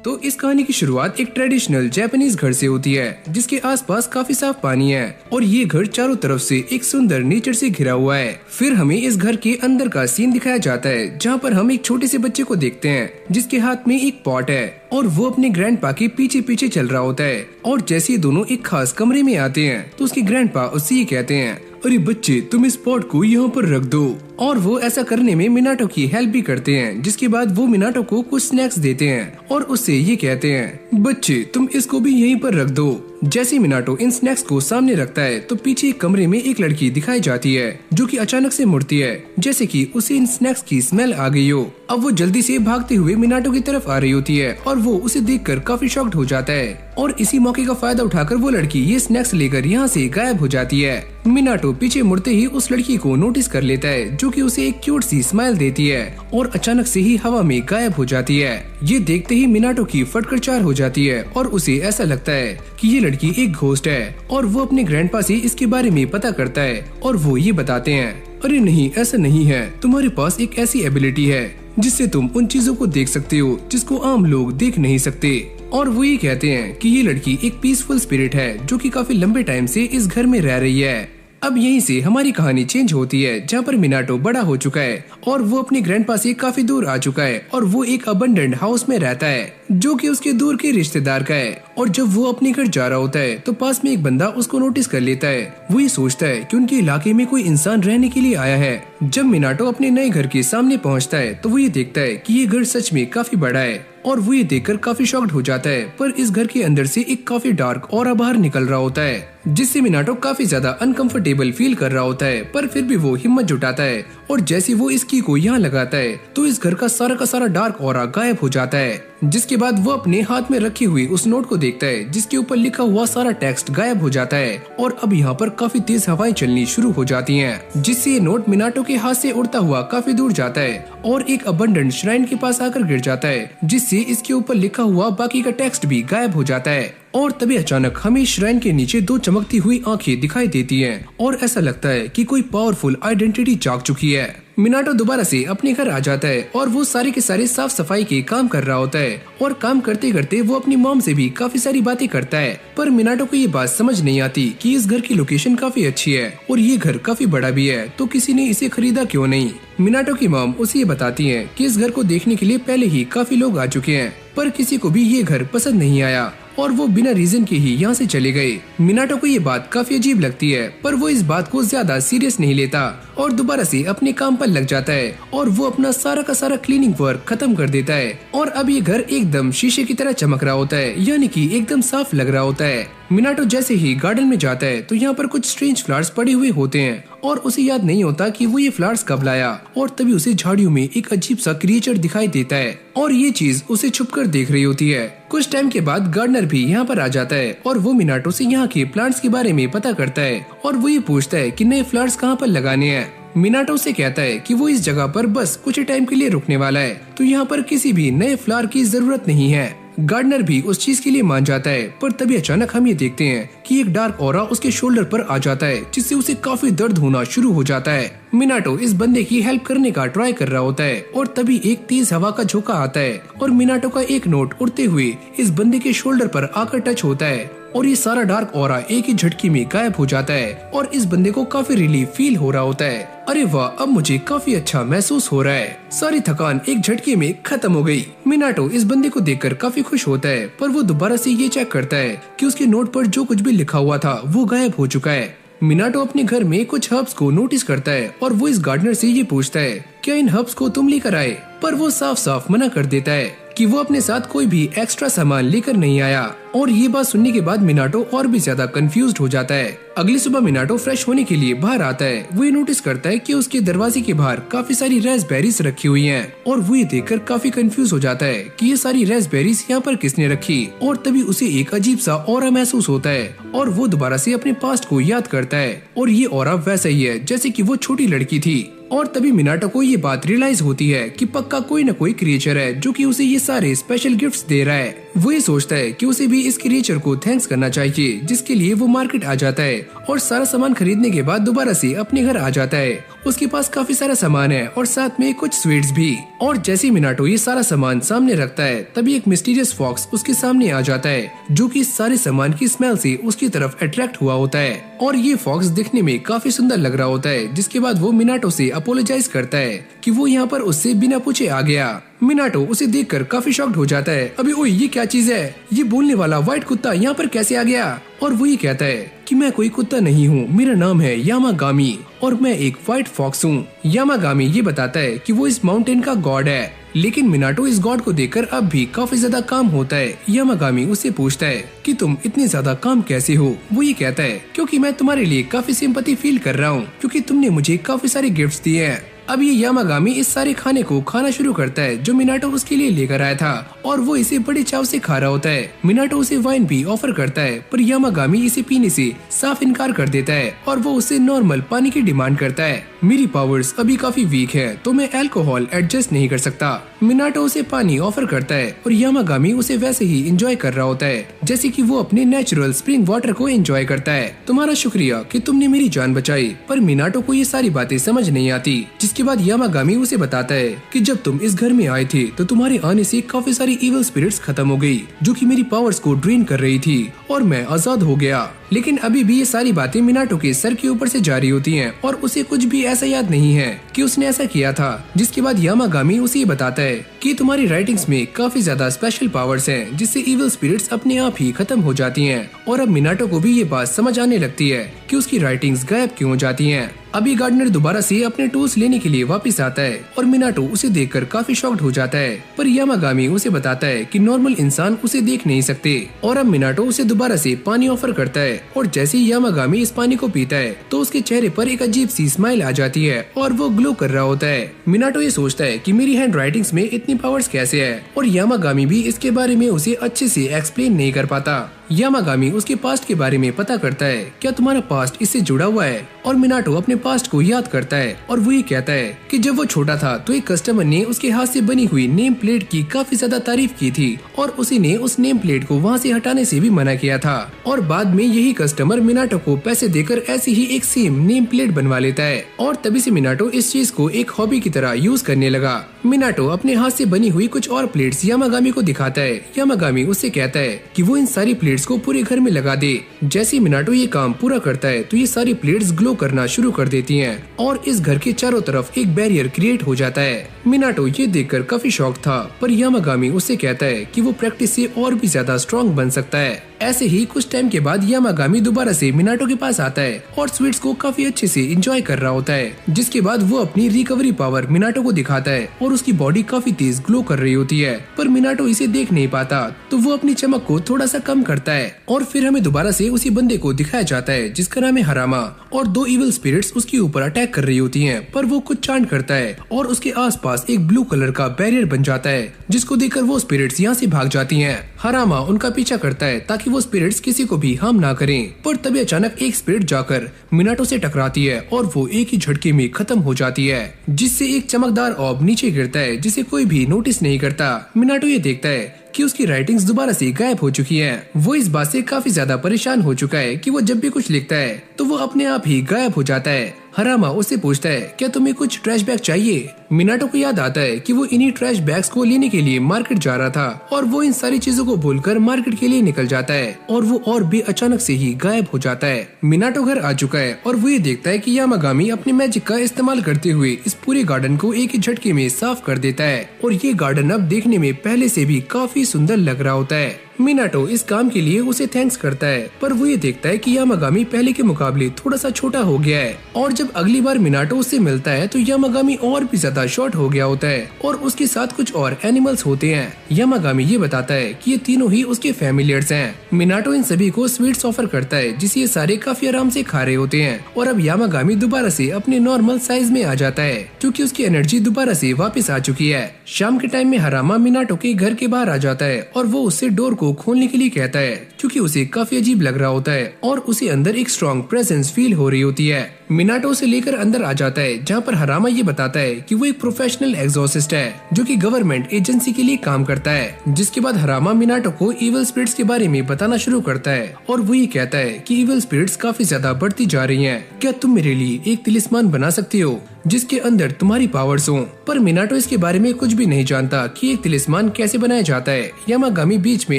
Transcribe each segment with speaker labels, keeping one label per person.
Speaker 1: तो इस कहानी की शुरुआत एक ट्रेडिशनल जापानीज घर से होती है जिसके आसपास काफी साफ पानी है और ये घर चारों तरफ से एक सुंदर नेचर से घिरा हुआ है। फिर हमें इस घर के अंदर का सीन दिखाया जाता है जहाँ पर हम एक छोटे से बच्चे को देखते हैं जिसके हाथ में एक पॉट है और वो अपने ग्रैंडपा के पीछे पीछे चल रहा होता है। और जैसे ये दोनों एक खास कमरे में आते हैं तो उसके ग्रैंडपा उससे ये कहते हैं, अरे बच्चे तुम इस पॉट को यहाँ पर रख दो। और वो ऐसा करने में मिनाटो की हेल्प भी करते हैं, जिसके बाद वो मिनाटो को कुछ स्नैक्स देते हैं और उससे ये कहते हैं, बच्चे तुम इसको भी यहीं पर रख दो। जैसे मिनाटो इन स्नैक्स को सामने रखता है तो पीछे एक कमरे में एक लड़की दिखाई जाती है जो कि अचानक से मुड़ती है जैसे कि उसे इन स्नैक्स की स्मेल आ गई हो। अब वो जल्दी से भागते हुए मिनाटो की तरफ आ रही होती है और वो उसे देखकर काफी शॉक्ड हो जाता है और इसी मौके का फायदा उठाकर वो लड़की ये स्नैक्स लेकर यहाँ से गायब हो जाती है। मिनाटो पीछे मुड़ते ही उस लड़की को नोटिस कर लेता है जो कि उसे एक क्यूट सी स्माइल देती है और अचानक से ही हवा में गायब हो जाती है। ये देखते ही मिनाटो की फटकर चार हो जाती है और उसे ऐसा लगता है कि ये लड़की एक घोस्ट है और वो अपने ग्रैंडपा से इसके बारे में पता करता है और वो ये बताते हैं, अरे नहीं ऐसा नहीं है, तुम्हारे पास एक ऐसी एबिलिटी है जिससे तुम उन चीजों को देख सकते हो जिसको आम लोग देख नहीं सकते। और वो ये कहते हैं कि ये लड़की एक पीसफुल स्पिरिट है जो कि काफी लंबे टाइम से इस घर में रह रही है। अब यहीं से हमारी कहानी चेंज होती है जहाँ पर मिनाटो बड़ा हो चुका है और वो अपने ग्रैंडपा से काफी दूर आ चुका है और वो एक अबंडेंट हाउस में रहता है जो कि उसके दूर के रिश्तेदार का है। और जब वो अपने घर जा रहा होता है तो पास में एक बंदा उसको नोटिस कर लेता है। वो ये सोचता है कि उनके इलाके में कोई इंसान रहने के लिए आया है। जब मिनाटो अपने नए घर के सामने पहुंचता है तो वो ये देखता है कि ये घर सच में काफी बड़ा है और वो ये देखकर काफी शॉक्ड हो जाता है। पर इस घर के अंदर से एक काफी डार्क ऑरा बाहर निकल रहा होता है जिससे मिनाटो काफी ज्यादा अनकंफर्टेबल फील कर रहा होता है, पर फिर भी वो हिम्मत जुटाता है और जैसे वो इस की को यहाँ लगाता है तो इस घर का सारा डार्क ऑरा गायब हो जाता है। जिसके बाद वो अपने हाथ में रखी हुई उस नोट को देखता है जिसके ऊपर लिखा हुआ सारा टेक्स्ट गायब हो जाता है और अब यहाँ पर काफी तेज हवाएं चलनी शुरू हो जाती हैं, जिससे ये नोट मिनाटो के हाथ से उड़ता हुआ काफी दूर जाता है और एक अबंडेंट श्राइन के पास आकर गिर जाता है जिससे इसके ऊपर लिखा हुआ बाकी का टेक्स्ट भी गायब हो जाता है। और तभी अचानक हमें श्राइन के नीचे दो चमकती हुई आंखें दिखाई देती हैं और ऐसा लगता है कि कोई पावरफुल आइडेंटिटी जाग चुकी है। मिनाटो दोबारा से अपने घर आ जाता है और वो सारे के सारे साफ सफाई के काम कर रहा होता है और काम करते करते वो अपनी मॉम से भी काफी सारी बातें करता है। पर मिनाटो को ये बात समझ नहीं आती कि इस घर की लोकेशन काफी अच्छी है और ये घर काफी बड़ा भी है तो किसी ने इसे खरीदा क्यों नहीं। मिनाटो की मॉम उसे ये बताती है कि इस घर को देखने के लिए पहले ही काफी लोग आ चुके हैं पर किसी को भी ये घर पसंद नहीं आया और वो बिना रीजन के ही यहाँ से चले गए। मिनाटो को ये बात काफी अजीब लगती है पर वो इस बात को ज्यादा सीरियस नहीं लेता और दोबारा से अपने काम पर लग जाता है और वो अपना सारा का सारा क्लीनिंग वर्क खत्म कर देता है और अब ये घर एकदम शीशे की तरह चमक रहा होता है, यानी कि एकदम साफ लग रहा होता है। मिनाटो जैसे ही गार्डन में जाता है तो यहाँ पर कुछ स्ट्रेंज फ्लावर्स पड़े हुए होते हैं और उसे याद नहीं होता कि वो ये फ्लावर्स कब लाया और तभी उसे झाड़ियों में एक अजीब सा क्रिएचर दिखाई देता है और ये चीज उसे छुपकर देख रही होती है। कुछ टाइम के बाद गार्डनर भी यहाँ पर आ जाता है और वो मिनाटो से यहाँ के प्लांट्स के बारे में पता करता है और वो ये पूछता है कि नए फ्लावर्स कहाँ पर लगाने हैं। मिनाटो से कहता है कि वो इस जगह पर बस कुछ टाइम के लिए रुकने वाला है तो यहाँ पर किसी भी नए फ्लावर की जरूरत नहीं है। गार्डनर भी उस चीज के लिए मान जाता है पर तभी अचानक हम ये देखते हैं कि एक डार्क ऑरा उसके शोल्डर पर आ जाता है जिससे उसे काफी दर्द होना शुरू हो जाता है। मिनाटो इस बंदे की हेल्प करने का ट्राई कर रहा होता है और तभी एक तेज हवा का झोंका आता है और मिनाटो का एक नोट उड़ते हुए इस बंदे के शोल्डर पर आकर टच होता है और ये सारा डार्क ऑरा एक ही झटके में गायब हो जाता है और इस बंदे को काफी रिलीफ फील हो रहा होता है। अरे वाह, अब मुझे काफी अच्छा महसूस हो रहा है, सारी थकान एक झटके में खत्म हो गई। मिनाटो इस बंदे को देखकर काफी खुश होता है पर वो दोबारा से ये चेक करता है कि उसके नोट पर जो कुछ भी लिखा हुआ था वो गायब हो चुका है। मिनाटो अपने घर में कुछ हर्ब्स को नोटिस करता है और वो इस गार्डनर से ये पूछता है, क्या इन हर्ब्स को तुम लेकर आए? पर वो साफ साफ मना कर देता है कि वो अपने साथ कोई भी एक्स्ट्रा सामान लेकर नहीं आया। और ये बात सुनने के बाद मिनाटो और भी ज्यादा कंफ्यूज्ड हो जाता है। अगली सुबह मिनाटो फ्रेश होने के लिए बाहर आता है। वो ये नोटिस करता है कि उसके दरवाजे के बाहर काफी सारी रेस्पबेरीज रखी हुई हैं और वो ये देखकर काफी कंफ्यूज हो जाता है कि ये सारी रेस्पबेरीज यहाँ पर किसने रखी। और तभी उसे एक अजीब सा ऑरा महसूस होता है और वो दोबारा से अपने पास्ट को याद करता है और ये ऑरा वैसा ही है जैसे कि वो छोटी लड़की थी। और तभी मिनाटो को ये बात रियलाइज होती है कि पक्का कोई न कोई क्रिएचर है जो कि उसे ये सारे स्पेशल गिफ्ट्स दे रहा है। वो ये सोचता है कि उसे भी इस क्रिएचर को थैंक्स करना चाहिए, जिसके लिए वो मार्केट आ जाता है और सारा सामान खरीदने के बाद दोबारा से अपने घर आ जाता है। उसके पास काफी सारा सामान है और साथ में कुछ स्वीट्स भी। और जैसे मिनाटो ये सारा सामान सामने रखता है तभी एक मिस्टीरियस फॉक्स उसके सामने आ जाता है, जो कि इस सारे सामान की स्मेल से उसकी तरफ अट्रैक्ट हुआ होता है। और ये फॉक्स दिखने में काफी सुंदर लग रहा होता है, जिसके बाद वो मिनाटो से अपोलोजाइज करता है कि वो यहाँ पर उससे बिना पूछे आ गया। मिनाटो उसे देखकर काफी शॉक्ड हो जाता है। अबे ओए, ये क्या चीज है? ये बोलने वाला व्हाइट कुत्ता यहाँ पर कैसे आ गया? और वो ये कहता है कि मैं कोई कुत्ता नहीं हूँ, मेरा नाम है यामागामी और मैं एक व्हाइट फॉक्स हूँ। यामागामी ये बताता है कि वो इस माउंटेन का गॉड है, लेकिन मिनाटो इस गॉड को देखकर अब भी काफी ज्यादा काम होता है। यामागामी उससे पूछता है कि तुम इतने ज्यादा काम कैसे हो? वो ये कहता है क्योंकि मैं तुम्हारे लिए काफी सिंपैथी फील कर रहा हूँ, क्योंकि तुमने मुझे काफी सारे गिफ्ट्स दिए हैं। अब ये यामागामी इस सारे खाने को खाना शुरू करता है जो मिनाटो उसके लिए लेकर आया था और वो इसे बड़े चाव से खा रहा होता है। मिनाटो उसे वाइन भी ऑफर करता है, पर यामागामी इसे पीने से साफ इनकार कर देता है और वो उससे नॉर्मल पानी की डिमांड करता है। मेरी पावर्स अभी काफी वीक है तो मैं अल्कोहल एडजस्ट नहीं कर सकता। मिनाटो उसे पानी ऑफर करता है और यामागामी उसे वैसे ही एंजॉय कर रहा होता है जैसे कि वो अपने नेचुरल स्प्रिंग वाटर को एंजॉय करता है। तुम्हारा शुक्रिया कि तुमने मेरी जान बचाई। पर मिनाटो को ये सारी बातें समझ नहीं आती। जिसके बाद यामागामी उसे बताता है कि जब तुम इस घर में आए थे तो तुम्हारे आने से काफी सारी इविल स्पिरिट्स खत्म हो गई, जो कि मेरी पावर्स को ड्रेन कर रही थी और मैं आजाद हो गया। लेकिन अभी भी ये सारी बातें मिनाटो के सर के ऊपर से जारी होती हैं और उसे कुछ भी ऐसा याद नहीं है कि उसने ऐसा किया था। जिसके बाद यामागामी उसे ये बताता है कि तुम्हारी राइटिंग्स में काफी ज्यादा स्पेशल पावर्स हैं, जिससे इविल स्पिरिट्स अपने आप ही खत्म हो जाती हैं। और अब मिनाटो को भी ये बात समझ आने लगती है कि उसकी राइटिंग्स गायब क्यों हो जाती हैं। अभी गार्डनर दोबारा से अपने टूल्स लेने के लिए वापस आता है और मिनाटो उसे देखकर काफी शॉक्ड हो जाता है, पर यामागामी उसे बताता है कि नॉर्मल इंसान उसे देख नहीं सकते। और अब मिनाटो उसे दोबारा से पानी ऑफर करता है और जैसे ही यामागामी इस पानी को पीता है तो उसके चेहरे पर एक अजीब सी स्माइल आ जाती है और वो ग्लो कर रहा होता है। मिनाटो ये सोचता है कि मेरी हैंड राइटिंग्स में इतनी पावर्स कैसे है, और यामागामी भी इसके बारे में उसे अच्छे से एक्सप्लेन नहीं कर पाता। यामागामी उसके पास्ट के बारे में पता करता है, क्या तुम्हारा पास्ट इससे जुड़ा हुआ है? और मिनाटो अपने पास्ट को याद करता है और वो ये कहता है कि जब वो छोटा था तो एक कस्टमर ने उसके हाथ से बनी हुई नेम प्लेट की काफी ज्यादा तारीफ की थी और उसी ने उस नेम प्लेट को वहाँ से हटाने से भी मना किया था। और बाद में यही कस्टमर मिनाटो को पैसे देकर ऐसे ही एक सेम नेम प्लेट बनवा लेता है और तभी से मिनाटो इस चीज को एक हॉबी की तरह यूज करने लगा। मिनाटो अपने हाथ से बनी हुई कुछ और प्लेट्स यामागामी को दिखाता है। यामागामी उससे कहता है कि वो इन सारी प्लेट्स को पूरे घर में लगा दे। जैसे मिनाटो ये काम पूरा करता है तो ये सारी प्लेट्स ग्लो करना शुरू कर देती हैं और इस घर के चारों तरफ एक बैरियर क्रिएट हो जाता है। मिनाटो ये देखकर काफी शॉक था, पर यामागामी उससे कहता है कि वो प्रैक्टिस से और भी ज्यादा स्ट्रॉन्ग बन सकता है। ऐसे ही कुछ टाइम के बाद यामागामी दोबारा से मिनाटो के पास आता है और स्वीट्स को काफी अच्छे से एंजॉय कर रहा होता है। जिसके बाद वो अपनी रिकवरी पावर मिनाटो को दिखाता है और उसकी बॉडी काफी तेज ग्लो कर रही होती है, पर मिनाटो इसे देख नहीं पाता तो वो अपनी चमक को थोड़ा सा कम करता है। और फिर हमें दोबारा से उसी बंदे को दिखाया जाता है जिसका नाम है हरामा, और दो इविल स्पिरिट्स उसके ऊपर अटैक कर रही होती हैं, पर वो कुछ चांट करता है और उसके आसपास एक ब्लू कलर का बैरियर बन जाता है, जिसको देखकर वो स्पिरिट्स यहाँ से भाग जाती हैं। हरामा उनका पीछा करता है ताकि वो स्पिरिट्स किसी को भी हार्म ना करें, पर तभी अचानक एक स्पिरिट जाकर मिनाटो से टकराती है और वो एक ही झटके में खत्म हो जाती है, जिससे एक चमकदार ऑर्ब नीचे गिरता है जिसे कोई भी नोटिस नहीं करता। मिनाटो ये देखता है कि उसकी राइटिंग्स दोबारा से गायब हो चुकी हैं। वो इस बात से काफी ज्यादा परेशान हो चुका है कि वो जब भी कुछ लिखता है तो वो अपने आप ही गायब हो जाता है। हरामा उससे पूछता है, क्या तुम्हें कुछ ट्रैश बैग चाहिए? मिनाटो को याद आता है कि वो इन्हीं ट्रैश बैग्स को लेने के लिए मार्केट जा रहा था और वो इन सारी चीजों को भूलकर मार्केट के लिए निकल जाता है और वो और भी अचानक से ही गायब हो जाता है। मिनाटो घर आ चुका है और वो ये देखता है कि यामागामी अपने मैजिक का इस्तेमाल करते हुए इस पूरे गार्डन को एक ही झटके में साफ कर देता है और ये गार्डन अब देखने में पहले से भी काफी सुंदर लग रहा होता है। मिनाटो इस काम के लिए उसे थैंक्स करता है, पर वो ये देखता है कि यामागामी पहले के मुकाबले थोड़ा सा छोटा हो गया है और जब अगली बार मिनाटो उससे मिलता है तो यामागामी और भी ज्यादा शॉर्ट हो गया होता है और उसके साथ कुछ और एनिमल्स होते हैं। यामागामी ये बताता है कि ये तीनों ही उसके फैमिलियर्स हैं। मिनाटो इन सभी को स्वीट्स ऑफर करता है जिसे ये सारे काफी आराम से खा रहे होते हैं और अब यामागामी दोबारा से अपने नॉर्मल साइज में आ जाता है क्योंकि उसकी एनर्जी दोबारा से वापस आ चुकी है। शाम के टाइम में हरामा मिनाटो के घर के बाहर आ जाता है और वो उससे डोर को खोलने के लिए कहता है, क्योंकि उसे काफी अजीब लग रहा होता है और उसे अंदर एक स्ट्रॉन्ग प्रेजेंस फील हो रही होती है। मिनाटो उसे लेकर अंदर आ जाता है, जहाँ पर हरामा ये बताता है कि वो एक प्रोफेशनल एग्जॉर्सिस्ट है जो कि गवर्नमेंट एजेंसी के लिए काम करता है। जिसके बाद हरामा मिनाटो को इविल स्पिरिट्स के बारे में बताना शुरू करता है और वो ये कहता है कि इविल स्पिरिट्स काफी ज्यादा बढ़ती जा रही हैं। क्या तुम मेरे लिए एक तिलिस्मान बना सकती हो जिसके अंदर तुम्हारी पावर्स हो? पर मिनाटो इसके बारे में कुछ भी नहीं जानता कि एक तिलिस्मान कैसे बनाया जाता है। यामागामी बीच में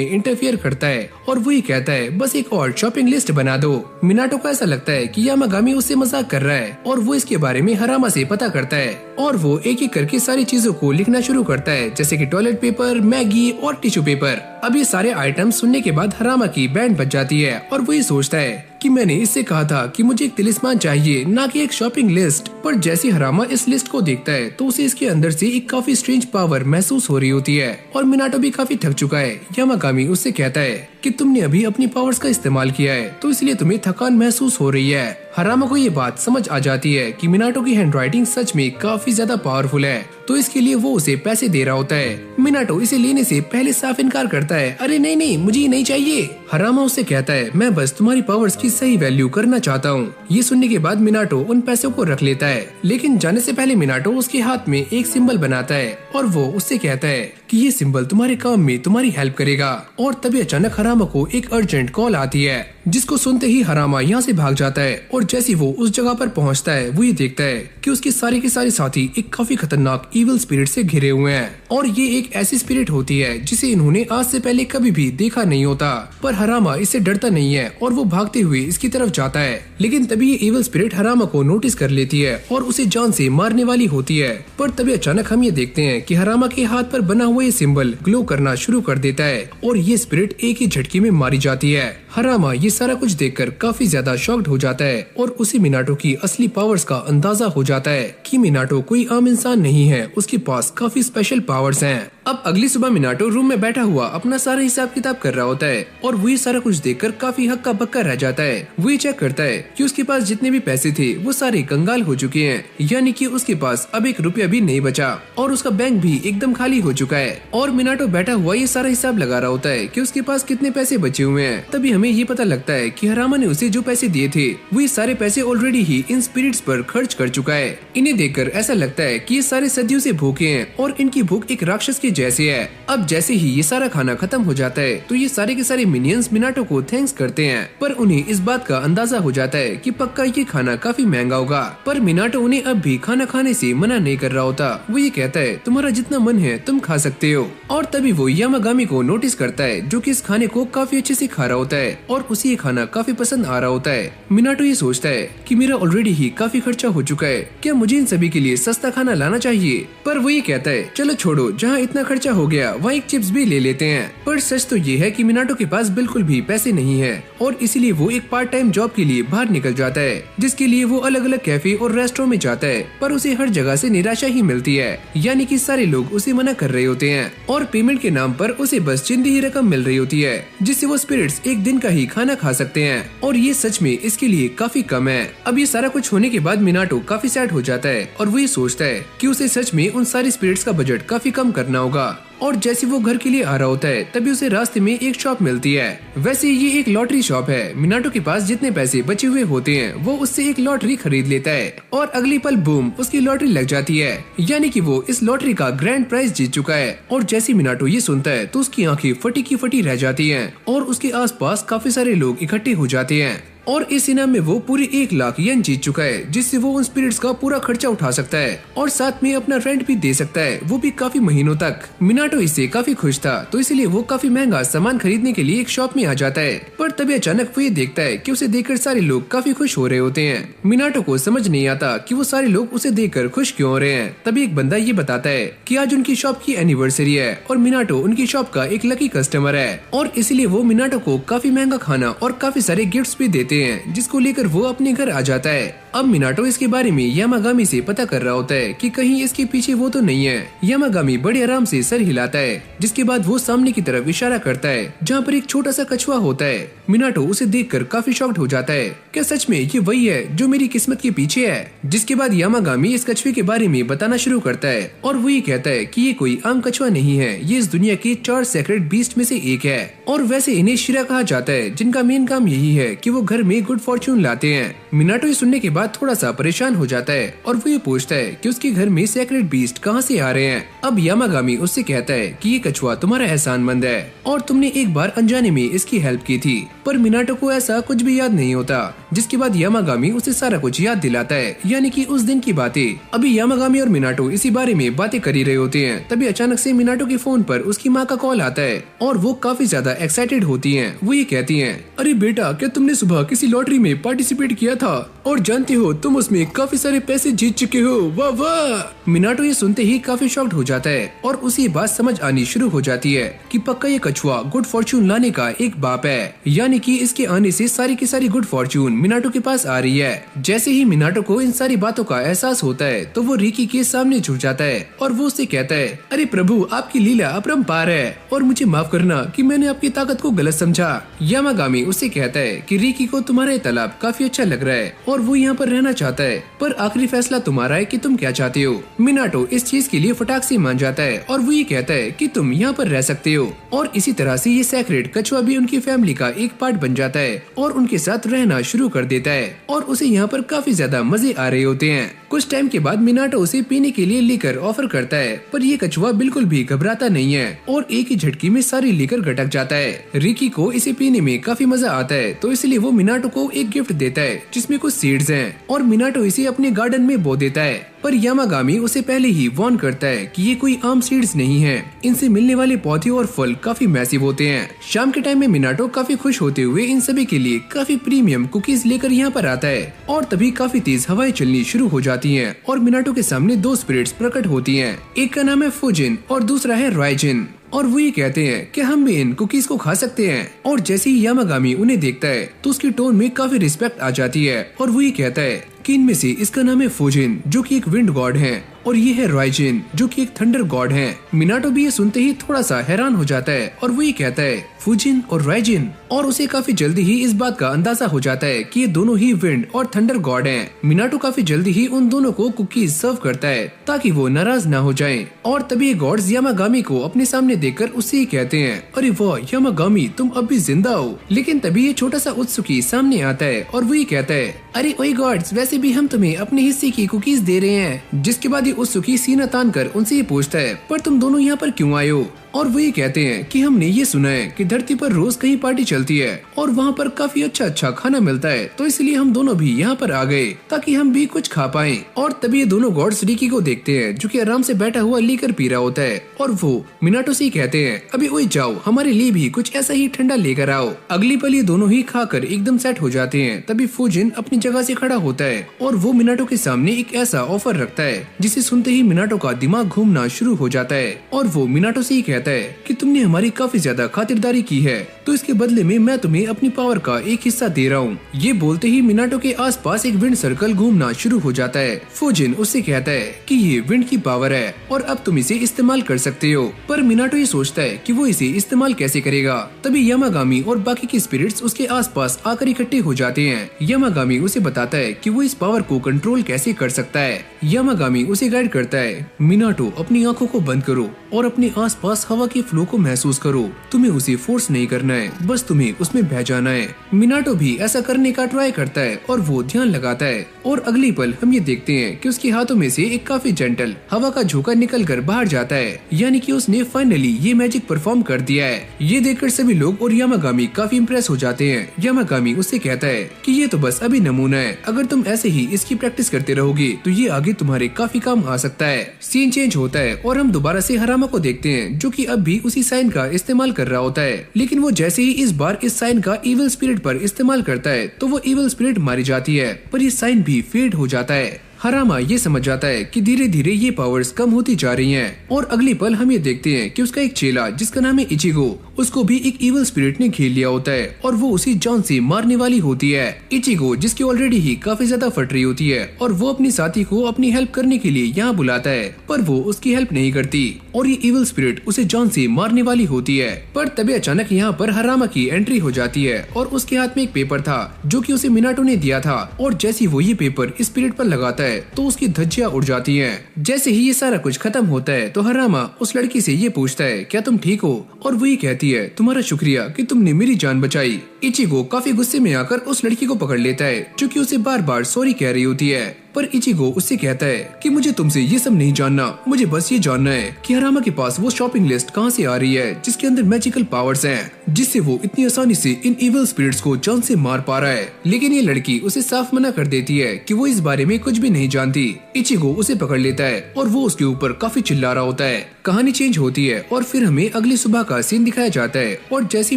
Speaker 1: इंटरफियर करता है और वो ये कहता है बस एक और शॉपिंग लिस्ट बना दो। मिनाटो को ऐसा लगता है कि यामागामी उससे मजाक कर रहा है और वो इसके बारे में हरामा से पता करता है और वो एक एक करके सारी चीजों को लिखना शुरू करता है, जैसे कि टॉयलेट पेपर, मैगी और टिश्यू पेपर। अब ये सारे आइटम सुनने के बाद हरामा की बैंड बज जाती है और वो ये सोचता है कि मैंने इससे कहा था कि मुझे एक तिलिस्मान चाहिए, ना कि एक शॉपिंग लिस्ट। पर जैसे हरामा इस लिस्ट को देखता है तो उसे इसके अंदर से एक काफी स्ट्रेंज पावर महसूस हो रही होती है और मिनाटो भी काफी थक चुका है। यामागामी उससे कहता है कि तुमने अभी अपनी पावर्स का इस्तेमाल किया है तो इसलिए तुम्हें थकान महसूस हो रही है। हरामा को ये बात समझ आ जाती है कि मिनाटो की हैंडराइटिंग सच में काफी ज्यादा पावरफुल है, तो इसके लिए वो उसे पैसे दे रहा होता है। मिनाटो इसे लेने से पहले साफ इनकार करता है, अरे नहीं नहीं, मुझे ये नहीं चाहिए। हरामा उससे कहता है मैं बस तुम्हारी पावर्स की सही वैल्यू करना चाहता हूँ। ये सुनने के बाद मिनाटो उन पैसों को रख लेता है, लेकिन जाने से पहले मिनाटो उसके हाथ में एक सिंबल बनाता है और वो उससे कहता है कि ये सिंबल तुम्हारे काम में तुम्हारी हेल्प करेगा। और तभी अचानक हरामा को एक अर्जेंट कॉल आती है, जिसको सुनते ही हरामा यहाँ से भाग जाता है और जैसे वो उस जगह पर पहुँचता है वो ये देखता है कि उसके सारे के सारे साथी एक काफी खतरनाक इविल स्पिरिट से घिरे हुए हैं और ये एक ऐसी स्पिरिट होती है जिसे इन्होंने आज से पहले कभी भी देखा नहीं होता। पर हरामा इससे डरता नहीं है और वो भागते हुए इसकी तरफ जाता है, लेकिन तभी ये इविल स्पिरिट हरामा को नोटिस कर लेती है और उसे जान से मारने वाली होती है। पर तभी अचानक हम ये देखते हैं कि हरामा के हाथ पर बना हुआ ये सिंबल ग्लो करना शुरू कर देता है और ये स्पिरिट एक ही झटके में मारी जाती है। हरामा ये सारा कुछ देखकर काफी ज्यादा शॉक्ड हो जाता है और उसे मिनाटो की असली पावर्स का अंदाजा हो जाता है कि मिनाटो कोई आम इंसान नहीं है, उसके पास काफी स्पेशल पावर्स हैं। अब अगली सुबह मिनाटो रूम में बैठा हुआ अपना सारा हिसाब किताब कर रहा होता है और वो ये सारा कुछ देखकर काफी हक्का बक्का रह जाता है। वो ये चेक करता है कि उसके पास जितने भी पैसे थे वो सारे कंगाल हो चुके हैं, यानी कि उसके पास अब एक रुपया भी नहीं बचा और उसका बैंक भी एकदम खाली हो चुका है। और मिनाटो बैठा हुआ ये सारा हिसाब लगा रहा होता है कि उसके पास कितने पैसे बचे हुए हैं। तभी हमें ये पता लगता है कि हरामा ने उसे जो पैसे दिए थे वो ये सारे पैसे ऑलरेडी ही इन स्पिरिट्स पर खर्च कर चुका है। इन्हें देखकर ऐसा लगता है कि ये सारे सदियों से भूखे हैं और इनकी भूख एक राक्षस के जैसे है। अब जैसे ही ये सारा खाना खत्म हो जाता है तो ये सारे के सारे मिनियंस मिनाटो को थैंक्स करते हैं, पर उन्हें इस बात का अंदाजा हो जाता है कि पक्का ये खाना काफी महंगा होगा। पर मिनाटो उन्हें अब भी खाना खाने से मना नहीं कर रहा होता। वो ये कहता है तुम्हारा जितना मन है तुम खा सकते हो। और तभी वो यामागामी को नोटिस करता है जो कि इस खाने को काफी अच्छे से खा रहा होता है और उसे ये खाना काफी पसंद आ रहा होता है। मिनाटो ये सोचता है कि मेरा ऑलरेडी ही काफी खर्चा हो चुका है, क्या मुझे इन सभी के लिए सस्ता खाना लाना चाहिए? पर वो ये कहता है चलो छोड़ो, जहाँ इतना खर्चा हो गया वहाँ एक चिप्स भी ले लेते हैं। पर सच तो ये है कि मिनाटो के पास बिल्कुल भी पैसे नहीं है और इसीलिए वो एक पार्ट टाइम जॉब के लिए बाहर निकल जाता है, जिसके लिए वो अलग अलग कैफे और रेस्टोरेंट में जाता है। पर उसे हर जगह से निराशा ही मिलती है, यानी कि सारे लोग उसे मना कर रहे होते हैं और पेमेंट के नाम पर उसे बस चिंदी ही रकम मिल रही होती है, जिससे वो स्पिरिट्स एक दिन का ही खाना खा सकते हैं और ये सच में इसके लिए काफी कम है। अब ये सारा कुछ होने के बाद मिनाटो काफी सैड हो जाता है और वो ये सोचता है कि उसे सच में उन सारी स्पिरिट्स का बजट काफी कम करना होगा। और जैसे वो घर के लिए आ रहा होता है तभी उसे रास्ते में एक शॉप मिलती है। वैसे ये एक लॉटरी शॉप है। मिनाटो के पास जितने पैसे बचे हुए होते हैं वो उससे एक लॉटरी खरीद लेता है और अगली पल बूम उसकी लॉटरी लग जाती है, यानी कि वो इस लॉटरी का ग्रैंड प्राइज जीत चुका है। और जैसे मिनाटो ये सुनता है तो उसकी आंखें फटी की फटी रह जाती हैं और उसके आसपास काफी सारे लोग इकट्ठे हो जाते हैं और इस इनाम में वो पूरी 1 लाख येन जीत चुका है, जिससे वो उन स्पिरिट्स का पूरा खर्चा उठा सकता है और साथ में अपना रेंट भी दे सकता है, वो भी काफी महीनों तक। मिनाटो इससे काफी खुश था तो इसलिए वो काफी महंगा सामान खरीदने के लिए एक शॉप में आ जाता है। पर तभी अचानक वो ये देखता है कि उसे देखकर सारे लोग काफी खुश हो रहे होते हैं। मिनाटो को समझ नहीं आता कि वो सारे लोग उसे देखकर खुश क्यों हो रहे हैं। तभी एक बंदा ये बताता है कि आज उनकी शॉप की एनिवर्सरी है और मिनाटो उनकी शॉप का एक लकी कस्टमर है और इसलिए वो मिनाटो को काफी महंगा खाना और काफी सारे गिफ्ट्स भी देते होते हैं, जिसको लेकर वो अपने घर आ जाता है। अब मिनाटो इसके बारे में यामागामी से पता कर रहा होता है कि कहीं इसके पीछे वो तो नहीं है। यामागामी बड़े आराम से सर हिलाता है, जिसके बाद वो सामने की तरफ इशारा करता है जहाँ पर एक छोटा सा कछुआ होता है। मिनाटो उसे देखकर काफी शॉक्ड हो जाता है। क्या सच में ये वही है जो मेरी किस्मत के पीछे है? जिसके बाद यामागामी इस कछुए के बारे में बताना शुरू करता है और वो ये कहता है कि ये कोई आम कछुआ नहीं है, ये इस दुनिया के 4 सेक्रेड बीस्ट में से एक है। और वैसे इन्हें शिरा कहा जाता है, जिनका मेन काम यही है कि वो घर में गुड फॉर्च्यून लाते हैं। मिनाटो ये सुनने के बाद थोड़ा सा परेशान हो जाता है और वो ये पूछता है कि उसके घर में सेक्रेड बीस्ट कहाँ से आ रहे हैं। अब यामागामी उससे कहता है कि ये कछुआ तुम्हारा एहसानमंद है और तुमने एक बार अनजाने में इसकी हेल्प की थी। पर मिनाटो को ऐसा कुछ भी याद नहीं होता, जिसके बाद यामागामी उसे सारा कुछ याद दिलाता है, यानी कि उस दिन की बातें। अभी यामागामी और मिनाटो इसी बारे में बातें कर ही रहे होते हैं, तभी अचानक से मिनाटो के फोन पर उसकी माँ का कॉल आता है और वो काफी ज्यादा एक्साइटेड होती हैं। वो ये कहती हैं, अरे बेटा, क्या तुमने सुबह किसी लॉटरी में पार्टिसिपेट किया था और जानते हो तुम उसमें काफी सारे पैसे जीत चुके हो, वाह वाह। मिनाटो ये सुनते ही काफी शॉक्ड हो जाता है और उसे बात समझ आनी शुरू हो जाती है कि पक्का ये कछुआ गुड फॉर्च्यून लाने का एक बाप है, यानी कि इसके आने से सारी की सारी गुड फॉर्च्यून मिनाटो के पास आ रही है। जैसे ही मिनाटो को इन सारी बातों का एहसास होता है तो वो रिकी के सामने झुक जाता है और वो उससे कहता है, अरे प्रभु, आपकी लीला अपरंपार है और मुझे माफ करना कि मैंने आपकी ताकत को गलत समझा। यामागामी उससे कहता है कि रिकी को तुम्हारा ये तालाब काफी अच्छा लग रहा है और वो यहाँ पर रहना चाहता है, पर आखिरी फैसला तुम्हारा है कि तुम क्या चाहते हो। मिनाटो इस चीज के लिए फटाक से मान जाता है और वो ये कहता है कि तुम यहाँ पर रह सकते हो। और इसी तरह से ये सेक्रेड कछुआ भी उनकी फैमिली का एक पार्ट बन जाता है और उनके साथ रहना शुरू कर देता है और उसे यहाँ पर काफी ज्यादा मजे आ रहे होते हैं। कुछ टाइम के बाद मिनाटो उसे पीने के लिए लेकर ऑफर करता है, पर ये कछुआ बिल्कुल भी घबराता नहीं है और एक ही झटकी में सारी लेकर गटक जाता है। रिकी को इसे पीने में काफी मजा आता है, तो इसलिए वो मिनाटो को एक गिफ्ट देता है जिसमें कुछ सीड्स हैं और मिनाटो इसे अपने गार्डन में बो देता है। पर यामागामी उसे पहले ही वार्न करता है कि ये कोई आम सीड्स नहीं है, इनसे मिलने वाले पौधे और फल काफी मैसिव होते हैं। शाम के टाइम में मिनाटो काफी खुश होते हुए इन सभी के लिए काफी प्रीमियम कुकीज लेकर यहाँ पर आता है और तभी काफी तेज हवाएं चलनी शुरू हो जाती हैं और मिनाटो के सामने 2 स्पिरिट्स प्रकट होती हैं। एक का नाम है फुजिन और दूसरा है राइजिन और वो ये कहते हैं कि हम भी इन कुकीज को खा सकते हैं। और जैसे ही यामागामी उन्हें देखता है तो उसकी टोन में काफी रिस्पेक्ट आ जाती है और वो ये कहता है कि इनमें से इसका नाम है फुजिन, जो कि एक विंड गॉड है, और ये है राइजिन, जो कि एक थंडर गॉड है। मिनाटो भी ये सुनते ही थोड़ा सा हैरान हो जाता है और वो ये कहता है फुजिन और राइजिन, और उसे काफी जल्दी ही इस बात का अंदाजा हो जाता है कि ये दोनों ही विंड और थंडर गॉड हैं। मिनाटो काफी जल्दी ही उन दोनों को कुकीज सर्व करता है ताकि वो नाराज ना हो जाएं। और तभी ये गॉड्स यामागामी को अपने सामने देखकर उससे कहते हैं, अरे वाह यामागामी, तुम अब भी जिंदा हो। लेकिन तभी ये छोटा सा उत्सुकी सामने आता है और वो ये कहता है, अरे ओए गॉड्स, वैसे भी हम तुम्हें अपने हिस्से की कुकीज दे रहे हैं। जिसके बाद ये उत्सुकी सीना तान कर उनसे ये पूछता है, पर तुम दोनों यहाँ पर क्यों आए हो? और वो ये कहते हैं कि हमने ये सुना है कि धरती पर रोज कहीं पार्टी चलती है और वहाँ पर काफी अच्छा खाना मिलता है, तो इसलिए हम दोनों भी यहाँ पर आ गए ताकि हम भी कुछ खा पाएं। और तभी ये दोनों गॉड्स रिकी को देखते हैं जो कि आराम से बैठा हुआ लेकर पी रहा होता है और वो मिनाटो से कहते हैं, अभी ओए जाओ, हमारे लिए भी कुछ ऐसा ही ठंडा लेकर आओ। अगली पल ये दोनों ही खाकर एकदम सेट हो जाते हैं। तभी फुजिन अपनी जगह से खड़ा होता है और वो मिनाटो के सामने एक ऐसा ऑफर रखता है जिसे सुनते ही मिनाटो का दिमाग घूमना शुरू हो जाता है और वो मिनाटो से ही कहता है कि तुमने हमारी काफी ज्यादा खातिरदारी की है, तो इसके बदले में मैं तुम्हें अपनी पावर का एक हिस्सा दे रहा हूँ। ये बोलते ही मिनाटो के आसपास एक विंड सर्कल घूमना शुरू हो जाता है। फुजिन उससे कहता है कि ये विंड की पावर है और अब तुम इसे इस्तेमाल कर सकते हो, पर मिनाटो ये सोचता है कि वो इसे इस्तेमाल कैसे करेगा। तभी यामागामी और बाकी के स्पिरिट्स उसके आसपास आकर इकट्ठे हो जाते हैं। यामागामी उसे बताता है कि वो इस पावर को कंट्रोल कैसे कर सकता है। यामागामी उसे गाइड करता है, मिनाटो अपनी आंखों को बंद करो और अपने आसपास हवा के फ्लो को महसूस करो। तुम्हें उसे फोर्स नहीं करना है, बस तुम्हें उसमें बह जाना है। मिनाटो भी ऐसा करने का ट्राई करता है और वो ध्यान लगाता है और अगली पल हम ये देखते हैं कि उसके हाथों में से एक काफी जेंटल हवा का झोंका निकल कर बाहर जाता है, यानी कि उसने फाइनली ये मैजिक परफॉर्म कर दिया है। ये देखकर सभी लोग और यामागामी काफी इम्प्रेस हो जाते हैं। यामागामी उससे कहता है कि ये तो बस अभी नमूना है, अगर तुम ऐसे ही इसकी प्रैक्टिस करते रहोगे तो ये आगे तुम्हारे काफी काम आ सकता है। सीन चेंज होता है और हम दोबारा से हरामा को देखते हैं जो कि अब भी उसी साइन का इस्तेमाल कर रहा होता है, लेकिन वो जैसे ही इस बार इस साइन का इविल स्पिरिट पर इस्तेमाल करता है तो वो इविल स्पिरिट मारी जाती है, पर ये साइन भी फेड हो जाता है। हरामा ये समझ जाता है कि धीरे धीरे ये पावर्स कम होती जा रही हैं और अगली पल हम ये देखते हैं कि उसका एक चेला जिसका नाम है इचिगो उसको भी एक इविल स्पिरिट ने घेर लिया होता है और वो उसे जान से मारने वाली होती है। इचिगो जिसकी ऑलरेडी ही काफी ज्यादा फट रही होती है और वो अपनी साथी को अपनी हेल्प करने के लिए यहाँ बुलाता है, पर वो उसकी हेल्प नहीं करती और ये इविल स्पिरिट उसे जान से मारने वाली होती है। पर तभी अचानक यहाँ पर हरामा की एंट्री हो जाती है और उसके हाथ में एक पेपर था जो कि उसे मिनाटो ने दिया था और जैसे ही वो ये पेपर स्पिरिट पर लगाता है तो उसकी धज्जियां उड़ जाती हैं। जैसे ही ये सारा कुछ खत्म होता है तो हरामा उस लड़की से ये पूछता है क्या तुम ठीक हो, और वो ये कहती है तुम्हारा शुक्रिया कि तुमने मेरी जान बचाई। इचिगो काफी गुस्से में आकर उस लड़की को पकड़ लेता है जो कि उसे बार बार सॉरी कह रही होती है, पर इचिगो उससे कहता है कि मुझे तुमसे ये सब नहीं जानना, मुझे बस ये जानना है कि हरामा के पास वो शॉपिंग लिस्ट कहाँ से आ रही है जिसके अंदर मैजिकल पावर्स हैं, जिससे वो इतनी आसानी से इन इविल स्पिरिट्स को जान से मार पा रहा है। लेकिन ये लड़की उसे साफ मना कर देती है कि वो इस बारे में कुछ भी नहीं जानती। इचिगो उसे पकड़ लेता है और वो उसके ऊपर काफी चिल्ला रहा होता है। कहानी चेंज होती है और फिर हमें अगली सुबह का सीन दिखाया जाता है और जैसे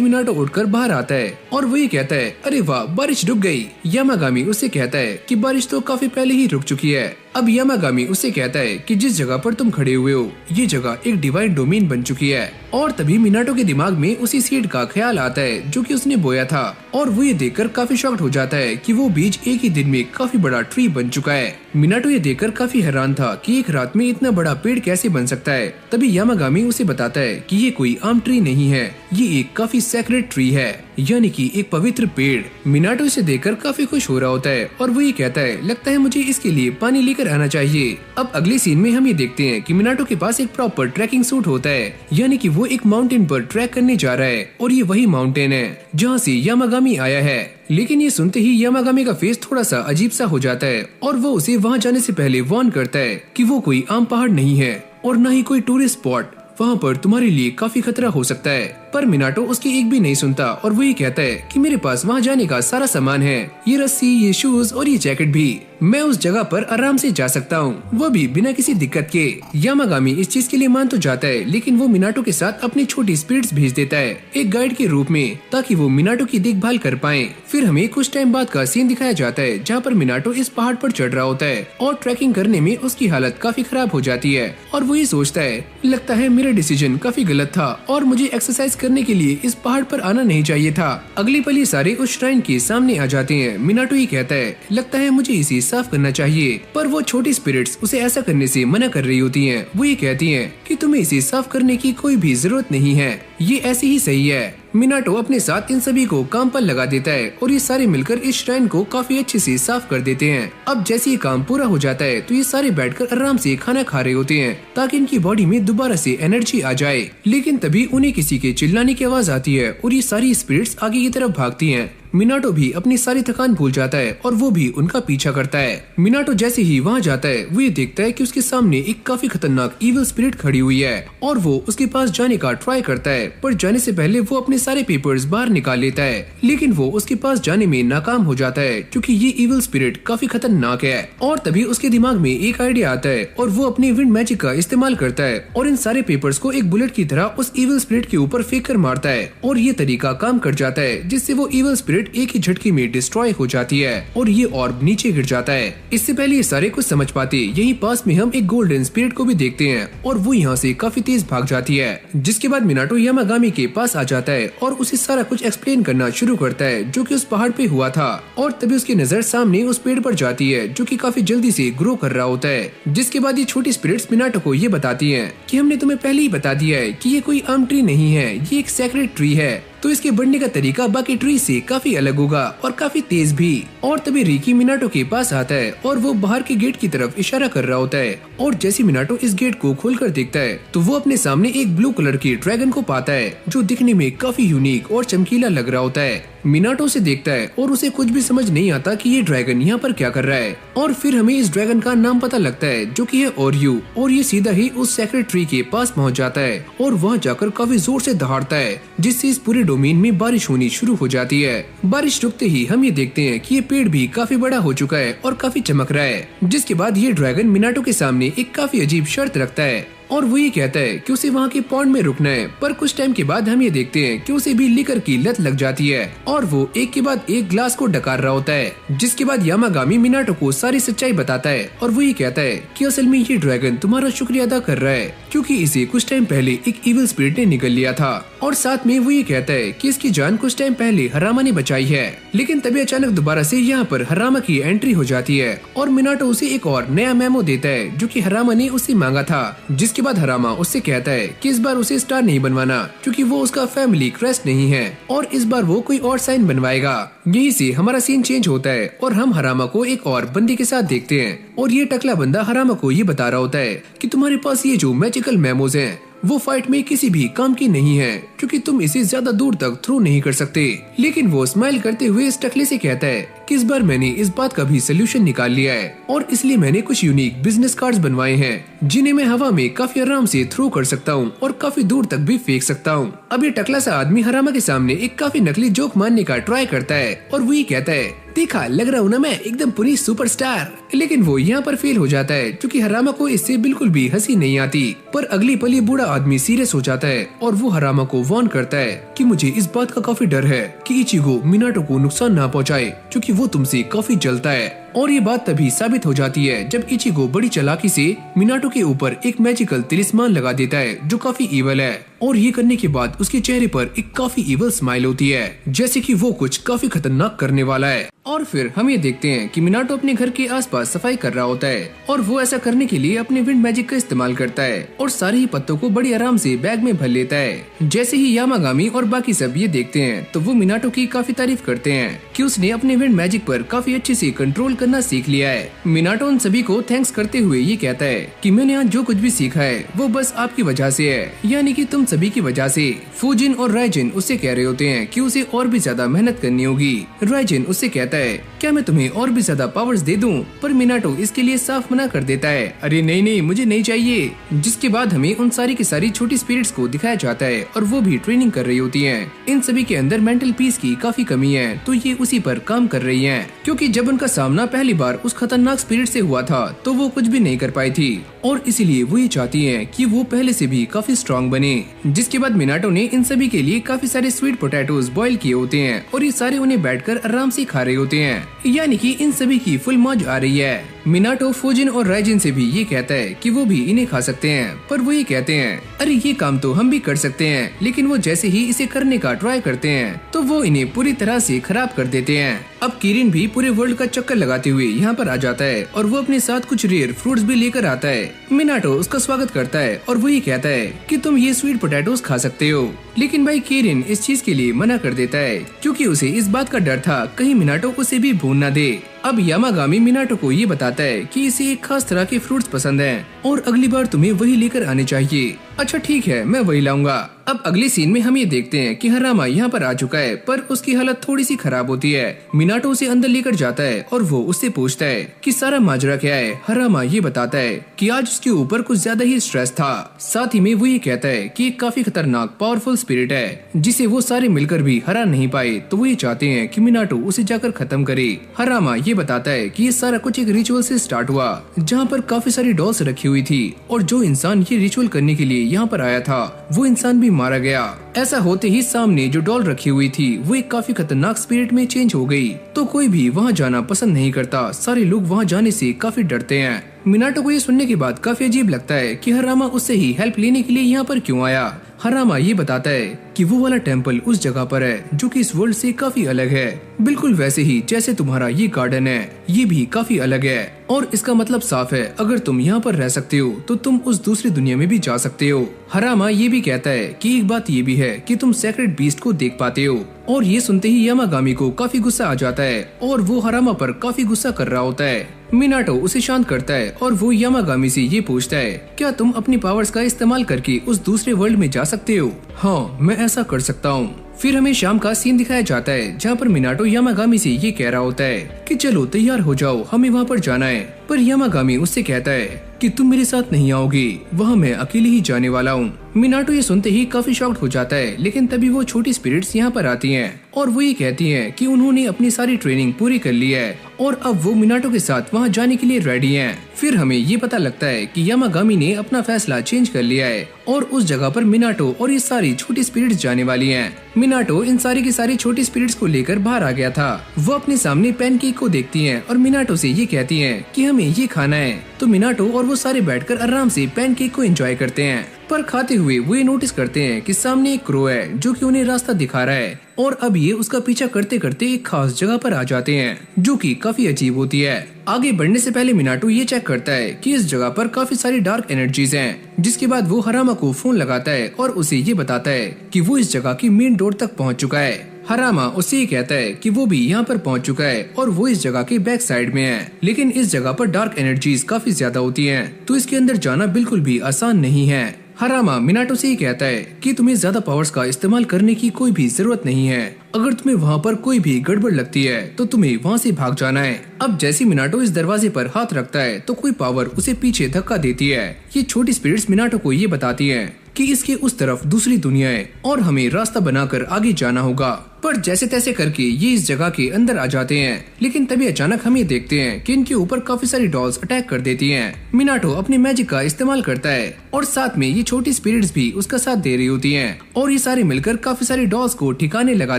Speaker 1: मिनाटो उठकर बाहर आता है और वो ये कहता है अरे वाह बारिश रुक गई। यामागामी उससे कहता है कि बारिश तो काफी पहले ही रुक चुकी है। अब यामागामी उससे कहता है कि जिस जगह पर तुम खड़े हुए हो ये जगह एक डिवाइन डोमेन बन चुकी है। और तभी मिनाटो के दिमाग में उसी सीड का ख्याल आता है जो कि उसने बोया था और वो ये देखकर काफी शॉक्ड हो जाता है कि वो बीज एक ही दिन में काफी बड़ा ट्री बन चुका है। मिनाटो ये देखकर काफी हैरान था कि एक रात में इतना बड़ा पेड़ कैसे बन सकता है। तभी यामागामी उसे बताता है कि ये कोई आम ट्री नहीं है, ये एक काफी सेक्रेट ट्री है, यानी कि एक पवित्र पेड़। मिनाटो इसे देखकर काफी खुश हो रहा होता है और वो ये कहता है लगता है मुझे इसके लिए पानी लेकर आना चाहिए। अब अगले सीन में हम ये देखते हैं कि मिनाटो के पास एक प्रॉपर ट्रैकिंग सूट होता है, यानी कि वो एक माउंटेन पर ट्रैक करने जा रहा है और ये वही माउंटेन है जहाँ से यामागामी आया है। लेकिन ये सुनते ही यामागामी का फेस थोड़ा सा अजीब सा हो जाता है और वो उसे वहाँ जाने से पहले वार्न करता है कि वो कोई आम पहाड़ नहीं है और न ही कोई टूरिस्ट स्पॉट, वहाँ पर तुम्हारे लिए काफी खतरा हो सकता है। पर मिनाटो उसकी एक भी नहीं सुनता और वो ये कहता है कि मेरे पास वहाँ जाने का सारा सामान है, ये रस्सी, ये शूज और ये जैकेट भी, मैं उस जगह पर आराम से जा सकता हूँ, वो भी बिना किसी दिक्कत के। यामागामी इस चीज के लिए मान तो जाता है लेकिन वो मिनाटो के साथ अपनी छोटी स्पिरिट्स भेज देता है एक गाइड के रूप में ताकि वो मिनाटो की देखभाल कर पाए। फिर हमें कुछ टाइम बाद का सीन दिखाया जाता है जहाँ पर मिनाटो इस पहाड़ पर चढ़ रहा होता है और ट्रैकिंग करने में उसकी हालत काफी खराब हो जाती है और वो ये सोचता है लगता है मेरा डिसीजन काफी गलत था और मुझे एक्सरसाइज करने के लिए इस पहाड़ पर आना नहीं चाहिए था। अगली पल ये सारे उस श्राइन के सामने आ जाते हैं। मिनाटो ये कहता है लगता है मुझे इसे साफ करना चाहिए, पर वो छोटी स्पिरिट्स उसे ऐसा करने से मना कर रही होती हैं। वो ये कहती हैं कि तुम्हें इसे साफ करने की कोई भी जरूरत नहीं है, ये ऐसे ही सही है। मिनाटो अपने साथ इन सभी को काम पर लगा देता है और ये सारे मिलकर इस श्राइन को काफी अच्छे से साफ कर देते हैं। अब जैसे ये काम पूरा हो जाता है तो ये सारे बैठकर आराम से खाना खा रहे होते हैं ताकि इनकी बॉडी में दोबारा से एनर्जी आ जाए। लेकिन तभी उन्हें किसी के चिल्लाने की आवाज आती है और ये सारी स्पिरिट्स आगे की तरफ भागती हैं। मिनाटो भी अपनी सारी थकान भूल जाता है और वो भी उनका पीछा करता है। मिनाटो जैसे ही वहाँ जाता है वो ये देखता है कि उसके सामने एक काफी खतरनाक इविल स्पिरिट खड़ी हुई है और वो उसके पास जाने का ट्राई करता है, पर जाने से पहले वो अपने सारे पेपर्स बाहर निकाल लेता है। लेकिन वो उसके पास जाने में नाकाम हो जाता है क्योंकि ये इविल स्पिरिट काफी खतरनाक है। और तभी उसके दिमाग में एक आइडिया आता है और वो अपनी विंड मैजिक का इस्तेमाल करता है और इन सारे पेपर्स को एक बुलेट की तरह उस इविल स्पिरिट के ऊपर फेंक कर मारता है और ये तरीका काम कर जाता है जिससे वो इविल स्पिरिट एक ही झटके में डिस्ट्रॉय हो जाती है और ये ऑर्ब नीचे गिर जाता है। इससे पहले ये सारे कुछ समझ पाते यही पास में हम एक गोल्डन स्पिरिट को भी देखते हैं और वो यहाँ से काफी तेज भाग जाती है। जिसके बाद मिनाटो यामागामी के पास आ जाता है और उसे सारा कुछ एक्सप्लेन करना शुरू करता है जो कि उस पहाड़ पे हुआ था। और तभी उसकी नजर सामने उस पेड़ पर जाती है जो कि काफी जल्दी से ग्रो कर रहा होता है। जिसके बाद ये छोटी स्पिरिट्स मिनाटो को ये बताती हैं कि हमने तुम्हें पहले ही बता दिया है कि ये कोई आम ट्री नहीं है, ये एक सेक्रेट ट्री है, तो इसके बढ़ने का तरीका बाकी ट्री से काफी अलग होगा और काफी तेज भी। और तभी रिकी मिनाटो के पास आता है और वो बाहर के गेट की तरफ इशारा कर रहा होता है और जैसे मिनाटो इस गेट को खोलकर देखता है तो वो अपने सामने एक ब्लू कलर की ड्रैगन को पाता है जो दिखने में काफी यूनिक और चमकीला लग रहा होता है। मिनाटो से देखता है और उसे कुछ भी समझ नहीं आता कि ये ड्रैगन यहाँ पर क्या कर रहा है। और फिर हमें इस ड्रैगन का नाम पता लगता है जो कि है ओरियो, और ये सीधा ही उस सेक्रेट ट्री के पास पहुँच जाता है और वहाँ जाकर काफी जोर से दहाड़ता है जिससे इस पूरे डोमेन में बारिश होनी शुरू हो जाती है। बारिश रुकते ही हम ये देखते हैं कि ये पेड़ भी काफी बड़ा हो चुका है और काफी चमक रहा है। जिसके बाद ये ड्रैगन मिनाटो के सामने एक काफी अजीब शर्त रखता है और वो ये कहता है कि उसे वहाँ के पॉन्ड में रुकना है। पर कुछ टाइम के बाद हम ये देखते हैं कि उसे भी लिकर की लत लग जाती है और वो एक के बाद एक ग्लास को डकार रहा होता है। जिसके बाद यामागामी मिनाटो को सारी सच्चाई बताता है और वो ये कहता है कि असल में ये ड्रैगन तुम्हारा शुक्रिया अदा कर रहा है क्योंकि इसे कुछ टाइम पहले एक इविल स्पिरिट ने निगल लिया था। और साथ में वो ये कहता है कि इसकी जान कुछ टाइम पहले हरामा ने बचाई है। लेकिन तभी अचानक दोबारा से यहाँ पर हरामा की एंट्री हो जाती है और मिनाटो उसे एक और नया मेमो देता है जो कि हरामा ने उससे मांगा था। जिसके बाद हरामा उससे कहता है कि इस बार उसे स्टार नहीं बनवाना क्योंकि वो उसका फैमिली क्रेस्ट नहीं है और इस बार वो कोई और साइन बनवाएगा। यहीं से हमारा सीन चेंज होता है और हम हरामा को एक और बंदी के साथ देखते हैं और ये टकला बंदा हरामा को ये बता रहा होता है कि तुम्हारे पास ये जो मैजिकल मेमोज हैं वो फाइट में किसी भी काम की नहीं है क्योंकि तुम इसे ज्यादा दूर तक थ्रो नहीं कर सकते। लेकिन वो स्माइल करते हुए इस टकले से कहता है कि इस बार मैंने इस बात का भी सोल्यूशन निकाल लिया है और इसलिए मैंने कुछ यूनिक बिजनेस कार्ड्स बनवाए हैं जिन्हें मैं हवा में काफी आराम से थ्रो कर सकता हूँ और काफी दूर तक भी फेंक सकता हूँ। अब ये टकला सा आदमी हरामा के सामने एक काफी नकली जोक मारने का ट्राई करता है और वो ये कहता है देखा लग रहा हूँ ना मैं एकदम पूरी सुपरस्टार। लेकिन वो यहाँ पर फेल हो जाता है क्योंकि हरामा को इससे बिल्कुल भी हंसी नहीं आती। पर अगली पल ये बूढ़ा आदमी सीरियस हो जाता है और वो हरामा को वार्न करता है कि मुझे इस बात का काफी डर है कि इचिगो मिनाटो को नुकसान ना पहुँचाए क्योंकि वो तुमसे काफी जलता है। और ये बात तभी साबित हो जाती है जब इचिगो बड़ी चालाकी से मिनाटो के ऊपर एक मैजिकल तिलिस्मान लगा देता है जो काफी इवल है और ये करने के बाद उसके चेहरे पर एक काफी इवल स्माइल होती है जैसे कि वो कुछ काफी खतरनाक करने वाला है। और फिर हम ये देखते हैं कि मिनाटो अपने घर के आसपास सफाई कर रहा होता है और वो ऐसा करने के लिए अपने विंड मैजिक का इस्तेमाल करता है और सारे ही पत्तों को बड़ी आराम से बैग में भर लेता है। जैसे ही यामागामी और बाकी सब ये देखते हैं तो वो मिनाटो की काफी तारीफ करते हैं कि उसने अपने विंड मैजिक पर काफी अच्छे से कंट्रोल करना सीख लिया है। मिनाटो उन सभी को थैंक्स करते हुए ये कहता है कि मैंने आज जो कुछ भी सीखा है वो बस आपकी वजह से है, यानी कि तुम सभी की वजह से। फूजिन और राइजिन उससे कह रहे होते हैं कि उसे और भी ज्यादा मेहनत करनी होगी। राइजिन उससे कहता है क्या मैं तुम्हें और भी ज्यादा पावर्स दे दूं? पर मिनाटो इसके लिए साफ मना कर देता है, अरे नहीं नहीं मुझे नहीं चाहिए। जिसके बाद हमें उन सारी की सारी छोटी स्पिरिट्स को दिखाया जाता है और वो भी ट्रेनिंग कर रही होती हैं। इन सभी के अंदर मेंटल पीस की काफी कमी है तो ये उसी पर काम कर रही हैं क्योंकि जब उनका सामना पहली बार उस खतरनाक स्पिरिट से हुआ था तो वो कुछ भी नहीं कर पाई थी और इसीलिए वो ये चाहती हैं कि वो पहले से भी काफी स्ट्रांग बने। जिसके बाद मिनाटो ने इन सभी के लिए काफी सारे स्वीट पोटैटोज बॉईल किए होते हैं और ये सारे उन्हें बैठकर आराम से खा रहे होते हैं, यानी कि इन सभी की फुल मौज आ रही है। मिनाटो फूजिन और राइजिन से भी ये कहता है कि वो भी इन्हें खा सकते हैं पर वो ये कहते हैं अरे ये काम तो हम भी कर सकते हैं। लेकिन वो जैसे ही इसे करने का ट्राई करते हैं तो वो इन्हें पूरी तरह से खराब कर देते हैं। अब किरिन भी पूरे वर्ल्ड का चक्कर लगाते हुए यहाँ पर आ जाता है और वो अपने साथ कुछ रेयर फ्रूट्स भी लेकर आता है। मिनाटो उसका स्वागत करता है और वो ये कहता है कि तुम ये स्वीट पोटैटोज खा सकते हो। लेकिन भाई किरिन इस चीज के लिए मना कर देता है क्योंकि उसे इस बात का डर था कहीं मिनाटो उसे भी भून न दे। अब यामागामी मिनाटो को ये बताता है कि इसे एक खास तरह के फ्रूट्स पसंद हैं और अगली बार तुम्हें वही लेकर आने चाहिए। अच्छा ठीक है मैं वही लाऊंगा। अब अगले सीन में हम ये देखते हैं कि हरामा यहाँ पर आ चुका है पर उसकी हालत थोड़ी सी खराब होती है। मिनाटो उसे अंदर लेकर जाता है और वो उससे पूछता है कि सारा माजरा क्या है। हरामा ये बताता है कि आज उसके ऊपर कुछ ज्यादा ही स्ट्रेस था। साथ ही में वो ये कहता है कि एक काफी खतरनाक पावरफुल स्पिरिट है जिसे वो सारे मिलकर भी हरा नहीं पाए तो वो ये चाहते हैं कि मिनाटो उसे जाकर खत्म करे। हरामा ये बताता है कि ये सारा कुछ एक रिचुअल से स्टार्ट हुआ जहाँ पर काफी सारी डॉल्स रखी हुई थी और जो इंसान ये रिचुअल करने के लिए यहाँ पर आया था वो इंसान भी मारा गया। ऐसा होते ही सामने जो डॉल रखी हुई थी वो एक काफी खतरनाक स्पिरिट में चेंज हो गई तो कोई भी वहाँ जाना पसंद नहीं करता। सारे लोग वहाँ जाने से काफी डरते हैं। मिनाटो को ये सुनने के बाद काफी अजीब लगता है कि हरामा उससे ही हेल्प लेने के लिए यहाँ पर क्यों आया। हरामा ये बताता है कि वो वाला टेम्पल उस जगह पर है जो कि इस वर्ल्ड से काफी अलग है, बिल्कुल वैसे ही जैसे तुम्हारा ये गार्डन है ये भी काफी अलग है और इसका मतलब साफ है अगर तुम यहाँ पर रह सकते हो तो तुम उस दूसरी दुनिया में भी जा सकते हो। हरामा ये भी कहता है कि एक बात ये भी है कि तुम सेक्रेट बीस्ट को देख पाते हो और ये सुनते ही यामागामी को काफी गुस्सा आ जाता है और वो हरामा पर काफी गुस्सा कर रहा होता है। मिनाटो उसे शांत करता है और वो यामागामी से ये पूछता है क्या तुम अपनी पावर्स का इस्तेमाल करके उस दूसरे वर्ल्ड में जा सकते हो? हाँ मैं ऐसा कर सकता हूँ। फिर हमें शाम का सीन दिखाया जाता है जहाँ पर मिनाटो यामागामी से ये कह रहा होता है कि चलो तैयार हो जाओ हमें वहाँ पर जाना है। पर यामागामी उससे कहता है कि तुम मेरे साथ नहीं आओगी, वहाँ मैं अकेले ही जाने वाला हूँ। मिनाटो ये सुनते ही काफी शॉक्ड हो जाता है, लेकिन तभी वो छोटी स्पिरिट्स यहाँ पर आती हैं और वो ये कहती हैं कि उन्होंने अपनी सारी ट्रेनिंग पूरी कर ली है और अब वो मिनाटो के साथ वहाँ जाने के लिए रेडी हैं। फिर हमें ये पता लगता है कि यामागामी ने अपना फैसला चेंज कर लिया है और उस जगह पर मिनाटो और ये सारी छोटी स्पिरिट्स जाने वाली हैं। मिनाटो इन सारी की सारी छोटी स्पिरिट्स को लेकर बाहर आ गया था। वो अपने सामने पैनकेक को देखती हैं और मिनाटो से ये कहती हैं कि हमें ये खाना है। तो मिनाटो और वो सारे बैठकर आराम से पैनकेक को एंजॉय करते हैं, पर खाते हुए वो ये नोटिस करते हैं कि सामने एक क्रो है जो कि उन्हें रास्ता दिखा रहा है और अब ये उसका पीछा करते करते एक खास जगह पर आ जाते हैं जो कि काफी अजीब होती है। आगे बढ़ने से पहले मिनाटो ये चेक करता है कि इस जगह पर काफी सारी डार्क एनर्जीज हैं, जिसके बाद वो हरामा को फोन लगाता है और उसे ये बताता है कि वो इस जगह की मेन डोर तक पहुंच चुका है। हरामा उससे ये कहता है कि वो भी यहाँ पर पहुंच चुका है और वो इस जगह के बैक साइड में है, लेकिन इस जगह पर डार्क एनर्जीज काफी ज्यादा होती हैं, तो इसके अंदर जाना बिल्कुल भी आसान नहीं है। हरामा मिनाटो से ही कहता है कि तुम्हें ज्यादा पावर्स का इस्तेमाल करने की कोई भी जरूरत नहीं है। अगर तुम्हें वहाँ पर कोई भी गड़बड़ लगती है तो तुम्हें वहाँ से भाग जाना है। अब जैसे मिनाटो इस दरवाजे पर हाथ रखता है तो कोई पावर उसे पीछे धक्का देती है। ये छोटी स्पिरिट्स मिनाटो को ये बताती हैं कि इसके उस तरफ दूसरी दुनिया है और हमें रास्ता बनाकर आगे जाना होगा। पर जैसे तैसे करके ये इस जगह के अंदर आ जाते हैं, लेकिन तभी अचानक हम ये देखते हैं कि इनके ऊपर काफी सारी डॉल्स अटैक कर देती हैं। मिनाटो अपने मैजिक का इस्तेमाल करता है और साथ में ये छोटी स्पिरिट्स भी उसका साथ दे रही होती हैं और ये सारे मिलकर काफी सारी डॉल्स को ठिकाने लगा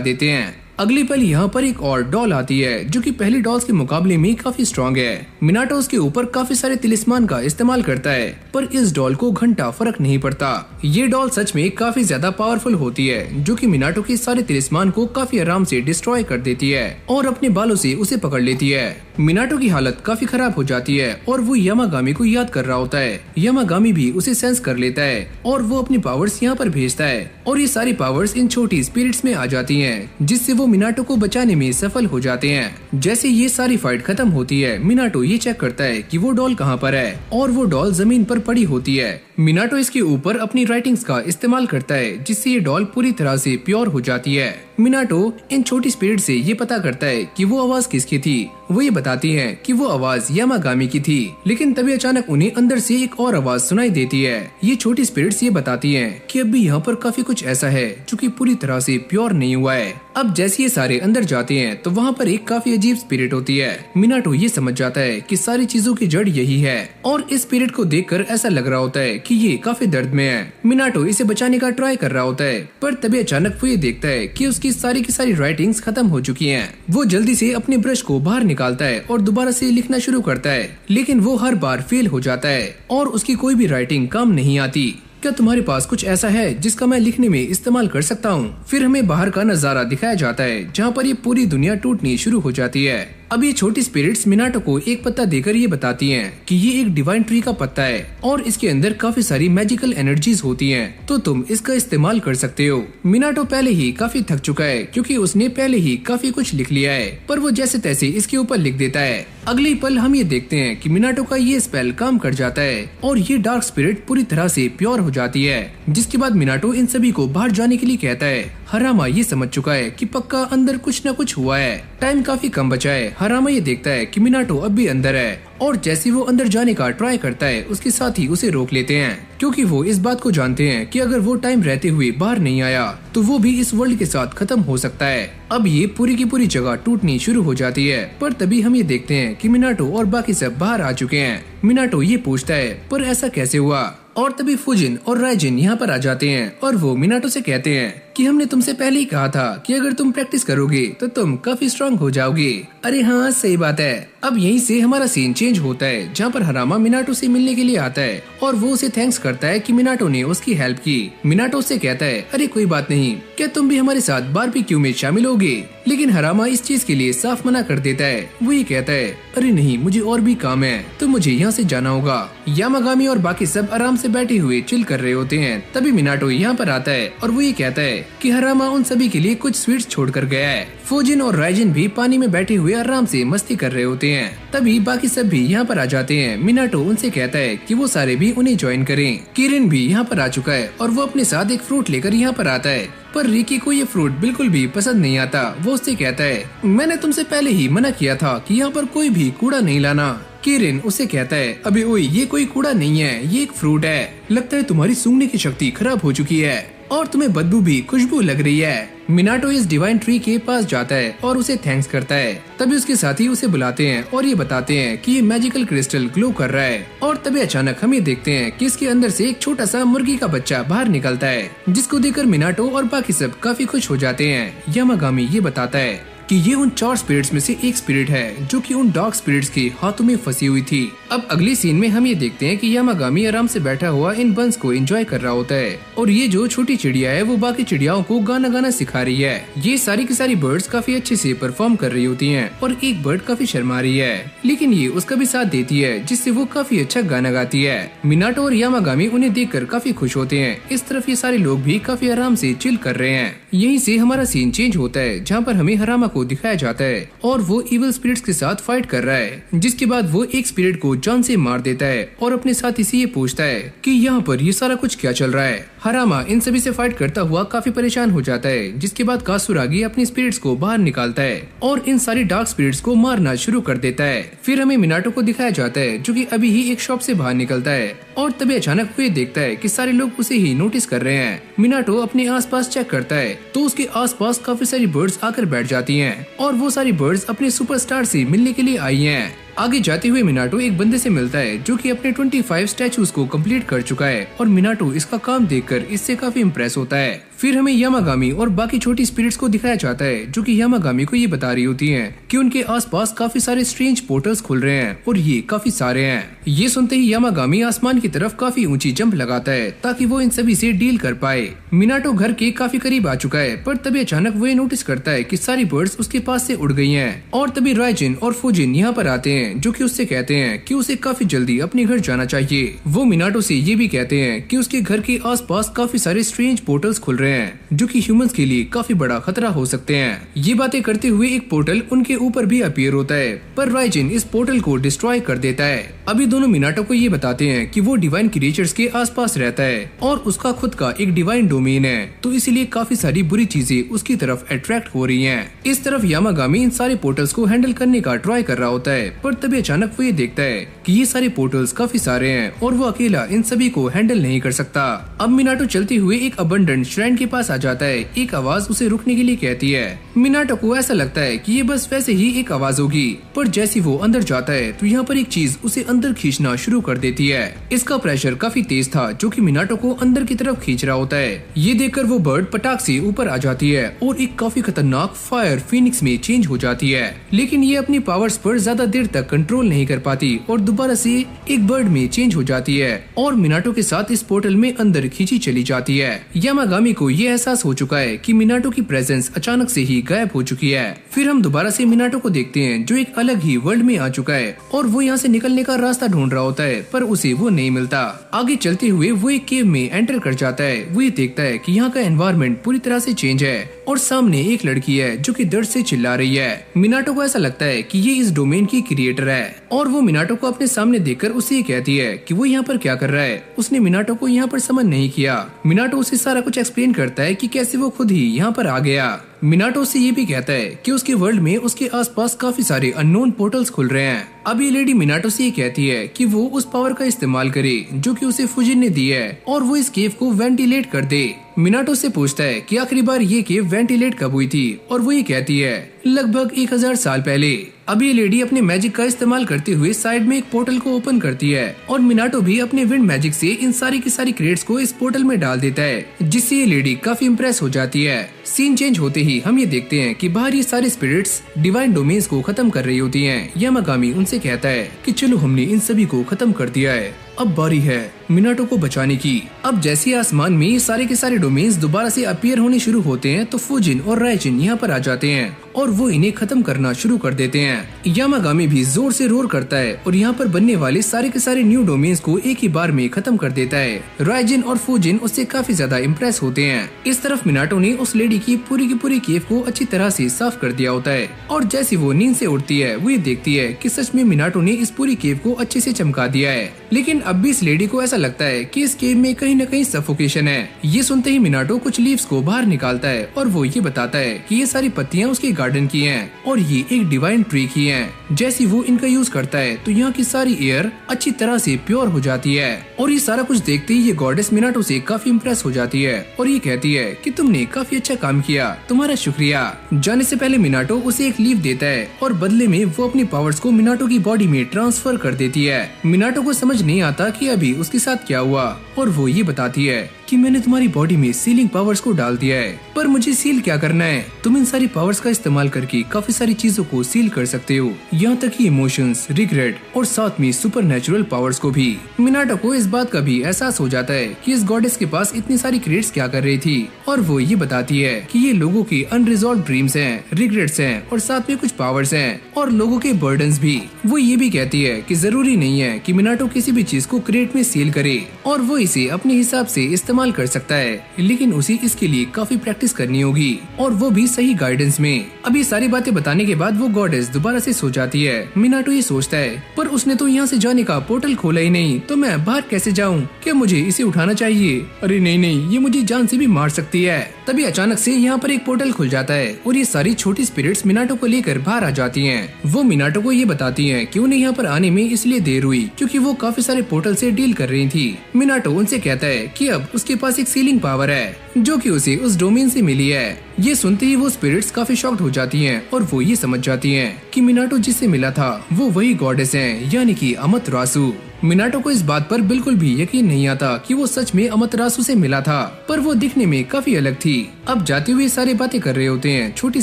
Speaker 1: देते हैं। अगली पल यहाँ पर एक और डॉल आती है जो कि पहली डॉल्स के मुकाबले में काफी स्ट्रॉन्ग है। मिनाटो उसके ऊपर काफी सारे तिलिस्मान का इस्तेमाल करता है, पर इस डॉल को घंटा फर्क नहीं पड़ता। ये डॉल सच में काफी ज्यादा पावरफुल होती है, जो कि मिनाटो के सारे तिलिस्मान को काफी आराम से डिस्ट्रॉय कर देती है और अपने बालों से उसे पकड़ लेती है। मिनाटो की हालत काफी खराब हो जाती है और वो यामागामी को याद कर रहा होता है। यामागामी भी उसे सेंस कर लेता है और वो अपनी पावर्स यहाँ पर भेजता है और ये सारी पावर्स इन छोटी स्पिरिट्स में आ जाती हैं, जिससे वो मिनाटो को बचाने में सफल हो जाते हैं। जैसे ये सारी फाइट खत्म होती है, मिनाटो ये चेक करता है कि वो डॉल कहाँ पर है और वो डॉल जमीन पर पड़ी होती है। मिनाटो इसके ऊपर अपनी राइटिंग्स का इस्तेमाल करता है, जिससे ये डॉल पूरी तरह से प्योर हो जाती है। मिनाटो इन छोटी स्पिरिट से ये पता करता है कि वो आवाज किसकी थी। वो ये बताती हैं कि वो आवाज यामागामी की थी, लेकिन तभी अचानक उन्हें अंदर से एक और आवाज सुनाई देती है। ये छोटी स्पिरिट्स ये बताती हैं कि अब भी यहाँ पर काफी कुछ ऐसा है जो कि पूरी तरह से प्योर नहीं हुआ है। अब जैसे ये सारे अंदर जाते हैं तो वहाँ पर एक काफी अजीब स्पिरिट होती है। मिनाटो ये समझ जाता है कि सारी चीजों की जड़ यही है और इस स्पिरिट को देखकर ऐसा लग रहा होता है कि ये काफी दर्द में है। मिनाटो इसे बचाने का ट्राई कर रहा होता है, पर तभी अचानक वो ये देखता है कि उसकी सारी की सारी राइटिंग्स खत्म हो चुकी हैं। वो जल्दी से अपने ब्रश को बाहर निकालता है और दोबारा से लिखना शुरू करता है, लेकिन वो हर बार फेल हो जाता है और उसकी कोई भी राइटिंग काम नहीं आती। क्या तुम्हारे पास कुछ ऐसा है जिसका मैं लिखने में इस्तेमाल कर सकता हूँ? फिर हमें बाहर का नजारा दिखाया जाता है जहाँ पर ये पूरी दुनिया टूटनी शुरू हो जाती है। अब ये छोटी स्पिरिट्स मिनाटो को एक पत्ता देकर ये बताती हैं कि ये एक डिवाइन ट्री का पत्ता है और इसके अंदर काफी सारी मैजिकल एनर्जीज होती हैं, तो तुम इसका इस्तेमाल कर सकते हो। मिनाटो पहले ही काफी थक चुका है क्योंकि उसने पहले ही काफी कुछ लिख लिया है, पर वो जैसे तैसे इसके ऊपर लिख देता है। अगली पल हम ये देखते हैं कि मिनाटो का ये स्पेल काम कर जाता है और ये डार्क स्पिरिट पूरी तरह से प्योर हो जाती है, जिसके बाद मिनाटो इन सभी को बाहर जाने के लिए कहता है। हरामा ये समझ चुका है कि पक्का अंदर कुछ न कुछ हुआ है, टाइम काफी कम बचा है। हरामा ये देखता है कि मिनाटो अब भी अंदर है और जैसे वो अंदर जाने का ट्राई करता है, उसके साथी उसे रोक लेते हैं क्योंकि वो इस बात को जानते हैं कि अगर वो टाइम रहते हुए बाहर नहीं आया तो वो भी इस वर्ल्ड के साथ खत्म हो सकता है। अब ये पूरी की पूरी जगह टूटनी शुरू हो जाती है, पर तभी हम ये देखते हैं कि मिनाटो और बाकी सब बाहर आ चुके हैं। मिनाटो ये पूछता है पर ऐसा कैसे हुआ, और तभी फुजिन और राइजिन यहाँ पर आ जाते हैं और वो मिनाटो से कहते हैं कि हमने तुमसे पहले ही कहा था कि अगर तुम प्रैक्टिस करोगे तो तुम काफी स्ट्रांग हो जाओगे। अरे हाँ सही बात है। अब यहीं से हमारा सीन चेंज होता है जहाँ पर हरामा मिनाटो से मिलने के लिए आता है और वो उसे थैंक्स करता है कि मिनाटो ने उसकी हेल्प की। मिनाटो से कहता है अरे कोई बात नहीं, क्या तुम भी हमारे साथ बारबेक्यू में शामिल होगे? लेकिन हरामा इस चीज के लिए साफ मना कर देता है। वो ये कहता है अरे नहीं, मुझे और भी काम है तो मुझे यहाँ से जाना होगा। यामागामी और बाकी सब आराम से बैठे हुए चिल कर रहे होते हैं। तभी मिनाटो यहाँ पर आता है और वो ये कहता है कि हरामा उन सभी के लिए कुछ स्वीट्स छोड़ कर गया है। फुजिन और राइजिन भी पानी में बैठे हुए आराम से मस्ती कर रहे होते हैं। तभी बाकी सब भी यहाँ पर आ जाते हैं। मिनाटो उनसे कहता है कि वो सारे भी उन्हें ज्वाइन करें। किरिन भी यहाँ पर आ चुका है और वो अपने साथ एक फ्रूट लेकर यहाँ पर आता है, पर रिकी को ये फ्रूट बिल्कुल भी पसंद नहीं आता। वो उससे कहता है मैंने तुमसे पहले ही मना किया था कि यहाँ पर कोई भी कूड़ा नहीं लाना। किरिन उसे कहता है, अबे ओए ये कोई कूड़ा नहीं है, ये एक फ्रूट है। लगता है तुम्हारी सूंघने की शक्ति खराब हो चुकी है और तुम्हें बदबू भी खुशबू लग रही है। मिनाटो इस डिवाइन ट्री के पास जाता है और उसे थैंक्स करता है। तभी उसके साथी उसे बुलाते हैं और ये बताते हैं कि ये मैजिकल क्रिस्टल ग्लो कर रहा है। और तभी अचानक हम ये देखते हैं कि इसके अंदर से एक छोटा सा मुर्गी का बच्चा बाहर निकलता है, जिसको देखकर मिनाटो और बाकी सब काफी खुश हो जाते हैं। यामागामी ये बताता है कि ये उन 4 स्पिरिट्स में से एक स्पिरिट है जो कि उन डार्क स्पिरिट्स के हाथों में फंसी हुई थी। अब अगली सीन में हम ये देखते हैं कि यामागामी आराम से बैठा हुआ इन बंस को एंजॉय कर रहा होता है और ये जो छोटी चिड़िया है वो बाकी चिड़ियाओं को गाना सिखा रही है। ये सारी की सारी बर्ड्स काफी अच्छे से परफॉर्म कर रही होती हैं और एक बर्ड काफी शर्मा रही है, लेकिन ये उसका भी साथ देती है, जिससे वो काफी अच्छा गाना गाती है। मिनाटो और यामागामी उन्हें देखकर काफी खुश होते हैं। इस तरफ ये सारे लोग भी काफी आराम से चिल कर रहे हैं। यहीं से हमारा सीन चेंज होता है, जहाँ पर हमें हरामा को दिखाया जाता है और वो इविल स्पिरिट्स के साथ फाइट कर रहा है, जिसके बाद वो एक स्पिरिट को जान से मार देता है और अपने साथी से ये पूछता है कि यहाँ पर ये सारा कुछ क्या चल रहा है। हरामा इन सभी से फाइट करता हुआ काफी परेशान हो जाता है, जिसके बाद कासुरागी अपनी स्पिरिट्स को बाहर निकालता है और इन सारी डार्क स्पिरिट्स को मारना शुरू कर देता है। फिर हमें मिनाटो को दिखाया जाता है, जो कि अभी ही एक शॉप से बाहर निकलता है और तभी अचानक वो ये देखता है कि सारे लोग उसे ही नोटिस कर रहे हैं। मिनाटो अपने आसपास चेक करता है तो उसके आसपास काफी सारी बर्ड्स आकर बैठ जाती हैं और वो सारी बर्ड्स अपने सुपरस्टार से मिलने के लिए आई हैं। आगे जाते हुए मिनाटो एक बंदे से मिलता है जो कि अपने 25 स्टैचूज को कंप्लीट कर चुका है और मिनाटो इसका काम देखकर इससे काफी इम्प्रेस होता है। फिर हमें यामागामी और बाकी छोटी स्पिरिट्स को दिखाया जाता है, जो कि यामागामी को ये बता रही होती हैं कि उनके आसपास काफी सारे स्ट्रेंज पोर्टल्स खुल रहे हैं और ये काफी सारे हैं। ये सुनते ही यामागामी आसमान की तरफ काफी ऊंची जंप लगाता है ताकि वो इन सभी से डील कर पाए। मिनाटो घर के काफी करीब आ चुका है, पर तभी अचानक वो ये नोटिस करता है कि सारी बर्ड्स उसके पास से उड़ गई हैं और तभी राइजिन और फुजिन यहाँ पर आते हैं, जो कि उससे कहते हैं कि उसे काफी जल्दी अपने घर जाना चाहिए। वो मिनाटो से ये भी कहते हैं कि उसके घर के आसपास काफी सारे स्ट्रेंज पोर्टल्स खुल रहे हैं, जो कि ह्यूमंस के लिए काफी बड़ा खतरा हो सकते हैं। ये बातें करते हुए एक पोर्टल उनके ऊपर भी अपीयर होता है, पर राइजिन इस पोर्टल को डिस्ट्रॉय कर देता है। अभी दोनों मिनाटो को ये बताते हैं कि वो डिवाइन क्रिएचर्स के आसपास रहता है और उसका खुद का एक डिवाइन डोमेन है, तो इसीलिए काफी सारी बुरी चीजें उसकी तरफ अट्रैक्ट हो रही हैं। इस तरफ यामागामी इन सारे पोर्टल्स को हैंडल करने का ट्राई कर रहा होता है, पर तभी अचानक वो ये देखता है कि ये सारे पोर्टल्स काफी सारे हैं और वो अकेला इन सभी को हैंडल नहीं कर सकता। अब मिनाटो चलते हुए एक अबंडेंट श्राइन के पास आ जाता है। एक आवाज उसे रुकने के लिए कहती है। मिनाटो को ऐसा लगता है कि ये बस वैसे ही एक आवाज होगी, पर जैसे वो अंदर जाता है तो यहाँ पर एक चीज उसे अंदर खींचना शुरू कर देती है। इसका प्रेशर काफी तेज था, जो कि मिनाटो को अंदर की तरफ खींच रहा होता है। ये देखकर वो बर्ड पटाख से ऊपर आ जाती है और एक काफी खतरनाक फायर फीनिक्स में चेंज हो जाती है, लेकिन ये अपनी पावर्स पर ज्यादा देर तक कंट्रोल नहीं कर पाती और दोबारा से एक बर्ड में चेंज हो जाती है और मिनाटो के साथ इस पोर्टल में अंदर खींची चली जाती है। यामागामी को ये एहसास हो चुका है कि मिनाटो की प्रेजेंस अचानक से ही गायब हो चुकी है। फिर हम दोबारा से मिनाटो को देखते हैं, जो एक अलग ही वर्ल्ड में आ चुका है और वो यहाँ से निकलने का रास्ता ढूंढ रहा होता है, पर उसे वो नहीं मिलता। आगे चलते हुए वो एक केव में एंटर कर जाता है। वो ये देखता है कि यहाँ का एनवायरनमेंट पूरी तरह से चेंज है और सामने एक लड़की है जो कि दर्द से चिल्ला रही है। मिनाटो को ऐसा लगता है कि ये इस डोमेन की क्रिएटर है और वो मिनाटो को अपने सामने देखकर उसे ये कहती है कि वो यहाँ पर क्या कर रहा है। उसने मिनाटो को यहाँ पर समन नहीं किया। मिनाटो उसे सारा कुछ एक्सप्लेन करता है कि कैसे वो खुद ही यहाँ पर आ गया। मिनाटो से ये भी कहता है कि उसके वर्ल्ड में उसके आसपास काफी सारे अननोन पोर्टल्स खुल रहे हैं। अब ये लेडी मिनाटो से ये कहती है कि वो उस पावर का इस्तेमाल करे जो कि उसे फुजिन ने दी है और वो इस केव को वेंटिलेट कर दे। मिनाटो से पूछता है कि आखिरी बार ये केव वेंटिलेट कब हुई थी और वो ये कहती है लगभग 1000 साल पहले। अब ये लेडी अपने मैजिक का इस्तेमाल करते हुए साइड में एक पोर्टल को ओपन करती है और मिनाटो भी अपने विंड मैजिक से इन सारी की सारी क्रेट्स को इस पोर्टल में डाल देता है, जिससे ये लेडी काफी इम्प्रेस हो जाती है। सीन चेंज होते ही हम ये देखते हैं कि बाहर ये सारे स्पिरिट्स डिवाइन डोमेन्स को खत्म कर रही होती हैं। यामागामी उनसे कहता है कि चलो हमने इन सभी को खत्म कर दिया है, अब बारी है मिनाटो को बचाने की। अब जैसे आसमान में सारे के सारे डोमेन्स दोबारा से अपीयर होने शुरू होते हैं तो फुजिन और राइजिन यहाँ पर आ जाते हैं और वो इन्हें खत्म करना शुरू कर देते हैं। यामागामी भी जोर से रोर करता है और यहाँ पर बनने वाले सारे के सारे न्यू डोमेन्स को एक ही बार में खत्म कर देता है। राइजिन और फुजिन उससे काफी ज्यादा इम्प्रेस होते हैं। इस तरफ मिनाटो ने उस लेडी की पूरी केव को अच्छी तरह से साफ कर दिया होता है और जैसे वो नींद से उठती है वो ये देखती है कि सच में मिनाटो ने इस पूरी केव को अच्छे से चमका दिया है। लेकिन अब भी इस लेडी को ऐसा लगता है कि इस केव में कहीं न कहीं सफोकेशन है। ये सुनते ही मिनाटो कुछ लीव्स को बाहर निकालता है और वो ये बताता है कि ये सारी पत्तियां उसके गार्डन की हैं और ये एक डिवाइन ट्री की हैं। जैसे वो इनका यूज करता है तो यहाँ की सारी एयर अच्छी तरह से प्योर हो जाती है। और ये सारा कुछ देखते ही ये गॉडेस मिनाटो से काफी इम्प्रेस हो जाती है और ये कहती है कि तुमने काफी अच्छा काम किया, तुम्हारा शुक्रिया। जाने से पहले मिनाटो उसे एक लीव देता है और बदले में वो अपनी पावर्स को मिनाटो की बॉडी में ट्रांसफर कर देती है। मिनाटो को समझ नहीं आता कि अभी उसके साथ क्या हुआ और वो ये बताती है कि मैंने तुम्हारी बॉडी में सीलिंग पावर्स को डाल दिया है, पर मुझे सील क्या करना है? तुम इन सारी पावर्स का इस्तेमाल करके काफी सारी चीजों को सील कर सकते हो, यहाँ तक कि इमोशंस, रिग्रेट और साथ में सुपर नेचुरल पावर्स को भी। मिनाटो को इस बात का भी एहसास हो जाता है कि इस गॉडेस के पास इतनी सारी क्रेडिट्स क्या कर रही थी और वो ये बताती है कि ये लोगों के अनरिजॉल्व ड्रीम्स हैं, रिग्रेट्स हैं और साथ में कुछ पावर्स हैं और लोगों के बर्डन्स भी। वो ये भी कहती है कि जरूरी नहीं है कि मिनाटो किसी भी चीज को क्रेट में सील करे और वो इसे अपने हिसाब से इस्तेमाल कर सकता है, लेकिन उसे इसके लिए काफी प्रैक्टिस करनी होगी और वो भी सही गाइडेंस में। अभी सारी बातें बताने के बाद वो गॉडेस दोबारा से सो जाती है। मिनाटो ये सोचता है पर उसने तो यहाँ से जाने का पोर्टल खोला ही नहीं, तो मैं बाहर कैसे जाऊँ? क्या मुझे इसे उठाना चाहिए? अरे नहीं, ये मुझे जान से भी मार सकती है। तभी अचानक से यहाँ पर एक पोर्टल खुल जाता है और ये सारी छोटी स्पिरिट्स मिनाटो को लेकर बाहर आ जाती हैं। वो मिनाटो को ये बताती हैं कि उन्हें यहाँ पर आने में इसलिए देर हुई क्योंकि वो काफी सारे पोर्टल से डील कर रही थी। मिनाटो उनसे कहता है कि अब उसके पास एक सीलिंग पावर है जो कि उसे उस डोमेन से मिली है। ये सुनते ही वो स्पिरिट्स काफी शॉक्ड हो जाती हैं और वो ये समझ जाती हैं कि मिनाटो जिससे मिला था वो वही गॉडेस हैं, यानी कि अमातेरासु। मिनाटो को इस बात पर बिल्कुल भी यकीन नहीं आता कि वो सच में अमातेरासु से मिला था, पर वो दिखने में काफी अलग थी। अब जाते हुए सारी बातें कर रहे होते हैं। छोटी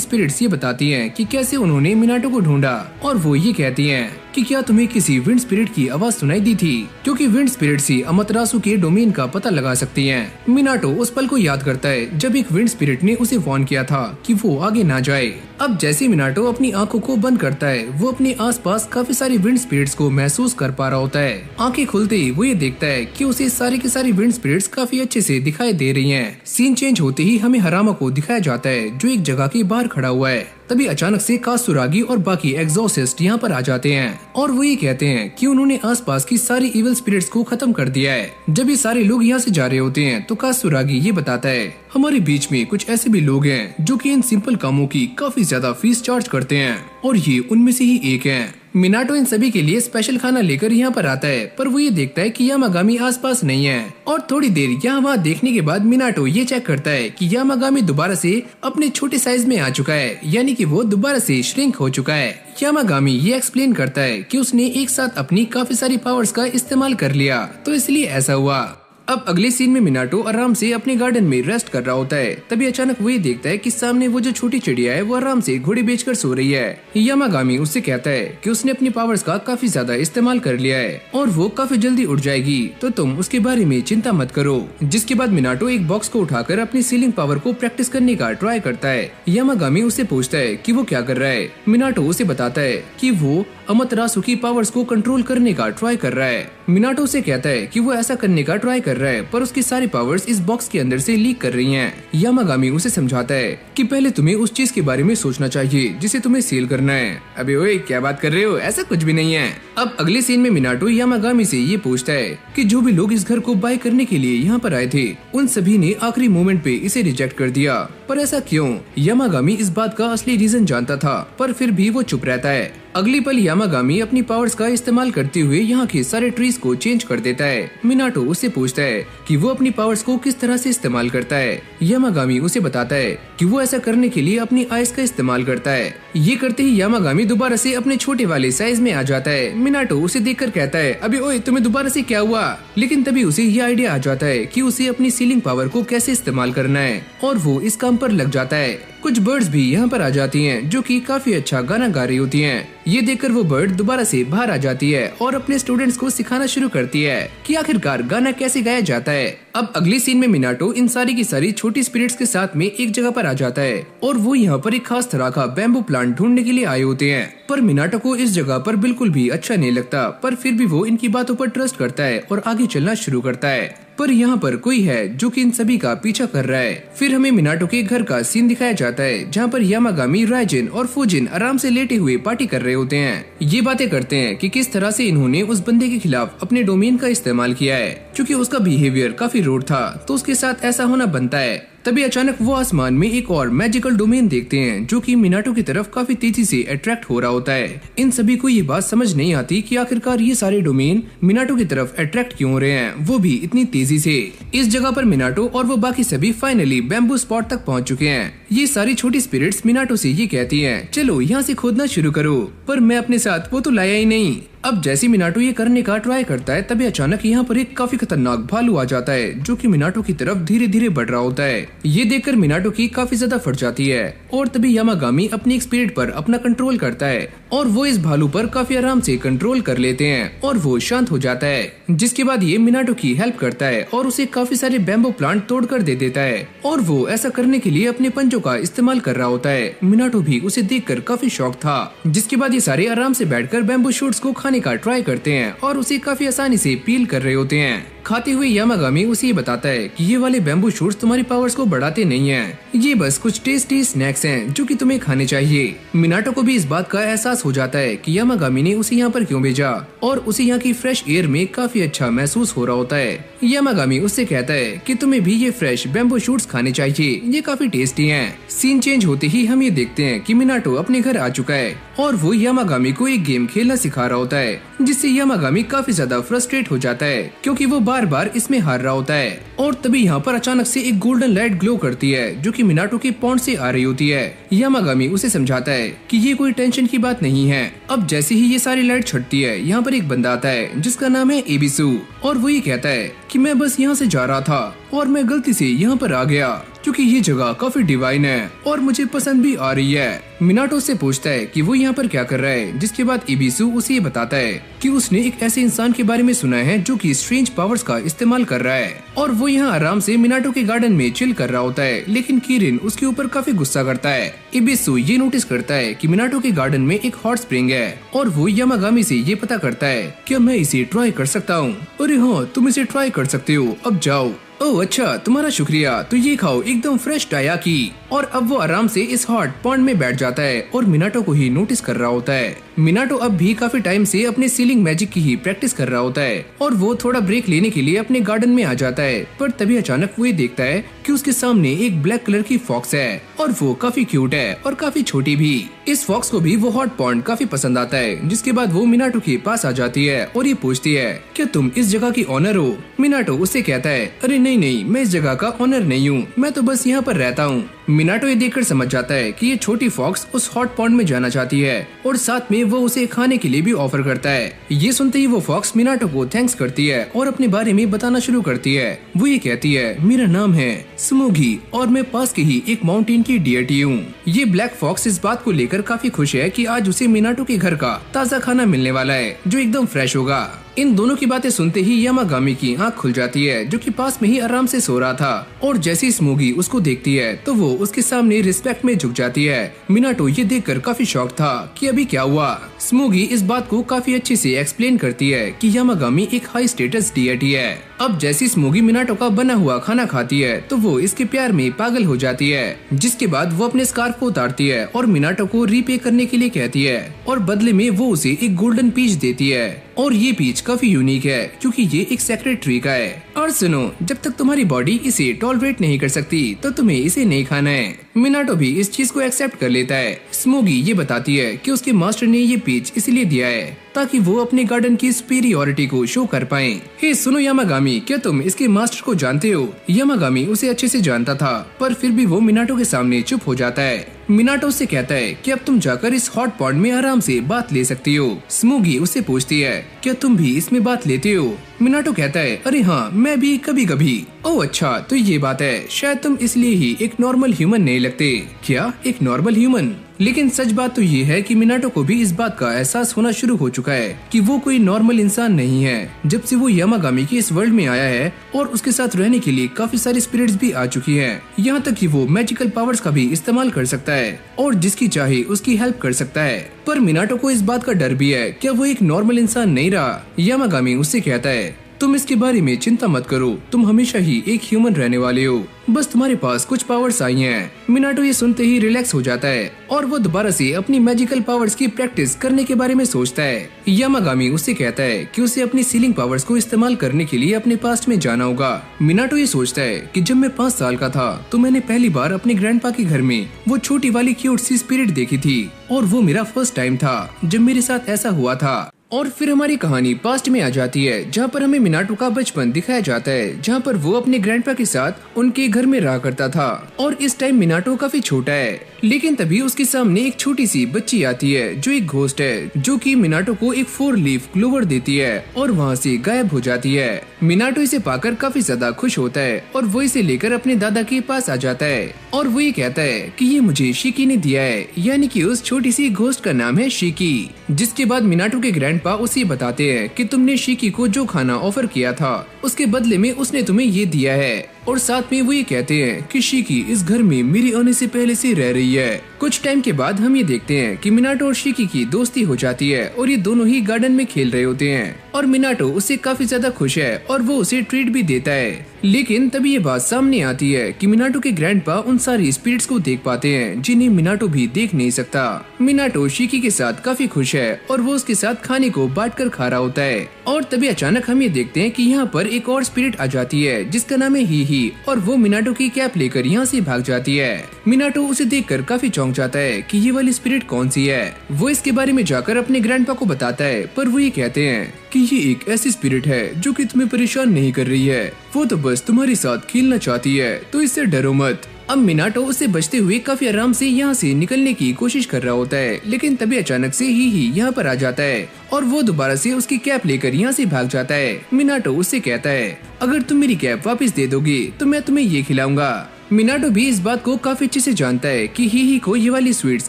Speaker 1: स्पिरिट्स ये बताती हैं कि कैसे उन्होंने मिनाटो को ढूंढा और वो ये कहती हैं कि क्या तुम्हें किसी विंड स्पिरिट की आवाज सुनाई दी थी, क्योंकि विंड स्पिरिट्स ही अमातेरासु के डोमेन का पता लगा सकती हैं। मिनाटो उस पल को याद करता है जब एक विंड स्पिरिट ने उसे वार्न किया था कि वो आगे ना जाए। अब जैसे मिनाटो अपनी आंखों को बंद करता है वो अपने आसपास काफी सारी विंड स्पिरिट्स को महसूस कर पा रहा होता है। आंखें खुलते ही वो ये देखता है कि उसे सारी की सारी विंड स्पिरिट्स काफी अच्छे से दिखाई दे रही हैं। सीन चेंज होते ही हमें हरामा को दिखाया जाता है जो एक जगह के बाहर खड़ा हुआ है। तभी अचानक से कात्सुरागी और बाकी एग्जॉर्सिस्ट यहाँ पर आ जाते हैं और वो ये कहते हैं कि उन्होंने आसपास की सारी इविल स्पिरिट्स को खत्म कर दिया है। जब ये सारे लोग यहाँ से जा रहे होते हैं तो कात्सुरागी ये बताता है हमारे बीच में कुछ ऐसे भी लोग हैं जो कि इन सिंपल कामों की काफी ज्यादा फीस चार्ज करते हैं और ये उनमें से ही एक है। मिनाटो इन सभी के लिए स्पेशल खाना लेकर यहाँ पर आता है, पर वो ये देखता है कि यामागामी आसपास नहीं है और थोड़ी देर यहाँ वहाँ देखने के बाद मिनाटो ये चेक करता है कि यामागामी दोबारा से अपने छोटे साइज में आ चुका है, यानी कि वो दोबारा से श्रिंक हो चुका है। यामागामी ये एक्सप्लेन करता है कि उसने एक साथ अपनी काफी सारी पावर्स का इस्तेमाल कर लिया तो इसलिए ऐसा हुआ। अब अगले सीन में मिनाटो आराम से अपने गार्डन में रेस्ट कर रहा होता है। तभी अचानक वो ये देखता है कि सामने वो जो छोटी चिड़िया है वो आराम से घोड़े बेचकर सो रही है। यामागामी उससे कहता है कि उसने अपनी पावर्स का काफी ज्यादा इस्तेमाल कर लिया है और वो काफी जल्दी उड़ जाएगी, तो तुम उसके बारे में चिंता मत करो। जिसके बाद मिनाटो एक बॉक्स को उठाकर अपनी सीलिंग पावर को प्रैक्टिस करने का ट्राई करता है। यामागामी उससे पूछता है कि वो क्या कर रहा है। मिनाटो उसे बताता है कि वो अमातेरासु की पावर्स को कंट्रोल करने का ट्राई कर रहा है। मिनाटो से कहता है कि वो ऐसा करने का ट्राई कर रहा है, पर उसकी सारी पावर्स इस बॉक्स के अंदर से लीक कर रही हैं। यामागामी उसे समझाता है कि पहले तुम्हें उस चीज के बारे में सोचना चाहिए जिसे तुम्हें सील करना है। अबे ओए क्या बात कर रहे हो, ऐसा कुछ भी नहीं है। अब अगले सीन में मिनाटो यामागामी से ये पूछता है कि जो भी लोग इस घर को बाय करने के लिए यहाँ पर आए थे उन सभी ने आखिरी मोमेंट पे इसे रिजेक्ट कर दिया, पर ऐसा क्यों? यामागामी इस बात का असली रीजन जानता था, पर फिर भी वो चुप रहता है। अगली पल यामागामी अपनी पावर्स का इस्तेमाल करते हुए यहाँ के सारे ट्रीज को चेंज कर देता है। मिनाटो उससे पूछता है कि वो अपनी पावर्स को किस तरह से इस्तेमाल करता है। यामागामी उसे बताता है कि वो ऐसा करने के लिए अपनी आइस का इस्तेमाल करता है। ये करते ही यामागामी दोबारा से अपने छोटे वाले साइज में आ जाता है। मिनाटो उसे देखकर कहता है अबे ओए तुम्हें दोबारा से क्या हुआ? लेकिन तभी उसे ये आइडिया आ जाता है कि उसे अपनी सीलिंग पावर को कैसे इस्तेमाल करना है और वो इस काम पर लग जाता है। कुछ बर्ड्स भी यहाँ पर आ जाती हैं जो कि काफी अच्छा गाना गा रही होती हैं। ये देखकर वो बर्ड दोबारा से बाहर आ जाती है और अपने स्टूडेंट्स को सिखाना शुरू करती है कि आखिरकार गाना कैसे गाया जाता है। अब अगले सीन में मिनाटो इन सारी की सारी छोटी स्पिरिट्स के साथ में एक जगह पर आ जाता है और वो यहाँ पर एक खास तरह का बैम्बू प्लांट ढूंढने के लिए आए होते हैं। पर मिनाटो को इस जगह पर बिल्कुल भी अच्छा नहीं लगता, पर फिर भी वो इनकी बातों पर ट्रस्ट करता है और आगे चलना शुरू करता है। पर यहाँ पर कोई है जो कि इन सभी का पीछा कर रहा है। फिर हमें मिनाटो के घर का सीन दिखाया जाता है जहाँ पर यामागामी, राइजिन और फुजिन आराम से लेटे हुए पार्टी कर रहे होते हैं। ये बातें करते हैं कि किस तरह से इन्होंने उस बंदे के खिलाफ अपने डोमेन का इस्तेमाल किया है। क्योंकि उसका बिहेवियर काफी रूड था तो उसके साथ ऐसा होना बनता है। तभी अचानक वो आसमान में एक और मैजिकल डोमेन देखते हैं जो कि मिनाटो की तरफ काफी तेजी से अट्रैक्ट हो रहा होता है। इन सभी को ये बात समझ नहीं आती कि आखिरकार ये सारे डोमेन मिनाटो की तरफ अट्रैक्ट क्यों हो रहे हैं, वो भी इतनी तेजी से। इस जगह पर मिनाटो और वो बाकी सभी फाइनली बैम्बू स्पॉट तक पहुंच चुके हैं। ये सारी छोटी स्पिरिट्स मिनाटो से ये कहती हैं, चलो यहाँ से खोदना शुरू करो, पर मैं अपने साथ वो तो लाया ही नहीं। अब जैसे मिनाटो ये करने का ट्राई करता है तभी अचानक यहाँ पर एक काफी खतरनाक भालू आ जाता है जो कि मिनाटो की तरफ धीरे धीरे बढ़ रहा होता है। ये देखकर मिनाटो की काफी ज्यादा फट जाती है और तभी यामागामी अपनी एक स्पिरिट पर अपना कंट्रोल करता है और वो इस भालू पर काफी आराम से कंट्रोल कर लेते हैं और वो शांत हो जाता है। जिसके बाद ये मिनाटो की हेल्प करता है और उसे काफी सारे बैम्बू प्लांट तोड़कर दे देता है और वो ऐसा करने के लिए अपने पंजों का इस्तेमाल कर रहा होता है। मिनाटो भी उसे देखकर काफी शॉक था। जिसके बाद ये सारे आराम से बैठकर बैम्बू शूट्स को खाने का ट्राई करते हैं और उसे काफी आसानी से पील कर रहे होते हैं। खाते हुए यामागामी उसे ये बताता है कि ये वाले बैम्बू शूट्स तुम्हारी पावर्स को बढ़ाते नहीं हैं, ये बस कुछ टेस्टी स्नैक्स हैं जो कि तुम्हें खाने चाहिए। मिनाटो को भी इस बात का एहसास हो जाता है कि यामागामी ने उसे यहाँ पर क्यों भेजा और उसे यहाँ की फ्रेश एयर में काफी अच्छा महसूस हो रहा होता है। यामागामी उससे कहता है कि तुम्हें भी ये फ्रेश बैम्बू शूट्स खाने चाहिए, ये काफी टेस्टी हैं। सीन चेंज होते ही हम ये देखते हैं कि मिनाटो अपने घर आ चुका है और वो यामागामी को एक गेम खेलना सिखा रहा होता है जिससे यामागामी काफी ज्यादा फ्रस्ट्रेट हो जाता है क्योंकि वो बार बार इसमें हार रहा होता है। और तभी यहाँ पर अचानक से एक गोल्डन लाइट ग्लो करती है जो कि मिनाटो के पॉन्ड से आ रही होती है। यामागामी उसे समझाता है कि ये कोई टेंशन की बात नहीं है। अब जैसे ही ये सारी लाइट छटती है यहाँ पर एक बंदा आता है जिसका नाम है एबिसु और वो ये कहता है कि मैं बस यहाँ से जा रहा था और मैं गलती से यहाँ पर आ गया क्योंकि ये जगह काफी डिवाइन है और मुझे पसंद भी आ रही है। मिनाटो से पूछता है कि वो यहाँ पर क्या कर रहा है, जिसके बाद एबिसु उसे ये बताता है कि उसने एक ऐसे इंसान के बारे में सुना है जो कि स्ट्रेंज पावर्स का इस्तेमाल कर रहा है और वो यहाँ आराम से मिनाटो के गार्डन में चिल कर रहा होता है। लेकिन किरिन उसके ऊपर काफी गुस्सा करता है। एबिसु ये नोटिस करता है कि मिनाटो के गार्डन में एक हॉट स्प्रिंग है और वो यामागामी से ये पता करता है कि मैं इसे ट्राई कर सकता हूँ। अरे हाँ, तुम इसे ट्राई कर सकते हो, अब जाओ। ओह अच्छा, तुम्हारा शुक्रिया, तो ये खाओ एकदम फ्रेश डायाकी। और अब वो आराम से इस हॉट पॉन्ड में बैठ जाता है और मिनाटो को ही नोटिस कर रहा होता है। मिनाटो अब भी काफी टाइम से अपने सीलिंग मैजिक की ही प्रैक्टिस कर रहा होता है और वो थोड़ा ब्रेक लेने के लिए अपने गार्डन में आ जाता है। पर तभी अचानक वो ये देखता है कि उसके सामने एक ब्लैक कलर की फॉक्स है और वो काफी क्यूट है और काफी छोटी भी। इस फॉक्स को भी वो हॉट पॉन्ड काफी पसंद आता है। जिसके बाद वो मिनाटो के पास आ जाती है और ये पूछती है क्या तुम इस जगह की ऑनर हो। मिनाटो उससे कहता है अरे नहीं, मैं इस जगह का ऑनर नहीं हूँ, मैं तो बस यहाँ पर रहता हूँ। मिनाटो ये देखकर समझ जाता है कि ये छोटी फॉक्स उस हॉट पॉन्ड में जाना चाहती है और साथ में वो उसे खाने के लिए भी ऑफर करता है। ये सुनते ही वो फॉक्स मिनाटो को थैंक्स करती है और अपने बारे में बताना शुरू करती है। वो ये कहती है मेरा नाम है स्मोगी और मैं पास के ही एक माउंटेन की डियटी हूँ। ये ब्लैक फॉक्स इस बात को लेकर काफी खुश है कि आज उसे मिनाटो के घर का ताज़ा खाना मिलने वाला है जो एकदम फ्रेश होगा। इन दोनों की बातें सुनते ही यामागामी की आंख खुल जाती है जो कि पास में ही आराम से सो रहा था और जैसे ही स्मोगी उसको देखती है तो वो उसके सामने रिस्पेक्ट में झुक जाती है। मिनाटो ये देखकर काफी शॉक था कि अभी क्या हुआ। स्मोगी इस बात को काफी अच्छे से एक्सप्लेन करती है कि यामागामी एक हाई स्टेटस डिएटी है। अब जैसी स्मोगी मिनाटो का बना हुआ खाना खाती है तो वो इसके प्यार में पागल हो जाती है। जिसके बाद वो अपने स्कार्फ को उतारती है और मिनाटो को रीपे करने के लिए कहती है और बदले में वो उसे एक गोल्डन पीच देती है और ये पीच काफी यूनिक है क्योंकि ये एक सेक्रेट ट्री का है। और सुनो, जब तक तुम्हारी बॉडी इसे टॉलरेट नहीं कर सकती तो तुम्हें इसे नहीं खाना है। मिनाटो भी इस चीज को एक्सेप्ट कर लेता है। स्मोगी ये बताती है कि उसके मास्टर ने ये पीच इसलिए दिया है ताकि वो अपने गार्डन की सुपीरियरिटी को शो कर पाएं। हे सुनो यामागामी, क्या तुम इसके मास्टर को जानते हो। यामागामी उसे अच्छे से जानता था पर फिर भी वो मिनाटो के सामने चुप हो जाता है। मिनाटो से कहता है कि अब तुम जाकर इस हॉट पॉन्ड में आराम से बात ले सकती हो। स्मोगी उससे पूछती है क्या तुम भी इसमें बात लेते हो। मिनाटो कहता है अरे हाँ, मैं भी कभी कभी। ओह अच्छा, तो ये बात है, शायद तुम इसलिए ही एक नॉर्मल ह्यूमन नहीं लगते। क्या एक नॉर्मल ह्यूमन। लेकिन सच बात तो ये है कि मिनाटो को भी इस बात का एहसास होना शुरू हो चुका है कि वो कोई नॉर्मल इंसान नहीं है। जब से वो यामागामी के इस वर्ल्ड में आया है और उसके साथ रहने के लिए काफी सारी स्पिरिट्स भी आ चुकी हैं। यहाँ तक कि वो मैजिकल पावर्स का भी इस्तेमाल कर सकता है और जिसकी चाहे उसकी हेल्प कर सकता है। पर मिनाटो को इस बात का डर भी है क्या वो एक नॉर्मल इंसान नहीं रहा। यामागामी उससे कहता है तुम इसके बारे में चिंता मत करो, तुम हमेशा ही एक ह्यूमन रहने वाले हो, बस तुम्हारे पास कुछ पावर्स आई हैं। मिनाटो ये सुनते ही रिलैक्स हो जाता है और वो दोबारा से अपनी मैजिकल पावर्स की प्रैक्टिस करने के बारे में सोचता है। यामागामी उससे कहता है कि उसे अपनी सीलिंग पावर्स को इस्तेमाल करने के लिए अपने पास्ट में जाना होगा। मिनाटो ये सोचता है कि जब मैं 5 साल का था तो मैंने पहली बार अपने ग्रैंडपा के घर में वो छोटी वाली क्यूट सी स्पिरिट देखी थी और वो मेरा फर्स्ट टाइम था जब मेरे साथ ऐसा हुआ था। और फिर हमारी कहानी पास्ट में आ जाती है जहाँ पर हमें मिनाटो का बचपन दिखाया जाता है, जहाँ पर वो अपने ग्रैंडपा के साथ उनके घर में रहा करता था। और इस टाइम मिनाटो काफी छोटा है, लेकिन तभी उसके सामने एक छोटी सी बच्ची आती है जो एक घोस्ट है, जो कि मिनाटो को एक 4 लीफ क्लोवर देती है और वहाँ से गायब हो जाती है। मिनाटो इसे पाकर काफी ज्यादा खुश होता है और वो इसे लेकर अपने दादा के पास आ जाता है और वो ये कहता है कि ये मुझे शिकी ने दिया है, यानी कि उस छोटी सी घोस्ट का नाम है शिकी। जिसके बाद मिनाटो के ग्रैंडपा उसे बताते हैं कि तुमने शिकी को जो खाना ऑफर किया था उसके बदले में उसने तुम्हें ये दिया है। और साथ में वो ये कहते हैं कि शिकी इस घर में मेरे आने से पहले से रह रही है। कुछ टाइम के बाद हम ये देखते हैं कि मिनाटो और शिकी की दोस्ती हो जाती है और ये दोनों ही गार्डन में खेल रहे होते हैं और मिनाटो उससे काफी ज्यादा खुश है और वो उसे ट्रीट भी देता है। लेकिन तभी ये बात सामने आती है कि मिनाटो के ग्रैंडपा उन सारी स्पिरिट्स को देख पाते हैं जिन्हें मिनाटो भी देख नहीं सकता। मिनाटो शिकी के साथ काफी खुश है और वो उसके साथ खाने को बांट कर खा रहा होता है और तभी अचानक हम ये देखते हैं कि यहाँ पर एक और स्पिरिट आ जाती है जिसका नाम है ही और वो मिनाटो की कैप लेकर यहाँ से भाग जाती है। मिनाटो उसे देखकर काफी चौंक जाता है कि ये वाली स्पिरिट कौन सी है। वो इसके बारे में जाकर अपने ग्रैंडपा को बताता है, पर वो ये कहते हैं कि ये एक ऐसी स्पिरिट है जो कि तुम्हें परेशान नहीं कर रही है, वो तो बस तुम्हारे साथ खेलना चाहती है, तो इससे डरो मत। अब मिनाटो उससे बचते हुए काफी आराम से यहाँ से निकलने की कोशिश कर रहा होता है, लेकिन तभी अचानक से ही यहाँ पर आ जाता है और वो दोबारा से उसकी कैप लेकर यहाँ से भाग जाता है। मिनाटो उससे कहता है, अगर तुम मेरी कैप वापस दे दोगे तो मैं तुम्हें ये खिलाऊंगा। मिनाटो भी इस बात को काफी अच्छे से जानता है कि ही को ये वाली स्वीट्स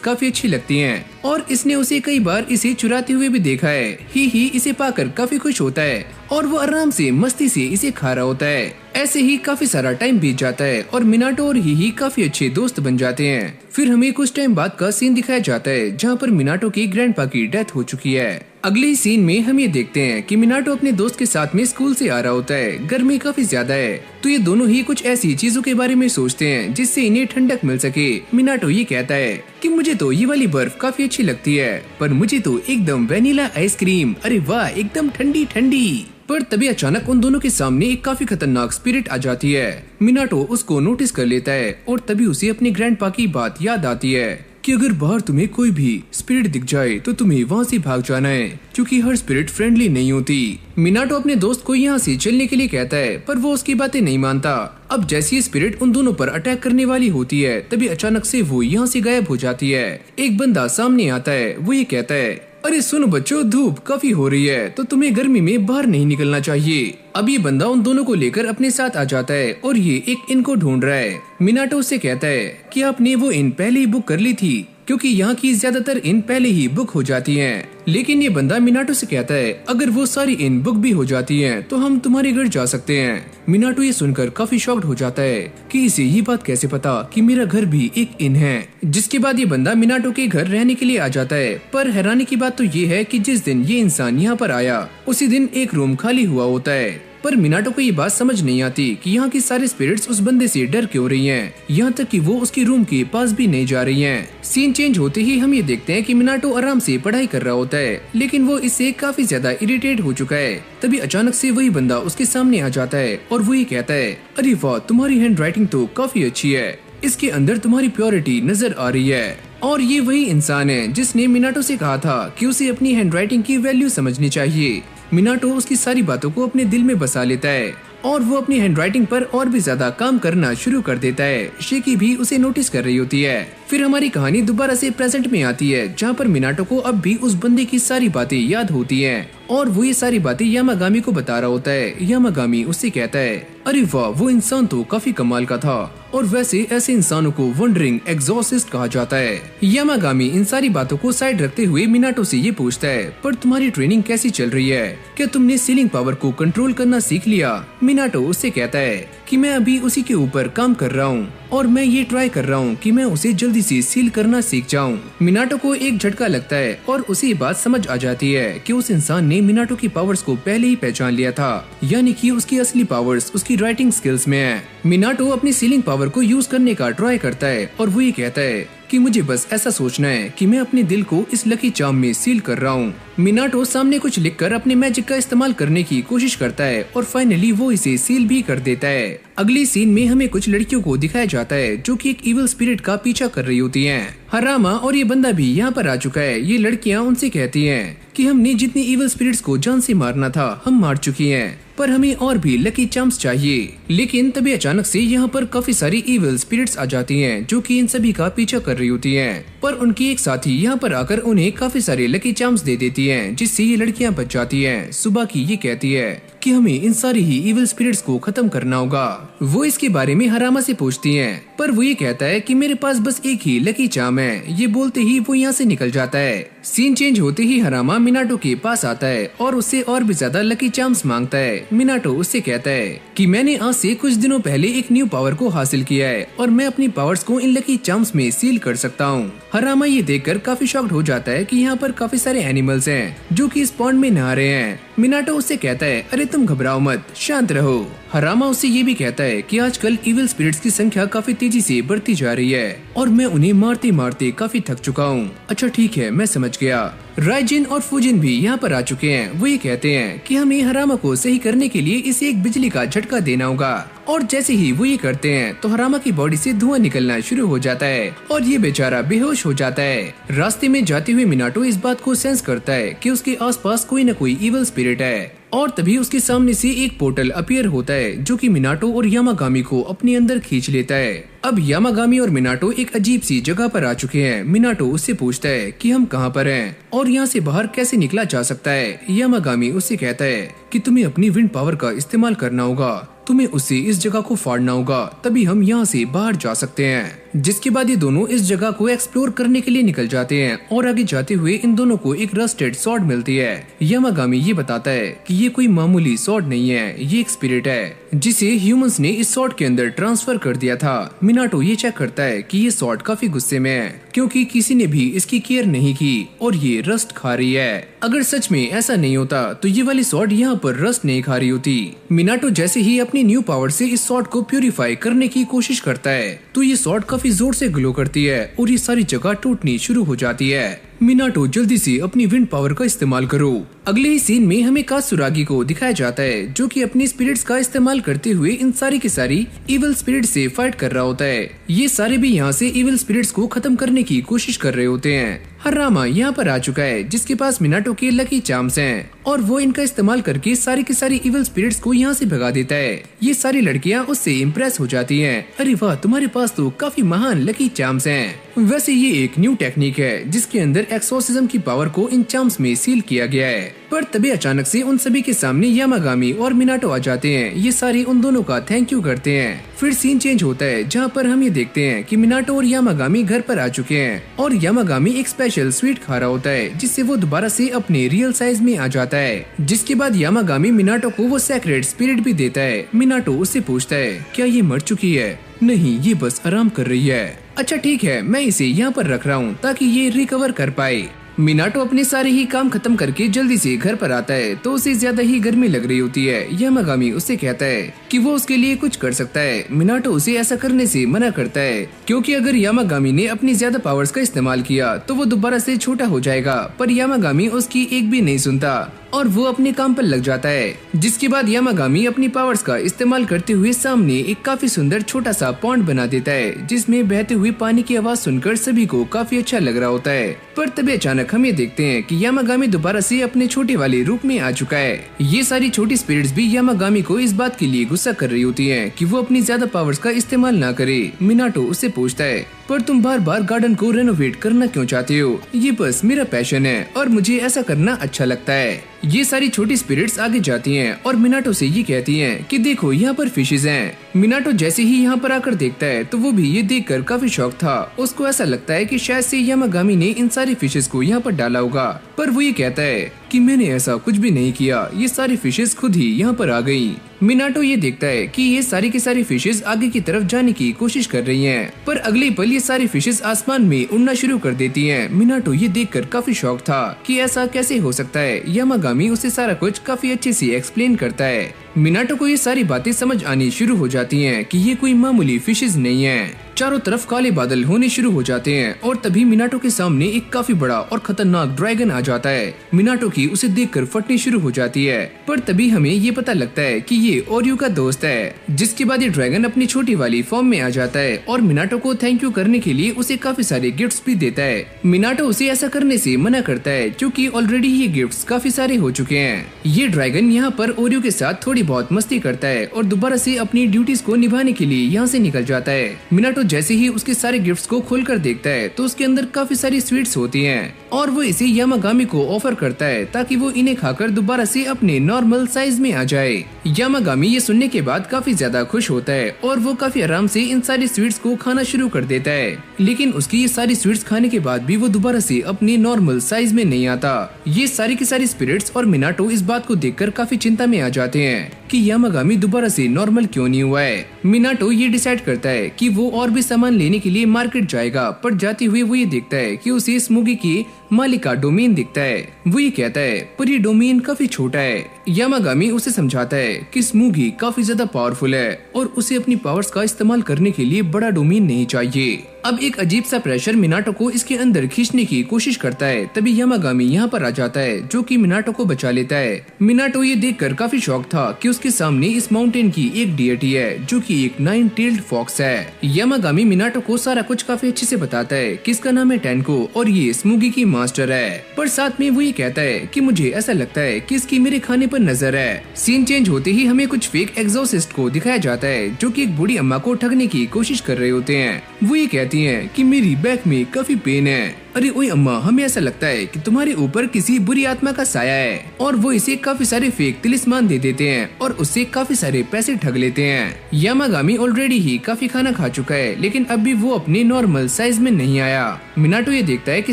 Speaker 1: काफी अच्छी लगती हैं और इसने उसे कई बार इसे चुराते हुए भी देखा है। ही इसे पाकर काफी खुश होता है और वो आराम से मस्ती से इसे खा रहा होता है। ऐसे ही काफी सारा टाइम बीत जाता है और मिनाटो और ही काफी अच्छे दोस्त बन जाते हैं। फिर हमें कुछ टाइम बाद का सीन दिखाया जाता है जहाँ पर मिनाटो की ग्रैंडपा की डेथ हो चुकी है। अगले सीन में हम ये देखते हैं कि मिनाटो अपने दोस्त के साथ में स्कूल से आ रहा होता है। गर्मी काफी ज्यादा है तो ये दोनों ही कुछ ऐसी चीजों के बारे में सोचते हैं जिससे इन्हें ठंडक मिल सके। मिनाटो ये कहता है कि मुझे तो ये वाली बर्फ काफी अच्छी लगती है, पर मुझे तो एकदम वेनिला आइसक्रीम, अरे वाह एकदम ठंडी ठंडी। पर तभी अचानक उन दोनों के सामने एक काफी खतरनाक स्पिरिट आ जाती है। मिनाटो उसको नोटिस कर लेता है और तभी उसे अपने ग्रैंडपा की बात याद आती है कि अगर बाहर तुम्हें कोई भी स्पिरिट दिख जाए तो तुम्हें वहाँ से भाग जाना है, क्योंकि हर स्पिरिट फ्रेंडली नहीं होती। मिनाटो अपने दोस्त को यहाँ से चलने के लिए कहता है, पर वो उसकी बातें नहीं मानता। अब जैसी स्पिरिट उन दोनों पर अटैक करने वाली होती है तभी अचानक से वो यहाँ से गायब हो जाती है। एक बंदा सामने आता है, वो ये कहता है, अरे सुनो बच्चों, धूप काफी हो रही है तो तुम्हें गर्मी में बाहर नहीं निकलना चाहिए। अब ये बंदा उन दोनों को लेकर अपने साथ आ जाता है और ये एक इन को ढूंढ रहा है। मिनाटो उससे कहता है कि आपने वो इन पहले ही बुक कर ली थी, क्योंकि यहाँ की ज्यादातर इन पहले ही बुक हो जाती हैं। लेकिन ये बंदा मिनाटो से कहता है, अगर वो सारी इन बुक भी हो जाती हैं तो हम तुम्हारे घर जा सकते हैं। मिनाटो ये सुनकर काफी शॉक्ड हो जाता है कि इसे ये बात कैसे पता कि मेरा घर भी एक इन है। जिसके बाद ये बंदा मिनाटो के घर रहने के लिए आ जाता है। पर हैरानी की बात तो ये है कि जिस दिन ये इंसान यहाँ पर आया उसी दिन एक रूम खाली हुआ होता है। पर मिनाटो को ये बात समझ नहीं आती कि यहाँ की सारे स्पिरिट्स उस बंदे से डर क्यों रही हैं, यहाँ तक कि वो उसके रूम के पास भी नहीं जा रही हैं। सीन चेंज होते ही हम ये देखते हैं कि मिनाटो आराम से पढ़ाई कर रहा होता है, लेकिन वो इससे काफी ज्यादा इरिटेट हो चुका है। तभी अचानक से वही बंदा उसके सामने आ जाता है और वो ये कहता है, अरे वाह तुम्हारी हैंड राइटिंग तो काफी अच्छी है, इसके अंदर तुम्हारी प्योरिटी नजर आ रही है। और ये वही इंसान है जिसने मिनाटो से कहा था कि उसे अपनी हैंडराइटिंग की वैल्यू समझनी चाहिए। मिनाटो उसकी सारी बातों को अपने दिल में बसा लेता है और वो अपनी हैंडराइटिंग पर और भी ज्यादा काम करना शुरू कर देता है। शिकी भी उसे नोटिस कर रही होती है। फिर हमारी कहानी दोबारा से प्रेजेंट में आती है, जहाँ पर मिनाटो को अब भी उस बंदे की सारी बातें याद होती हैं और वो ये सारी बातें यामागामी को बता रहा होता है। यामागामी उससे कहता है, अरे वाह वो इंसान तो काफी कमाल का था, और वैसे ऐसे इंसानों को वंडरिंग एग्जॉर्सिस्ट कहा जाता है। यामागामी इन सारी बातों को साइड रखते हुए मिनाटो से ये पूछता है, पर तुम्हारी ट्रेनिंग कैसी चल रही है, क्या तुमने सीलिंग पावर को कंट्रोल करना सीख लिया? मिनाटो उससे कहता है कि मैं अभी उसी के ऊपर काम कर रहा हूँ और मैं ये ट्राई कर रहा हूँ कि मैं उसे जल्दी से सील करना सीख जाऊँ। मिनाटो को एक झटका लगता है और उसे ये बात समझ आ जाती है कि उस इंसान ने मिनाटो की पावर्स को पहले ही पहचान लिया था, यानी कि उसकी असली पावर्स उसकी राइटिंग स्किल्स में है। मिनाटो अपनी सीलिंग पावर को यूज करने का ट्राई करता है और वो ये कहता है कि मुझे बस ऐसा सोचना है कि मैं अपने दिल को इस लकी चार्म में सील कर रहा हूँ। मिनाटो सामने कुछ लिखकर अपने मैजिक का इस्तेमाल करने की कोशिश करता है और फाइनली वो इसे सील भी कर देता है। अगली सीन में हमें कुछ लड़कियों को दिखाया जाता है जो कि एक इविल स्पिरिट का पीछा कर रही होती हैं। हरामा और ये बंदा भी यहाँ पर आ चुका है। ये लड़कियाँ उनसे कहती हैं कि हमने जितनी इविल स्पिरिट्स को जान से मारना था हम मार चुकी हैं, पर हमें और भी लकी चार्म्स चाहिए। लेकिन तभी अचानक से यहाँ पर काफी सारी इविल स्पिरिट्स आ जाती हैं जो कि इन सभी का पीछा कर रही होती हैं, पर उनकी एक साथी यहाँ पर आकर उन्हें काफी सारे लकी चार्म्स दे देती हैं, जिससे ये लड़कियाँ बच जाती हैं। सुबह की ये कहती है कि हमें इन सारी ही इविल स्पिरिट्स को खत्म करना होगा। वो इसके बारे में हरामा से पूछती हैं, पर वो ये कहता है कि मेरे पास बस एक ही लकी चार्म है। ये बोलते ही वो यहाँ से निकल जाता है। सीन चेंज होते ही हरामा मिनाटो के पास आता है और उससे और भी ज्यादा लकी चार्म्स मांगता है। मिनाटो उससे कहता है कि मैंने आज से कुछ दिनों पहले एक न्यू पावर को हासिल किया है और मैं अपनी पावर्स को इन लकी चार्म्स में सील कर सकता हूँ। हरामा ये देखकर काफी शॉक्ड हो जाता है कि यहाँ पर काफी सारे एनिमल्स हैं जो कि इस पॉन्ड में नहा रहे हैं। मिनाटो उससे कहता है अरे तुम घबराओ मत, शांत रहो। हरामा उससे ये भी कहता है कि आजकल इविल स्पिरिट्स की संख्या काफी तेजी से बढ़ती जा रही है और मैं उन्हें मारते मारते काफी थक चुका हूँ। अच्छा ठीक है, मैं समझ गया। राइजिन और फुजिन भी यहाँ पर आ चुके हैं। वो ये कहते हैं कि हमें हरामा को सही करने के लिए इसे एक बिजली का झटका देना होगा, और जैसे ही वो ये करते हैं तो हरामा की बॉडी से धुआं निकलना शुरू हो जाता है और ये बेचारा बेहोश हो जाता है। रास्ते में जाते हुए मिनाटो इस बात को सेंस करता है कि उसके आसपास कोई न कोई इविल स्पिरिट है, और तभी उसके सामने से एक पोर्टल अपीयर होता है जो कि मिनाटो और यामागामी को अपने अंदर खींच लेता है। अब यामागामी और मिनाटो एक अजीब सी जगह पर आ चुके हैं। मिनाटो उससे पूछता है कि हम कहाँ पर हैं और यहाँ से बाहर कैसे निकला जा सकता है। यामागामी उससे कहता है कि तुम्हें अपनी विंड पावर का इस्तेमाल करना होगा, तुम्हें उससे इस जगह को फाड़ना होगा, तभी हम यहाँ से बाहर जा सकते हैं। जिसके बाद ये दोनों इस जगह को एक्सप्लोर करने के लिए निकल जाते हैं और आगे जाते हुए इन दोनों को एक रस्टेड स्वॉर्ड मिलती है। यामागामी ये बताता है कि ये कोई मामूली स्वॉर्ड नहीं है, ये एक स्पिरिट है जिसे ह्यूमंस ने इस स्वॉर्ड के अंदर ट्रांसफर कर दिया था। मिनाटो ये चेक करता है कि ये स्वॉर्ड काफी गुस्से में है क्योंकि किसी ने भी इसकी केयर नहीं की और ये रस्ट खा रही है। अगर सच में ऐसा नहीं होता तो ये वाली स्वॉर्ड यहाँ पर रस्ट नहीं खा रही होती। मिनाटो जैसे ही अपनी न्यू पावर से इस स्वॉर्ड को प्यूरिफाई करने की कोशिश करता है तो ये स्वॉर्ड काफी जोर से ग्लो करती है और ये सारी जगह टूटनी शुरू हो जाती है। मिनाटो जल्दी से अपनी विंड पावर का इस्तेमाल करो। अगले ही सीन में हमें कात्सुरागी को दिखाया जाता है जो कि अपनी स्पिरिट्स का इस्तेमाल करते हुए इन सारी की सारी इविल स्पिरिट से फाइट कर रहा होता है। ये सारे भी यहाँ से इविल स्पिरिट्स को खत्म करने की कोशिश कर रहे होते हैं। हरामा यहाँ पर आ चुका है जिसके पास मिनाटो के लकी चार्म्स हैं और वो इनका इस्तेमाल करके सारी की सारी इविल स्पिरिट्स को यहाँ से भगा देता है। ये सारी लड़कियाँ उससे इम्प्रेस हो जाती हैं। अरे वाह, तुम्हारे पास तो काफी महान लकी चार्म्स हैं। वैसे ये एक न्यू टेक्निक है जिसके अंदर एक्सोर्सिज्म की पावर को इन चार्म्स में सील किया गया है। पर तभी अचानक से उन सभी के सामने यामागामी और मिनाटो आ जाते हैं। ये सारे उन दोनों का थैंक यू करते हैं। फिर सीन चेंज होता है जहाँ पर हम ये देखते हैं कि मिनाटो और यामागामी घर पर आ चुके हैं और यामागामी एक स्पेशल स्वीट खा रहा होता है जिससे वो दोबारा से अपने रियल साइज में आ जाता है। जिसके बाद यामागामी मिनाटो को वो सेक्रेट स्पिरिट भी देता है। मिनाटो उससे पूछता है क्या ये मर चुकी है? नहीं, ये बस आराम कर रही है। अच्छा ठीक है, मैं इसे यहाँ पर रख रहा हूँ ताकि ये रिकवर कर पाए। मिनाटो अपने सारे ही काम खत्म करके जल्दी से घर पर आता है तो उसे ज्यादा ही गर्मी लग रही होती है। यामागामी उससे कहता है कि वो उसके लिए कुछ कर सकता है। मिनाटो उसे ऐसा करने से मना करता है क्योंकि अगर यामागामी ने अपनी ज्यादा पावर्स का इस्तेमाल किया तो वो दोबारा से छोटा हो जाएगा। पर यामागामी उसकी एक भी नहीं सुनता और वो अपने काम पर लग जाता है। जिसके बाद यामागामी अपनी पावर्स का इस्तेमाल करते हुए सामने एक काफी सुंदर छोटा सा पॉन्ड बना देता है जिसमें बहते हुए पानी की आवाज सुनकर सभी को काफी अच्छा लग रहा होता है। पर तभी अचानक हम ये देखते हैं कि यामागामी दोबारा से अपने छोटे वाले रूप में आ चुका है। ये सारी छोटी स्पिरिट्स भी यामागामी को इस बात के लिए गुस्सा कर रही होती हैं कि वो अपनी ज्यादा पावर्स का इस्तेमाल ना करे। मिनाटो उससे पूछता है पर तुम बार बार गार्डन को रेनोवेट करना क्यों चाहते हो? ये बस मेरा पैशन है और मुझे ऐसा करना अच्छा लगता है। ये सारी छोटी स्पिरिट्स आगे जाती हैं और मिनाटो से ये कहती हैं कि देखो यहाँ पर फिशेस हैं मिनाटो जैसे ही यहाँ पर आकर देखता है तो वो भी ये देखकर काफी शॉक था। उसको ऐसा लगता है कि शायद से यामागामी ने इन सारी फिशेस को यहाँ पर डाला होगा, पर वो ये कहता है कि मैंने ऐसा कुछ भी नहीं किया, ये सारी फिशेस खुद ही यहाँ पर आ गई। मिनाटो ये देखता है कि ये सारी की सारी फिशेस आगे की तरफ जाने की कोशिश कर रही हैं, पर अगले पल ये सारी फिशेस आसमान में उड़ना शुरू कर देती हैं। मिनाटो ये देखकर काफी शॉक था कि ऐसा कैसे हो सकता है। यामागामी उसे सारा कुछ काफी अच्छे से एक्सप्लेन करता है। मिनाटो को ये सारी बातें समझ आनी शुरू हो जाती हैं कि ये कोई मामूली फिशेस नहीं है। चारों तरफ काले बादल होने शुरू हो जाते हैं और तभी मिनाटो के सामने एक काफी बड़ा और खतरनाक ड्रैगन आ जाता है। मिनाटो की उसे देखकर फटनी शुरू हो जाती है, पर तभी हमें ये पता लगता है कि ये ओरियो का दोस्त है। जिसके बाद ये ड्रैगन अपनी छोटी वाली फॉर्म में आ जाता है और मिनाटो को थैंक यू करने के लिए उसे काफी सारे गिफ्ट्स भी देता है। मिनाटो उसे ऐसा करने से मना करता है क्योंकि ऑलरेडी ये गिफ्ट्स काफी सारे हो चुके हैं। ये ड्रैगन यहाँ पर ओरियो के साथ थोड़ी बहुत मस्ती करता है और दोबारा से अपनी ड्यूटीज को निभाने के लिए यहाँ से निकल जाता है। मिनाटो जैसे ही उसके सारे गिफ्ट्स को खोलकर देखता है तो उसके अंदर काफी सारी स्वीट्स होती हैं और वो इसे यामागामी को ऑफर करता है ताकि वो इन्हें खाकर दोबारा से अपने नॉर्मल साइज में आ जाए। यामागामी ये सुनने के बाद काफी ज्यादा खुश होता है और वो काफी आराम से इन सारी स्वीट्स को खाना शुरू कर देता है, लेकिन उसकी ये सारी स्वीट्स खाने के बाद भी वो दोबारा से अपने नॉर्मल साइज में नहीं आता। ये सारी की सारी स्पिरिट्स और मिनाटो इस बात को देखकर काफी चिंता में आ जाते हैं कि यामागामी दोबारा से नॉर्मल क्यों नहीं हुआ है। मिनाटो ये डिसाइड करता है कि वो और भी सामान लेने के लिए मार्केट जाएगा, पर जाते हुए वो ये देखता है कि उसे स्मोगी की मालिक का डोमेन दिखता है। वो ये कहता है पर ये डोमेन काफी छोटा है। यामागामी उसे समझाता है कि स्मोगी काफी ज्यादा पावरफुल है और उसे अपनी पावर्स का इस्तेमाल करने के लिए बड़ा डोमेन नहीं चाहिए। अब एक अजीब सा प्रेशर मिनाटो को इसके अंदर खींचने की कोशिश करता है। तभी यामागामी यहाँ पर आ जाता है जो कि मिनाटो को बचा लेता है। मिनाटो ये देखकर काफी शॉक था कि उसके सामने इस माउंटेन की एक डिएटी है जो कि एक 9-tailed फॉक्स है। यामागामी मिनाटो को सारा कुछ काफी अच्छे से बताता है कि इसका नाम है टेनको और ये स्मोगी की मास्टर है, पर साथ में वो ये कहता है कि मुझे ऐसा लगता है कि इसकी मेरे खाने पर नजर है। सीन चेंज होते ही हमें कुछ फेक एग्जॉर्सिस्ट को दिखाया जाता है जो कि एक बूढ़ी अम्मा को ठगने की कोशिश कर रहे होते हैं। वो ये कहती हैं कि मेरी बैक में काफी पेन है। अरे ओए अम्मा, हमें ऐसा लगता है कि तुम्हारे ऊपर किसी बुरी आत्मा का साया है। और वो इसे काफी सारे फेक तिलिस्मान दे देते हैं और उससे काफी सारे पैसे ठग लेते हैं। यामागामी ऑलरेडी ही काफी खाना खा चुका है, लेकिन अब भी वो अपने नॉर्मल साइज में नहीं आया। मिनाटो ये देखता है कि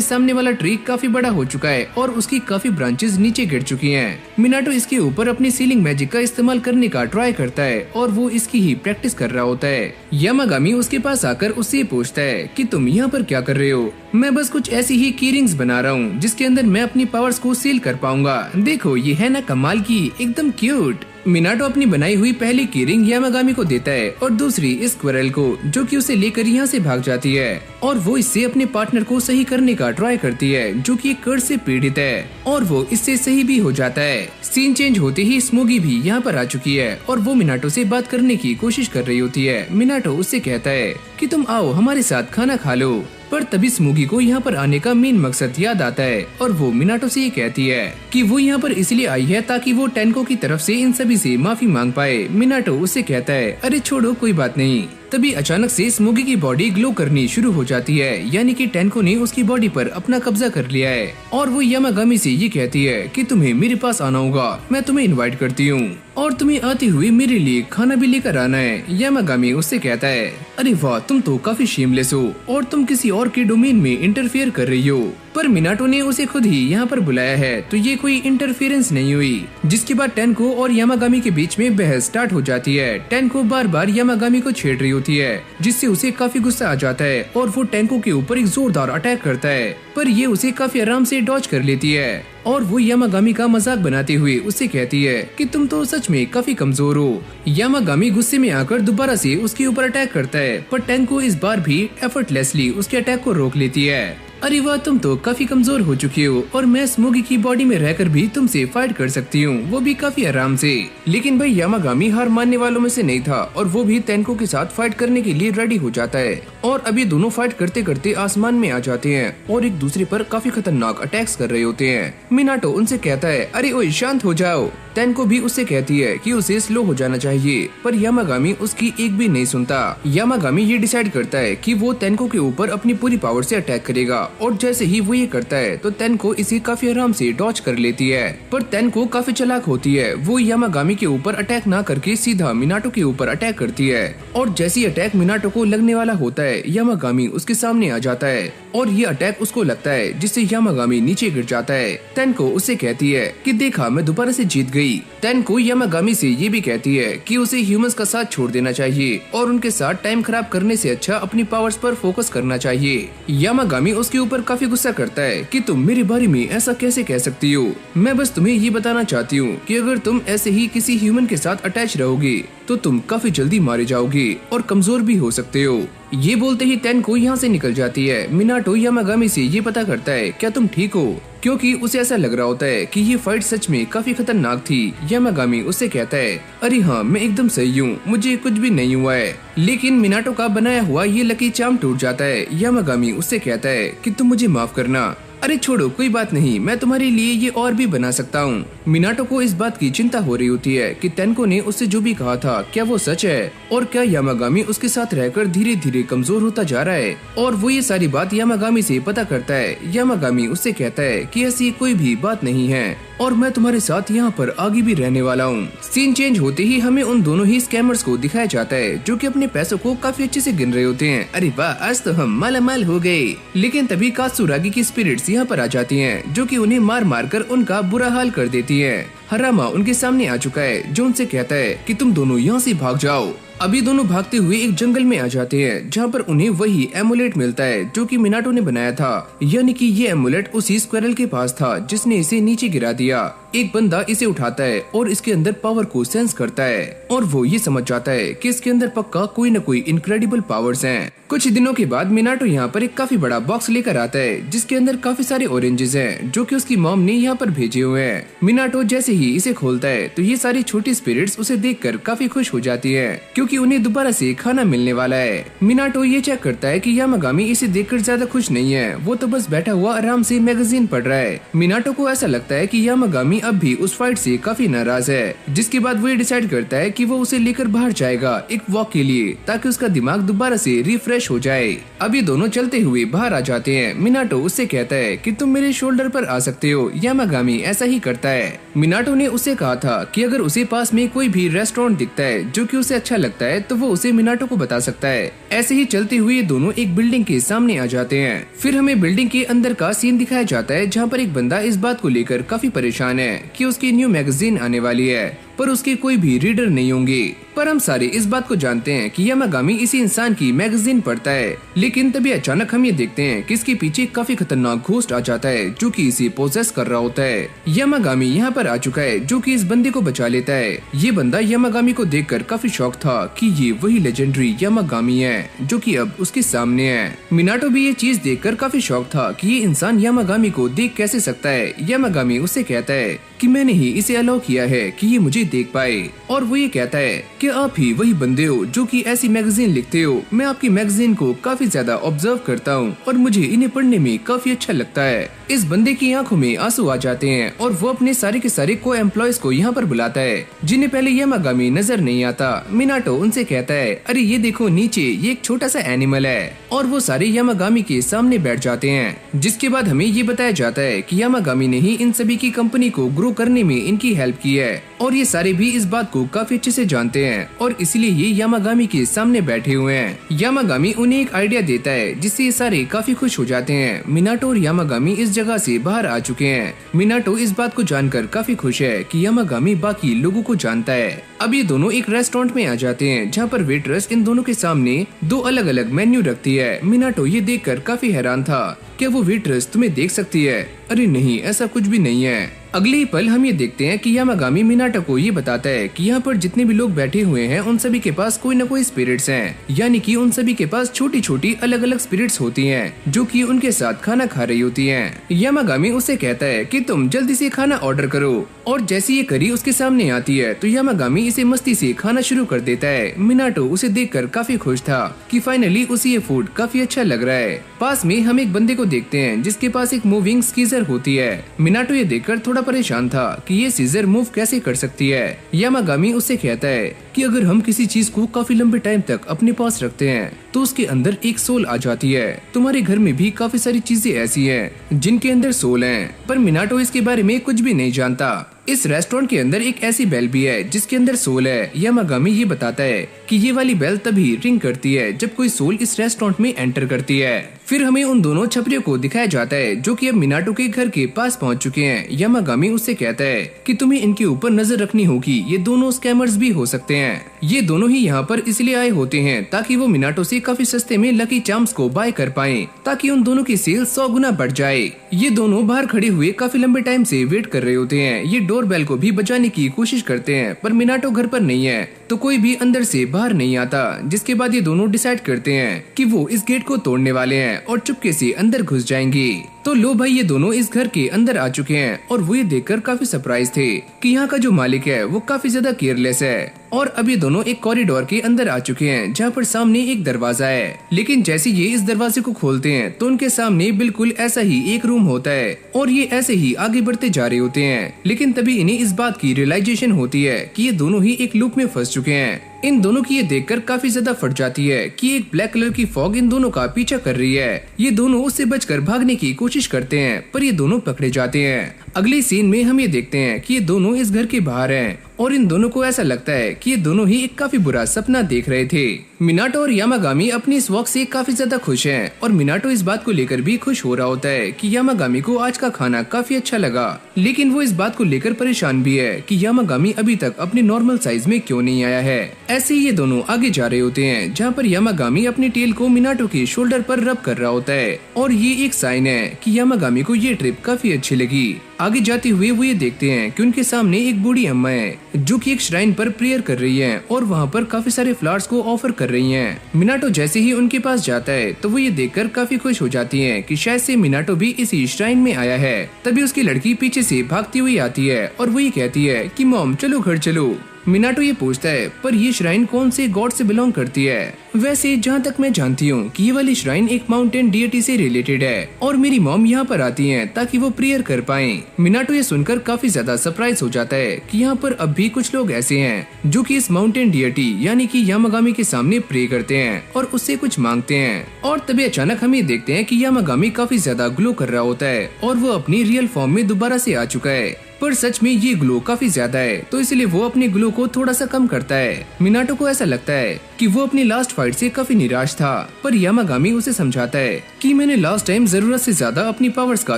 Speaker 1: सामने वाला ट्री काफी बड़ा हो चुका है और उसकी काफी ब्रांचेस नीचे गिर चुकी हैं। मिनाटो इसके ऊपर अपनी सीलिंग मैजिक का इस्तेमाल करने का ट्राई करता है और वो इसकी ही प्रैक्टिस कर रहा होता है। यामागामी उसके पास आकर उससे पूछता है कि तुम यहाँ पर क्या कर रहे हो? मैं बस कुछ ऐसी ही की रिंग्स बना रहा हूँ जिसके अंदर मैं अपनी पावर्स को सील कर पाऊंगा। देखो ये है ना कमाल की, एकदम क्यूट। मिनाटो अपनी बनाई हुई पहली की रिंग यामागामी को देता है और दूसरी इस स्क्विरल को, जो कि उसे लेकर यहाँ से भाग जाती है और वो इससे अपने पार्टनर को सही करने का ट्राई करती है जो कि एक कर्ज से पीड़ित है और वो इससे सही भी हो जाता है। सीन चेंज होते ही स्मोगी भी यहाँ पर आ चुकी है और वो मिनाटो से बात करने की कोशिश कर रही होती है। मिनाटो उससे कहता है कि तुम आओ हमारे साथ खाना खा लो, पर तभी स्मोगी को यहाँ पर आने का मेन मकसद याद आता है और वो मिनाटो से ये कहती है कि वो यहाँ पर इसलिए आई है ताकि वो टेनको की तरफ से इन सभी से माफी मांग पाए। मिनाटो उससे कहता है अरे छोड़ो कोई बात नहीं। तभी अचानक से स्मोगी की बॉडी ग्लो करनी शुरू हो जाती है, यानी कि टेनको ने उसकी बॉडी पर अपना कब्जा कर लिया है और वो यामागामी से ये कहती है कि तुम्हें मेरे पास आना होगा, मैं तुम्हें इनवाइट करती हूँ और तुम्हें आते हुए मेरे लिए खाना भी लेकर आना है। यामागामी उससे कहता है अरे वाह, तुम तो काफी शेमलेस हो और तुम किसी और के डोमेन में इंटरफेयर कर रही हो। पर मिनाटो ने उसे खुद ही यहाँ पर बुलाया है तो ये कोई इंटरफेरेंस नहीं हुई। जिसके बाद टेनको और यामागामी के बीच में बहस स्टार्ट हो जाती है। टेनको बार बार यामागामी को छेड़ रही होती है जिससे उसे काफी गुस्सा आ जाता है और वो टेनको के ऊपर एक जोरदार अटैक करता है, पर ये उसे काफी आराम से डॉज कर लेती है और वो यामागामी का मजाक बनाते हुए उससे कहती है कि तुम तो सच में काफी कमजोर हो। यामागामी गुस्से में आकर दोबारा से उसके ऊपर अटैक करता है, पर टेनको इस बार भी एफर्टलेसली उसके अटैक को रोक लेती है। अरे वाह, तुम तो काफी कमजोर हो चुकी हो और मैं स्मोगी की बॉडी में रहकर भी तुमसे फाइट कर सकती हूँ, वो भी काफी आराम से। लेकिन भाई यामागामी हार मानने वालों में से नहीं था और वो भी टेनको के साथ फाइट करने के लिए रेडी हो जाता है। और अब ये दोनों फाइट करते करते आसमान में आ जाते हैं और एक दूसरे पर काफी खतरनाक अटैक्स कर रहे होते हैं। मिनाटो उनसे कहता है, अरे ओए शांत हो जाओ। तेनको भी उससे कहती है कि उसे स्लो हो जाना चाहिए, पर यामागामी उसकी एक भी नहीं सुनता। यामागामी ये डिसाइड करता है कि वो तेनको के ऊपर अपनी पूरी पावर से अटैक करेगा और जैसे ही वो ये करता है तो तेनको इसे काफी आराम से डॉज कर लेती है। पर तेनको काफी चालाक होती है, वो यामागामी के ऊपर अटैक ना करके सीधा मिनाटो के ऊपर अटैक करती है और जैसी अटैक मिनाटो को लगने वाला होता है यामागामी उसके सामने आ जाता है और ये अटैक उसको लगता है जिससे यामागामी नीचे गिर जाता है। तेनको उससे कहती है कि देखा मैं दोबारा से जीत गई। तेनको यामागामी से ये भी कहती है कि उसे ह्यूमंस का साथ छोड़ देना चाहिए और उनके साथ टाइम खराब करने से अच्छा अपनी पावर्स पर फोकस करना चाहिए। यामागामी उसके ऊपर काफी गुस्सा करता है कि तुम मेरे बारे में ऐसा कैसे कह सकती हो। मैं बस तुम्हें ये बताना चाहती हूँ कि अगर तुम ऐसे ही किसी ह्यूमन के साथ अटैच रहोगे तो तुम काफी जल्दी मारे जाओगे और कमजोर भी हो सकते हो। ये बोलते ही तेनको यहाँ से निकल जाती है। मिनाटो यामागामी से ये पता करता है क्या तुम ठीक हो, क्योंकि उसे ऐसा लग रहा होता है कि ये फाइट सच में काफी खतरनाक थी। यामागामी उससे कहता है, अरे हाँ मैं एकदम सही हूँ, मुझे कुछ भी नहीं हुआ है। लेकिन मिनाटो का बनाया हुआ ये लकी चार्म टूट जाता है। यामागामी उससे कहता है कि तुम मुझे माफ करना। अरे छोड़ो कोई बात नहीं, मैं तुम्हारे लिए ये और भी बना सकता हूँ। मिनाटो को इस बात की चिंता हो रही होती है कि तेनको ने उससे जो भी कहा था क्या वो सच है और क्या यामागामी उसके साथ रहकर धीरे धीरे कमजोर होता जा रहा है। और वो ये सारी बात यामागामी से पता करता है। यामागामी उससे कहता है कि ऐसी कोई भी बात नहीं है और मैं तुम्हारे साथ यहाँ पर आगे भी रहने वाला हूँ। सीन चेंज होते ही हमें उन दोनों ही स्कैमर्स को दिखाया जाता है जो कि अपने पैसों को काफी अच्छे से गिन रहे होते हैं। अरे वाह आज तो हम मालामाल हो गए। लेकिन तभी कात्सुरागी की स्पिरिट्स यहाँ पर आ जाती हैं जो कि उन्हें मार मार कर उनका बुरा हाल कर देती है। हरामा उनके सामने आ चुका है जो उनसे कहता है कि तुम दोनों यहाँ से भाग जाओ। अभी दोनों भागते हुए एक जंगल में आ जाते हैं जहाँ पर उन्हें वही एमुलेट मिलता है जो कि मिनाटो ने बनाया था, यानी कि ये एमुलेट उसी स्क्वेरल के पास था जिसने इसे नीचे गिरा दिया। एक बंदा इसे उठाता है और इसके अंदर पावर को सेंस करता है और वो ये समझ जाता है कि इसके अंदर पक्का कोई न कोई इनक्रेडिबल पावर्स हैं। कुछ दिनों के बाद मिनाटो यहाँ पर एक काफी बड़ा बॉक्स लेकर आता है जिसके अंदर काफी सारे ऑरेंजेस हैं जो कि उसकी मॉम ने यहाँ पर भेजे हुए हैं। मिनाटो जैसे ही इसे खोलता है तो ये सारी छोटी स्पिरिट्स उसे देखकर काफी खुश हो जाती है क्योंकि उन्हें दोबारा से खाना मिलने वाला है। मिनाटो ये चेक करता है कि यामागामी इसे देखकर ज्यादा खुश नहीं है, वो तो बस बैठा हुआ आराम से मैगजीन पढ़ रहा है। मिनाटो को ऐसा लगता है कि यामागामी अब भी उस फाइट से काफी नाराज है, जिसके बाद वो ये डिसाइड करता है कि वो उसे लेकर बाहर जाएगा एक वॉक के लिए ताकि उसका दिमाग दोबारा से रिफ्रेश हो जाए। अब ये दोनों चलते हुए बाहर आ जाते हैं। मिनाटो उससे कहता है कि तुम मेरे शोल्डर पर आ सकते हो। यामागामी ऐसा ही करता है। मिनाटो ने उसे कहा था कि अगर उसे पास में कोई भी रेस्टोरेंट दिखता है जो कि उसे अच्छा लगता है तो वो उसे मिनाटो को बता सकता है। ऐसे ही चलते हुए दोनों एक बिल्डिंग के सामने आ जाते हैं। फिर हमें बिल्डिंग के अंदर का सीन दिखाया जाता है जहाँ पर एक बंदा इस बात को लेकर काफी परेशान है कि उसकी न्यू मैगजीन आने वाली है पर उसके कोई भी रीडर नहीं होंगे। पर हम सारे इस बात को जानते हैं कि यामागामी इसी इंसान की मैगजीन पढ़ता है। लेकिन तभी अचानक हम ये देखते हैं कि इसके पीछे काफी खतरनाक घोस्ट आ जाता है जो कि इसे पोजेस कर रहा होता है। यामागामी यहाँ पर आ चुका है जो कि इस बंदे को बचा लेता है। ये बंदा यामागामी को देखकर काफी शॉक था कि ये वही लेजेंडरी यामागामी है जो कि अब उसके सामने है। मिनाटो भी ये चीज देखकर काफी शॉक था कि ये इंसान यामागामी को देख कैसे सकता है। यामागामी उससे कहता है कि मैंने ही इसे अलाउ किया है कि ये मुझे देख पाए और वो ये कहता है कि आप ही वही बंदे हो जो कि ऐसी मैगजीन लिखते हो। मैं आपकी मैगजीन को काफी ज्यादा ऑब्जर्व करता हूँ और मुझे इन्हें पढ़ने में काफी अच्छा लगता है। इस बंदे की आंखों में आंसू आ जाते हैं और वो अपने सारे के सारे को एम्प्लॉयज को यहाँ पर बुलाता है जिन्हें पहले यामागामी नजर नहीं आता। मिनाटो उनसे कहता है अरे ये देखो नीचे ये एक छोटा सा एनिमल है और वो सारे यामागामी के सामने बैठ जाते हैं। जिसके बाद हमें ये बताया जाता है कि यामागामी ने ही इन सभी की कंपनी को ग्रो करने में इनकी हेल्प की है और ये सारे भी इस बात को काफी अच्छे से जानते हैं और इसलिए ये यामागामी के सामने बैठे हुए हैं। यामागामी उन्हें एक आइडिया देता है जिससे ये सारे काफी खुश हो जाते हैं। मिनाटो और यामागामी इस जगह से बाहर आ चुके हैं। मिनाटो इस बात को जानकर काफी खुश है कि यामागामी बाकी लोगों को जानता है। अब ये दोनों एक रेस्टोरेंट में आ जाते हैं जहाँ पर वेट्रेस इन दोनों के सामने दो अलग अलग मेन्यू रखती है। मिनाटो ये देखकर काफी हैरान था। क्या वो वेट्रेस तुम्हें देख सकती है? अरे नहीं, ऐसा कुछ भी नहीं है। अगले ही पल हम ये देखते हैं कि यामागामी मिनाटो को ये बताता है कि यहाँ पर जितने भी लोग बैठे हुए हैं उन सभी के पास कोई न कोई स्पिरिट्स हैं, यानी कि उन सभी के पास छोटी छोटी अलग अलग स्पिरिट्स होती हैं जो कि उनके साथ खाना खा रही होती हैं। यामागामी उसे कहता है कि तुम जल्दी से खाना ऑर्डर करो, और जैसे ये करी उसके सामने आती है तो यामागामी इसे मस्ती से खाना शुरू कर देता है। मिनाटो उसे देखकर काफी खुश था कि फाइनली उसे ये फूड काफी अच्छा लग रहा है। पास में हम एक बंदे को देखते हैं जिसके पास एक मूविंग सीजर होती है। मिनाटो ये देखकर थोड़ा परेशान था कि ये सीजर मूव कैसे कर सकती है। यामागामी उससे कहता है कि अगर हम किसी चीज को काफी लंबे टाइम तक अपने पास रखते हैं तो उसके अंदर एक सोल आ जाती है। तुम्हारे घर में भी काफी सारी चीजें ऐसी हैं जिनके अंदर सोल हैं, पर मिनाटो इसके बारे में कुछ भी नहीं जानता। इस रेस्टोरेंट के अंदर एक ऐसी बेल भी है जिसके अंदर सोल है। यामागामी ये बताता है कि ये वाली बेल तभी रिंग करती है जब कोई सोल इस रेस्टोरेंट में एंटर करती है। फिर हमें उन दोनों छपरियों को दिखाया जाता है जो कि अब मिनाटो के घर के पास पहुंच चुके हैं। यामागामी उससे कहता है कि तुम्हें इनके ऊपर नजर रखनी होगी, ये दोनों स्कैमर्स भी हो सकते हैं। ये दोनों ही यहाँ पर इसलिए आए होते हैं ताकि वो मिनाटो से काफी सस्ते में लकी चार्म्स को बाय कर पाएं, ताकि उन दोनों की सेल 100 गुना बढ़ जाए। ये दोनों बाहर खड़े हुए काफी लंबे टाइम से वेट कर रहे होते हैं। ये डोर बेल को भी बजाने की कोशिश करते हैं, पर मिनाटो घर पर नहीं है तो कोई भी अंदर से बाहर नहीं आता। जिसके बाद ये दोनों डिसाइड करते हैं कि वो इस गेट को तोड़ने वाले हैं और चुपके से अंदर घुस जाएंगे। तो लो भाई, ये दोनों इस घर के अंदर आ चुके हैं और वो ये देखकर काफी सरप्राइज थे कि यहाँ का जो मालिक है वो काफी ज्यादा केयरलेस है। और अब ये दोनों एक कॉरिडोर के अंदर आ चुके हैं जहाँ पर सामने एक दरवाजा है। लेकिन जैसे ये इस दरवाजे को खोलते हैं तो उनके सामने बिल्कुल ऐसा ही एक रूम होता है और ये ऐसे ही आगे बढ़ते जा रहे होते हैं। लेकिन तभी इन्हें इस बात की रियलाइजेशन होती है कि ये दोनों ही एक लूप में फंस चुके हैं। इन दोनों की ये देखकर काफी ज्यादा फट जाती है कि एक ब्लैक कलर की फॉग इन दोनों का पीछा कर रही है। ये दोनों उससे बचकर भागने की कोशिश करते हैं, पर ये दोनों पकड़े जाते हैं। अगले सीन में हम ये देखते हैं कि ये दोनों इस घर के बाहर हैं और इन दोनों को ऐसा लगता है कि ये दोनों ही एक काफी बुरा सपना देख रहे थे। मिनाटो और यामागामी अपनी इस वॉक से काफी ज्यादा खुश हैं और मिनाटो इस बात को लेकर भी खुश हो रहा होता है कि यामागामी को आज का खाना काफी अच्छा लगा। लेकिन वो इस बात को लेकर परेशान भी है कि यामागामी अभी तक अपने नॉर्मल साइज में क्यों नहीं आया है। ऐसे ही ये दोनों आगे जा रहे होते हैं जहाँ पर यामागामी अपनी टेल को मिनाटो के शोल्डर पर रब कर रहा होता है और ये एक साइन है कि यामागामी को ये ट्रिप काफी अच्छी लगी। आगे जाते हुए वो ये देखते हैं कि उनके सामने एक बूढ़ी अम्मा है जो कि एक श्राइन पर प्रेयर कर रही है और वहाँ पर काफी सारे फ्लावर्स को ऑफर कर रही हैं। मिनाटो जैसे ही उनके पास जाता है तो वो ये देखकर काफी खुश हो जाती है कि शायद से मिनाटो भी इसी श्राइन में आया है। तभी उसकी लड़की पीछे से भागती हुई आती है और वो ये कहती है कि मॉम चलो घर चलो। मिनाटो ये पूछता है पर ये श्राइन कौन से गॉड से बिलोंग करती है। वैसे जहाँ तक मैं जानती हूँ कि ये वाली श्राइन एक माउंटेन डिएटी से रिलेटेड है और मेरी मॉम यहाँ पर आती हैं ताकि वो प्रेयर कर पाएं। मिनाटो ये सुनकर काफी ज्यादा सरप्राइज हो जाता है कि यहाँ पर अब भी कुछ लोग ऐसे हैं जो कि इस माउंटेन डिएटी यानी कि यामागामी के सामने प्रे करते हैं और उससे कुछ मांगते हैं। और तभी अचानक हम ये देखते हैं कि यामागामी काफी ज्यादा ग्लो कर रहा होता है और वो अपनी रियल फॉर्म में दोबारा से आ चुका है। पर सच में ये ग्लो काफी ज्यादा है तो इसलिए वो अपने ग्लो को थोड़ा सा कम करता है। मिनाटो को ऐसा लगता है कि वो अपनी लास्ट फाइट से काफी निराश था, पर यामागामी उसे समझाता है कि मैंने लास्ट टाइम जरूरत से ज्यादा अपनी पावर्स का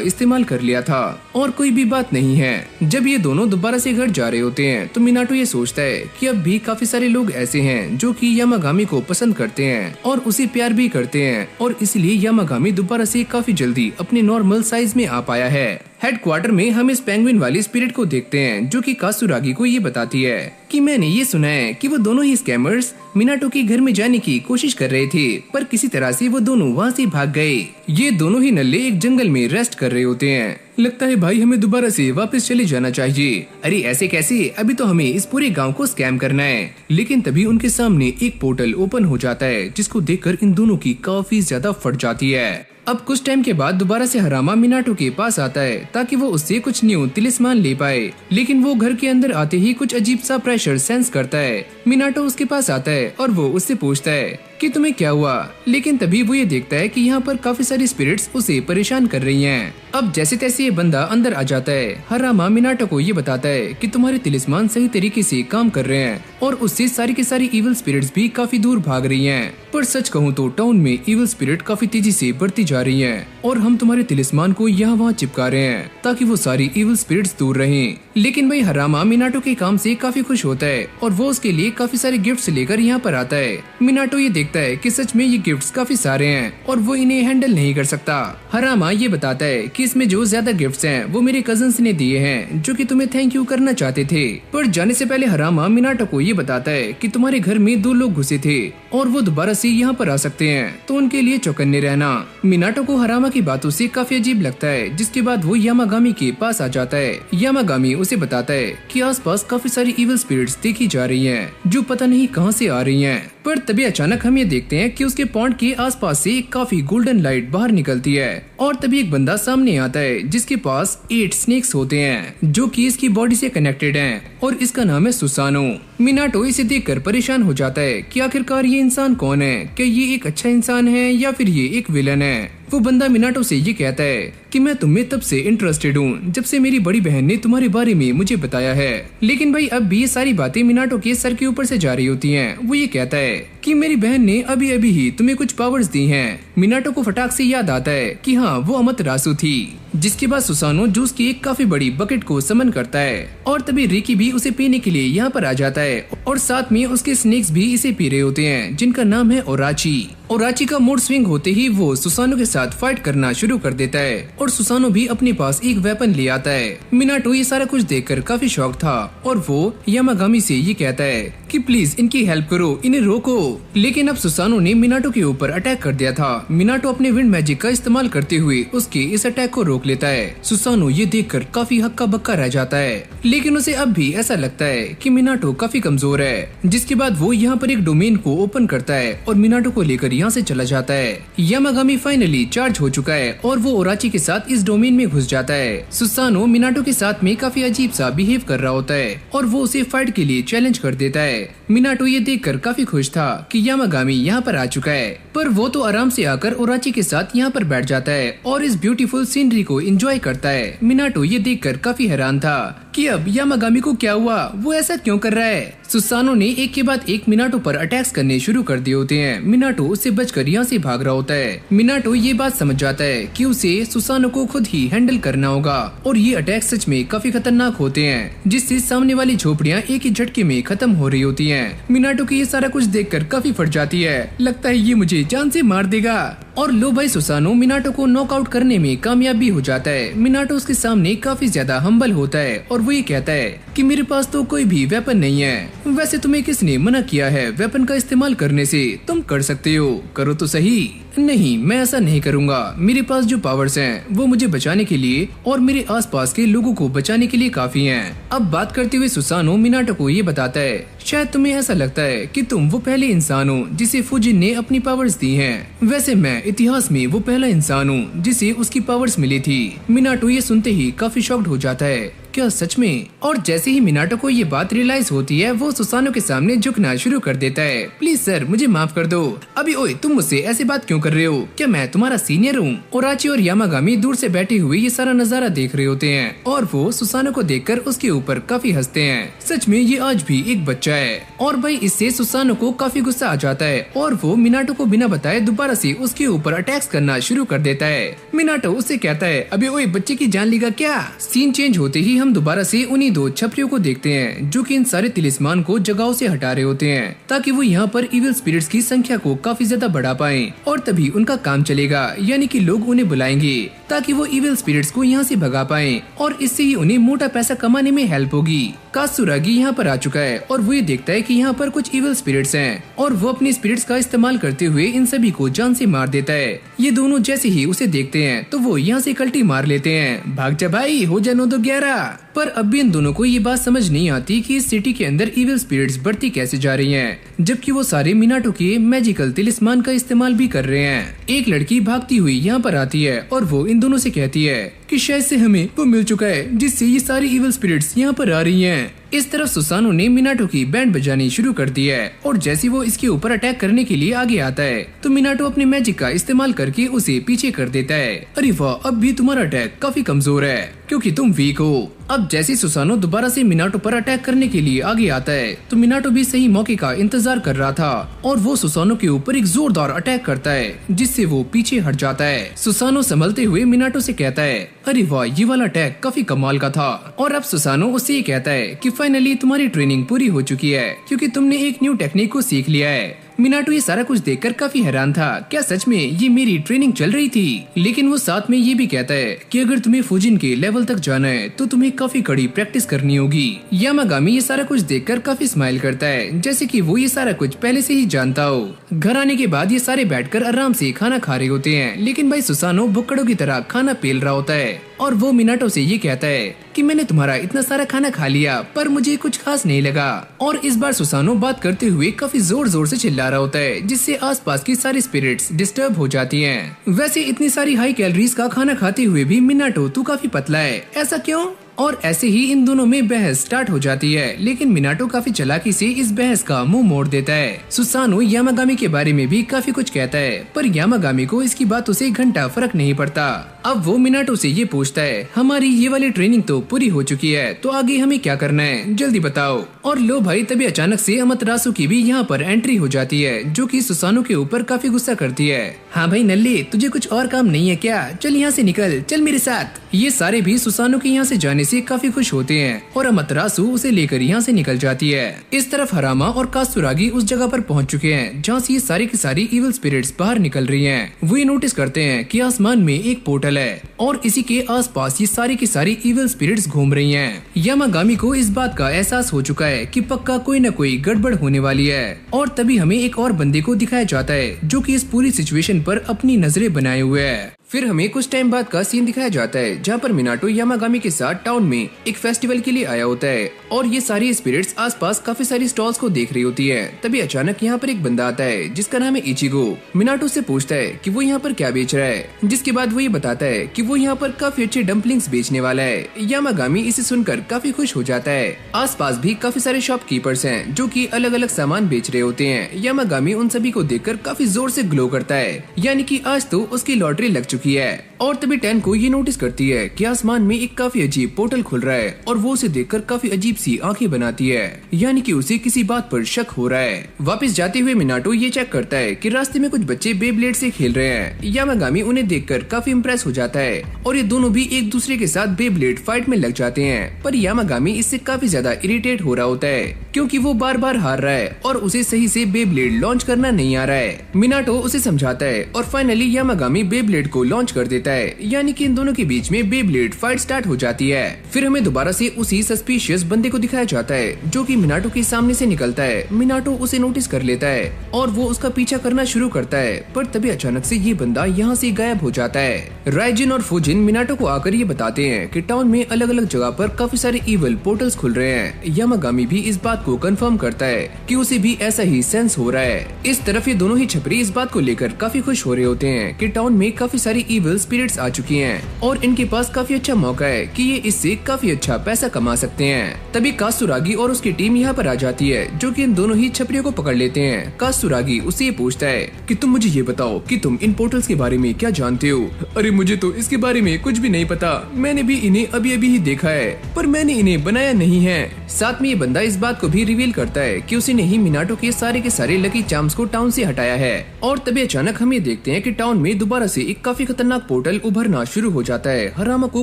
Speaker 1: इस्तेमाल कर लिया था और कोई भी बात नहीं है। जब ये दोनों दोबारा से घर जा रहे होते हैं तो मिनाटो ये सोचता है कि अब भी काफी सारे लोग ऐसे हैं जो कि यामागामी को पसंद करते हैं और उसे प्यार भी करते हैं और इसलिए यामागामी दोबारा से काफी जल्दी अपने नॉर्मल साइज में आ पाया है। हेडक्वार्टर में हम इस पेंगुइन वाली स्पिरिट को देखते हैं जो कि कात्सुरागी को ये बताती है कि मैंने ये सुना है कि वो दोनों ही स्कैमर्स मिनाटो के घर में जाने की कोशिश कर रहे थे, पर किसी तरह से वो दोनों वहाँ से भाग गए। ये दोनों ही नल्ले एक जंगल में रेस्ट कर रहे होते हैं। लगता है भाई हमें दोबारा से वापस चले जाना चाहिए। अरे ऐसे कैसे, अभी तो हमें इस पूरे गांव को स्कैम करना है। लेकिन तभी उनके सामने एक पोर्टल ओपन हो जाता है जिसको देखकर इन दोनों की काफी ज्यादा फट जाती है। अब कुछ टाइम के बाद दोबारा से हरामा मिनाटो के पास आता है ताकि वो उससे कुछ न्यू तिलिस्मान ले पाए, लेकिन वो घर के अंदर आते ही कुछ अजीब सा प्रेशर सेंस करता है। मिनाटो उसके पास आता है और वो उससे पूछता है कि तुम्हें क्या हुआ, लेकिन तभी वो ये देखता है कि यहाँ पर काफी सारी स्पिरिट्स उसे परेशान कर रही हैं। अब जैसे तैसे ये बंदा अंदर आ जाता है। हरामा मिनाटो को ये बताता है कि तुम्हारे तिलिस्मान सही तरीके से काम कर रहे हैं और उससे सारी की सारी इविल स्पिरिट्स भी काफी दूर भाग रही हैं। पर सच कहूँ तो टाउन में इविल स्पिरिट काफी तेजी से बढ़ती जा रही हैं और हम तुम्हारे तिलिस्मान को यहाँ वहाँ चिपका रहे हैं ताकि वो सारी इविल स्पिरिट्स दूर रहें। लेकिन भाई हरामा मिनाटो के काम से काफी खुश होता है और वो उसके लिए काफी सारे गिफ्ट्स लेकर यहाँ पर आता है। मिनाटो ये देखता है कि सच में ये गिफ्ट्स काफी सारे हैं और वो इन्हें हैंडल नहीं कर सकता। हरामा ये बताता है कि इसमें जो ज्यादा गिफ्ट्स हैं वो मेरे कजन्स ने दिए हैं जो कि तुम्हें थैंक यू करना चाहते थे। पर जाने से पहले हरामा मिनाटो को ये बताता है कि तुम्हारे घर में 2 लोग घुसे थे और वो दोबारा से यहाँ पर आ सकते हैं, तो उनके लिए चौकन्ने रहना। मिनाटो को हरामा की बातों से काफी अजीब लगता है, जिसके बाद वो यामागामी के पास आ जाता है। यामागामी उसे बताता है कि आसपास काफी सारी इविल स्पिरिट्स देखी जा रही हैं जो पता नहीं कहां से आ रही हैं। पर तभी अचानक हम ये देखते हैं कि उसके पॉन्ड के आसपास से काफी गोल्डन लाइट बाहर निकलती है और तभी एक बंदा सामने आता है जिसके पास 8 स्नेक्स होते हैं जो कि इसकी बॉडी से कनेक्टेड हैं और इसका नाम है सुसानो। मिनाटो इसे देखकर परेशान हो जाता है कि आखिरकार ये इंसान कौन है, क्या ये एक अच्छा इंसान है या फिर ये एक विलन है। वो बंदा मिनाटो से ये कहता है कि मैं तुम्हें तब से इंटरेस्टेड हूँ जब से मेरी बड़ी बहन ने तुम्हारे बारे में मुझे बताया है। लेकिन भाई अब भी ये सारी बातें मिनाटो के सर के ऊपर से जा रही होती हैं। वो ये कहता है कि मेरी बहन ने अभी अभी ही तुम्हें कुछ पावर्स दी हैं। मिनाटो को फटाक से याद आता है कि हाँ वो अमातेरासु थी। जिसके बाद सुसानो जूस की एक काफी बड़ी बकेट को समन करता है और तभी रिकी भी उसे पीने के लिए यहाँ पर आ जाता है और साथ में उसके स्नेक्स भी इसे पी रहे होते हैं जिनका नाम है ओराची। ओराची का मूड स्विंग होते ही वो सुसानो के साथ फाइट करना शुरू कर देता है और सुसानो भी अपने पास एक वेपन ले आता है। मिनाटो ये सारा कुछ देखकर काफी शॉक था और वो यामागामी से ये कहता है कि प्लीज इनकी हेल्प करो, इन्हें रोको। लेकिन अब सुसानो ने मिनाटो के ऊपर अटैक कर दिया था। मिनाटो अपने विंड मैजिक का इस्तेमाल करते हुए उसके इस अटैक को रोक लेता है। सुसानो ये देखकर काफी हक्का बक्का रह जाता है, लेकिन उसे अब भी ऐसा लगता है कि मिनाटो काफी कमजोर है। जिसके बाद वो यहाँ पर एक डोमेन को ओपन करता है और मिनाटो को लेकर यहाँ से चला जाता है। यामागामी फाइनली चार्ज हो चुका है और वो ओराची के साथ इस डोमेन में घुस जाता है। सुसानो मिनाटो के साथ में काफी अजीब सा बिहेव कर रहा होता है और वो उसे फाइट के लिए चैलेंज कर देता है। मिनाटो ये देखकर काफी खुश था कि यामागामी यहाँ पर आ चुका है, पर वो तो आराम से आकर ओराची के साथ यहाँ पर बैठ जाता है और इस ब्यूटीफुल सीनरी को एंजॉय करता है। मिनाटो ये देखकर काफी हैरान था कि अब यामागामी को क्या हुआ, वो ऐसा क्यों कर रहा है। सुसानो ने एक के बाद एक मिनाटो पर अटैक्स करने शुरू कर दिए होते हैं। मिनाटो उससे बचकर यहाँ से भाग रहा होता है। मिनाटो ये बात समझ जाता है कि उसे सुसानो को खुद ही हैंडल करना होगा और ये अटैक सच में काफी खतरनाक होते हैं, जिससे सामने वाली झोपड़ियाँ एक ही झटके में खत्म हो रही होती हैं। मिनाटो की ये सारा कुछ देखकर काफी फट जाती है, लगता है ये मुझे जान से मार देगा। और लो भाई सुसानो मिनाटो को नॉकआउट करने में कामयाब भी हो जाता है। मिनाटो उसके सामने काफी ज्यादा हम्बल होता है और वो ये कहता है कि मेरे पास तो कोई भी वेपन नहीं है। वैसे तुम्हें किसने मना किया है वेपन का इस्तेमाल करने से, तुम कर सकते हो, करो तो सही। नहीं, मैं ऐसा नहीं करूँगा। मेरे पास जो पावर्स हैं वो मुझे बचाने के लिए और मेरे आसपास के लोगों को बचाने के लिए काफी हैं। अब बात करते हुए सुसानो मिनाटो को ये बताता है, शायद तुम्हें ऐसा लगता है कि तुम वो पहले इंसान हो जिसे फुजिन ने अपनी पावर्स दी हैं। वैसे मैं इतिहास में वो पहला इंसान हूँ जिसे उसकी पावर्स मिली थी। मिनाटो ये सुनते ही काफी शॉक्ड हो जाता है, क्या सच में? और जैसे ही मिनाटो को ये बात रियलाइज होती है वो सुसानो के सामने झुकना शुरू कर देता है। प्लीज सर, मुझे माफ कर दो। अभी ओए, तुम मुझसे ऐसी बात क्यों कर रहे हो? क्या मैं तुम्हारा सीनियर हूँ? ओराची और यामागामी दूर से बैठे हुए ये सारा नजारा देख रहे होते हैं और वो सुसानो को देखकर उसके ऊपर काफी हंसते हैं। सच में ये आज भी एक बच्चा है। और भाई इससे सुसानो को काफी गुस्सा आ जाता है और वो मिनाटो को बिना बताए दोबारा से उसके ऊपर अटैक्स करना शुरू कर देता है। मिनाटो उससे कहता है, अबे ओए, बच्चे की जान लेगा क्या? सीन चेंज होते ही हम दोबारा से उन्हीं 2 छपरियों को देखते हैं जो कि इन सारे तिलिस्मान को जगहों से हटा रहे होते हैं ताकि वो यहाँ पर इविल स्पिरिट्स की संख्या को काफी ज्यादा बढ़ा पाएं और तभी उनका काम चलेगा, यानी कि लोग उन्हें बुलाएंगे ताकि वो इविल स्पिरिट्स को यहाँ से भगा पाएं और इससे ही उन्हें मोटा पैसा कमाने में हेल्प होगी। कात्सुरागी यहाँ पर आ चुका है और वो ये देखता है कि यहाँ पर कुछ इविल स्पिरिट्स हैं और वो अपनी स्पिरिट्स का इस्तेमाल करते हुए इन सभी को जान से मार देता है। ये दोनों जैसे ही उसे देखते हैं तो वो यहाँ से कल्टी मार लेते हैं। भाग जा भाई, हो जा 9-2-11। पर अब भी इन दोनों को ये बात समझ नहीं आती कि इस सिटी के अंदर इविल स्पिरिट्स बढ़ती कैसे जा रही हैं, जबकि वो सारे मिनाटो के मैजिकल तिलिस्मान का इस्तेमाल भी कर रहे हैं। एक लड़की भागती हुई यहाँ पर आती है और वो इन दोनों से कहती है कि शायद से हमें वो मिल चुका है जिससे ये सारी इविल स्पिरिट्स यहाँ पर आ रही हैं। इस तरफ सुसानो ने मिनाटो की बैंड बजानी शुरू कर दी है और जैसे वो इसके ऊपर अटैक करने के लिए आगे आता है तो मिनाटो अपने मैजिक का इस्तेमाल करके उसे पीछे कर देता है। अरे वाह, अब भी तुम्हारा अटैक काफी कमजोर है क्योंकि तुम वीक हो। अब जैसे सुसानो दोबारा से मिनाटो पर अटैक करने के लिए आगे आता है तो मिनाटो भी सही मौके का इंतजार कर रहा था और वो सुसानो के ऊपर एक जोरदार अटैक करता है जिससे वो पीछे हट जाता है। सुसानो संभलते हुए मिनाटो से कहता है, अरे वाह, ये वाला अटैक काफी कमाल का था। और अब सुसानो उससे ये कहता है कि फाइनली तुम्हारी ट्रेनिंग पूरी हो चुकी है क्योंकि तुमने एक न्यू टेक्निक को सीख लिया है। मिनाटो ये सारा कुछ देखकर काफी हैरान था, क्या सच में ये मेरी ट्रेनिंग चल रही थी? लेकिन वो साथ में ये भी कहता है कि अगर तुम्हें फुजिन के लेवल तक जाना है तो तुम्हें काफी कड़ी प्रैक्टिस करनी होगी। यामागामी ये सारा कुछ देखकर काफी स्माइल करता है जैसे कि वो ये सारा कुछ पहले से ही जानता हो। घर आने के बाद ये सारे बैठकर आराम से खाना खा रहे होते हैं, लेकिन भाई सुसानो भुक्कड़ों की तरह खाना पेल रहा होता है और वो मिनाटो से ये कहता है कि मैंने तुम्हारा इतना सारा खाना खा लिया पर मुझे कुछ खास नहीं लगा। और इस बार सुसानो बात करते हुए काफी जोर जोर से चिल्ला रहा होता है जिससे आसपास की सारी स्पिरिट्स डिस्टर्ब हो जाती हैं। वैसे इतनी सारी हाई कैलोरीज का खाना खाते हुए भी मिनाटो तू काफी पतला है, ऐसा क्यों? और ऐसे ही इन दोनों में बहस स्टार्ट हो जाती है, लेकिन मिनाटो काफी चालाकी से इस बहस का मुंह मोड़ देता है। सुसानो यामागामी के बारे में भी काफी कुछ कहता है पर यामागामी को इसकी बातों से घंटा फर्क नहीं पड़ता। अब वो मिनाटो से ये पूछता है, हमारी ये वाली ट्रेनिंग तो पूरी हो चुकी है तो आगे हमें क्या करना है, जल्दी बताओ। और लो भाई, तभी अचानक से अमातेरासु की भी यहाँ पर एंट्री हो जाती है जो कि सुसानो के ऊपर काफी गुस्सा करती है। हाँ भाई नल्ले, तुझे कुछ और काम नहीं है क्या? चल यहाँ से निकल, चल मेरे साथ। ये सारे भी सुसानो के यहाँ से जाने से काफी खुश होते हैं और अमातेरासु उसे लेकर यहाँ से निकल जाती है। इस तरफ हरामा और कात्सुरागी उस जगह पर पहुँच चुके हैं जहाँ से ये सारी की सारी इविल स्पिरिट्स बाहर निकल रही हैं। वो ये नोटिस करते हैं कि आसमान में एक पोर्टल है और इसी के आसपास ये सारी की सारी इविल स्पिरिट्स घूम रही हैं। यामागामी को इस बात का एहसास हो चुका है कि पक्का कोई न कोई गड़बड़ होने वाली है और तभी हमें एक और बंदे को दिखाया जाता है जो कि इस पूरी सिचुएशन पर अपनी नजरें बनाए हुए है। फिर हमें कुछ टाइम बाद का सीन दिखाया जाता है जहाँ पर मिनाटो यामागामी के साथ टाउन में एक फेस्टिवल के लिए आया होता है और ये सारी स्पिरिट्स आसपास काफी सारी स्टॉल्स को देख रही होती है। तभी अचानक यहाँ पर एक बंदा आता है जिसका नाम है इचिगो। मिनाटो से पूछता है कि वो यहाँ पर क्या बेच रहा है, जिसके बाद वो ये बताता है कि वो यहाँ पर काफी अच्छे डम्पलिंग्स बेचने वाला है। यामागामी इसे सुनकर काफी खुश हो जाता है। आसपास भी काफी सारे शॉपकीपर्स हैं जो कि अलग अलग सामान बेच रहे होते हैं। यामागामी उन सभी को देखकर काफी जोर से ग्लो करता है, यानी कि आज तो उसकी लॉटरी लग चुकी है। और तभी टैन को ये नोटिस करती है कि आसमान में एक काफी अजीब पोर्टल खुल रहा है और वो उसे देखकर काफी अजीब सी आंखें बनाती है, यानी कि उसे किसी बात पर शक हो रहा है। वापस जाते हुए मिनाटो ये चेक करता है कि रास्ते में कुछ बच्चे बेब्लेड से खेल रहे हैं। यामागामी उन्हें देखकर काफी इम्प्रेस हो जाता है और ये दोनों भी एक दूसरे के साथ बेब्लेड फाइट में लग जाते हैं। पर यामागामी इससे काफी ज्यादा इरिटेट हो रहा होता है क्योंकि वो बार बार हार रहा है और उसे सही से बेब्लेड लॉन्च करना नहीं आ रहा है। मिनाटो उसे समझाता है और फाइनली यामागामी बेब्लेड को लॉन्च कर देता है, यानी कि इन दोनों के बीच में बेब्लेड फाइट स्टार्ट हो जाती है। फिर हमें दोबारा से उसी सस्पिशियस बंदे को दिखाया जाता है जो कि मिनाटो के सामने से निकलता है। मिनाटो उसे नोटिस कर लेता है और वो उसका पीछा करना शुरू करता है, पर तभी अचानक से ये बंदा यहाँ से गायब हो जाता है। राइजिन और फुजिन मिनाटो को आकर ये बताते हैं कि टाउन में अलग अलग जगह पर काफी सारे इविल पोर्टल्स खुल रहे हैं। यामागामी भी इस बात को कंफर्म करता है कि उसे भी ऐसा ही सेंस हो रहा है। इस तरफ ये दोनों ही छपरी इस बात को लेकर काफी खुश हो रहे होते हैं कि टाउन में काफी सारी इविल स्पिरिट्स आ चुकी हैं और इनके पास काफी अच्छा मौका है कि ये इससे काफी अच्छा पैसा कमा सकते हैं। तभी कात्सुरागी और उसकी टीम यहाँ पर आ जाती है जो कि इन दोनों ही छपरियों को पकड़ लेते हैं। कात्सुरागी उससे ये पूछता है कि तुम मुझे ये बताओ कि तुम इन पोर्टल्स के बारे में क्या जानते हो। अरे मुझे तो इसके बारे में कुछ भी नहीं पता, मैंने भी इन्हें अभी अभी ही देखा है पर मैंने इन्हें बनाया नहीं है। साथ में ये बंदा इस बात को भी रिवील करता है कि उसने ही मिनाटो के सारे लकी चार्म्स को टाउन से हटाया है। और तभी अचानक हम ये देखते हैं कि टाउन में दोबारा से एक काफी खतरनाक पोर्टल उभरना शुरू हो जाता है। हरामा को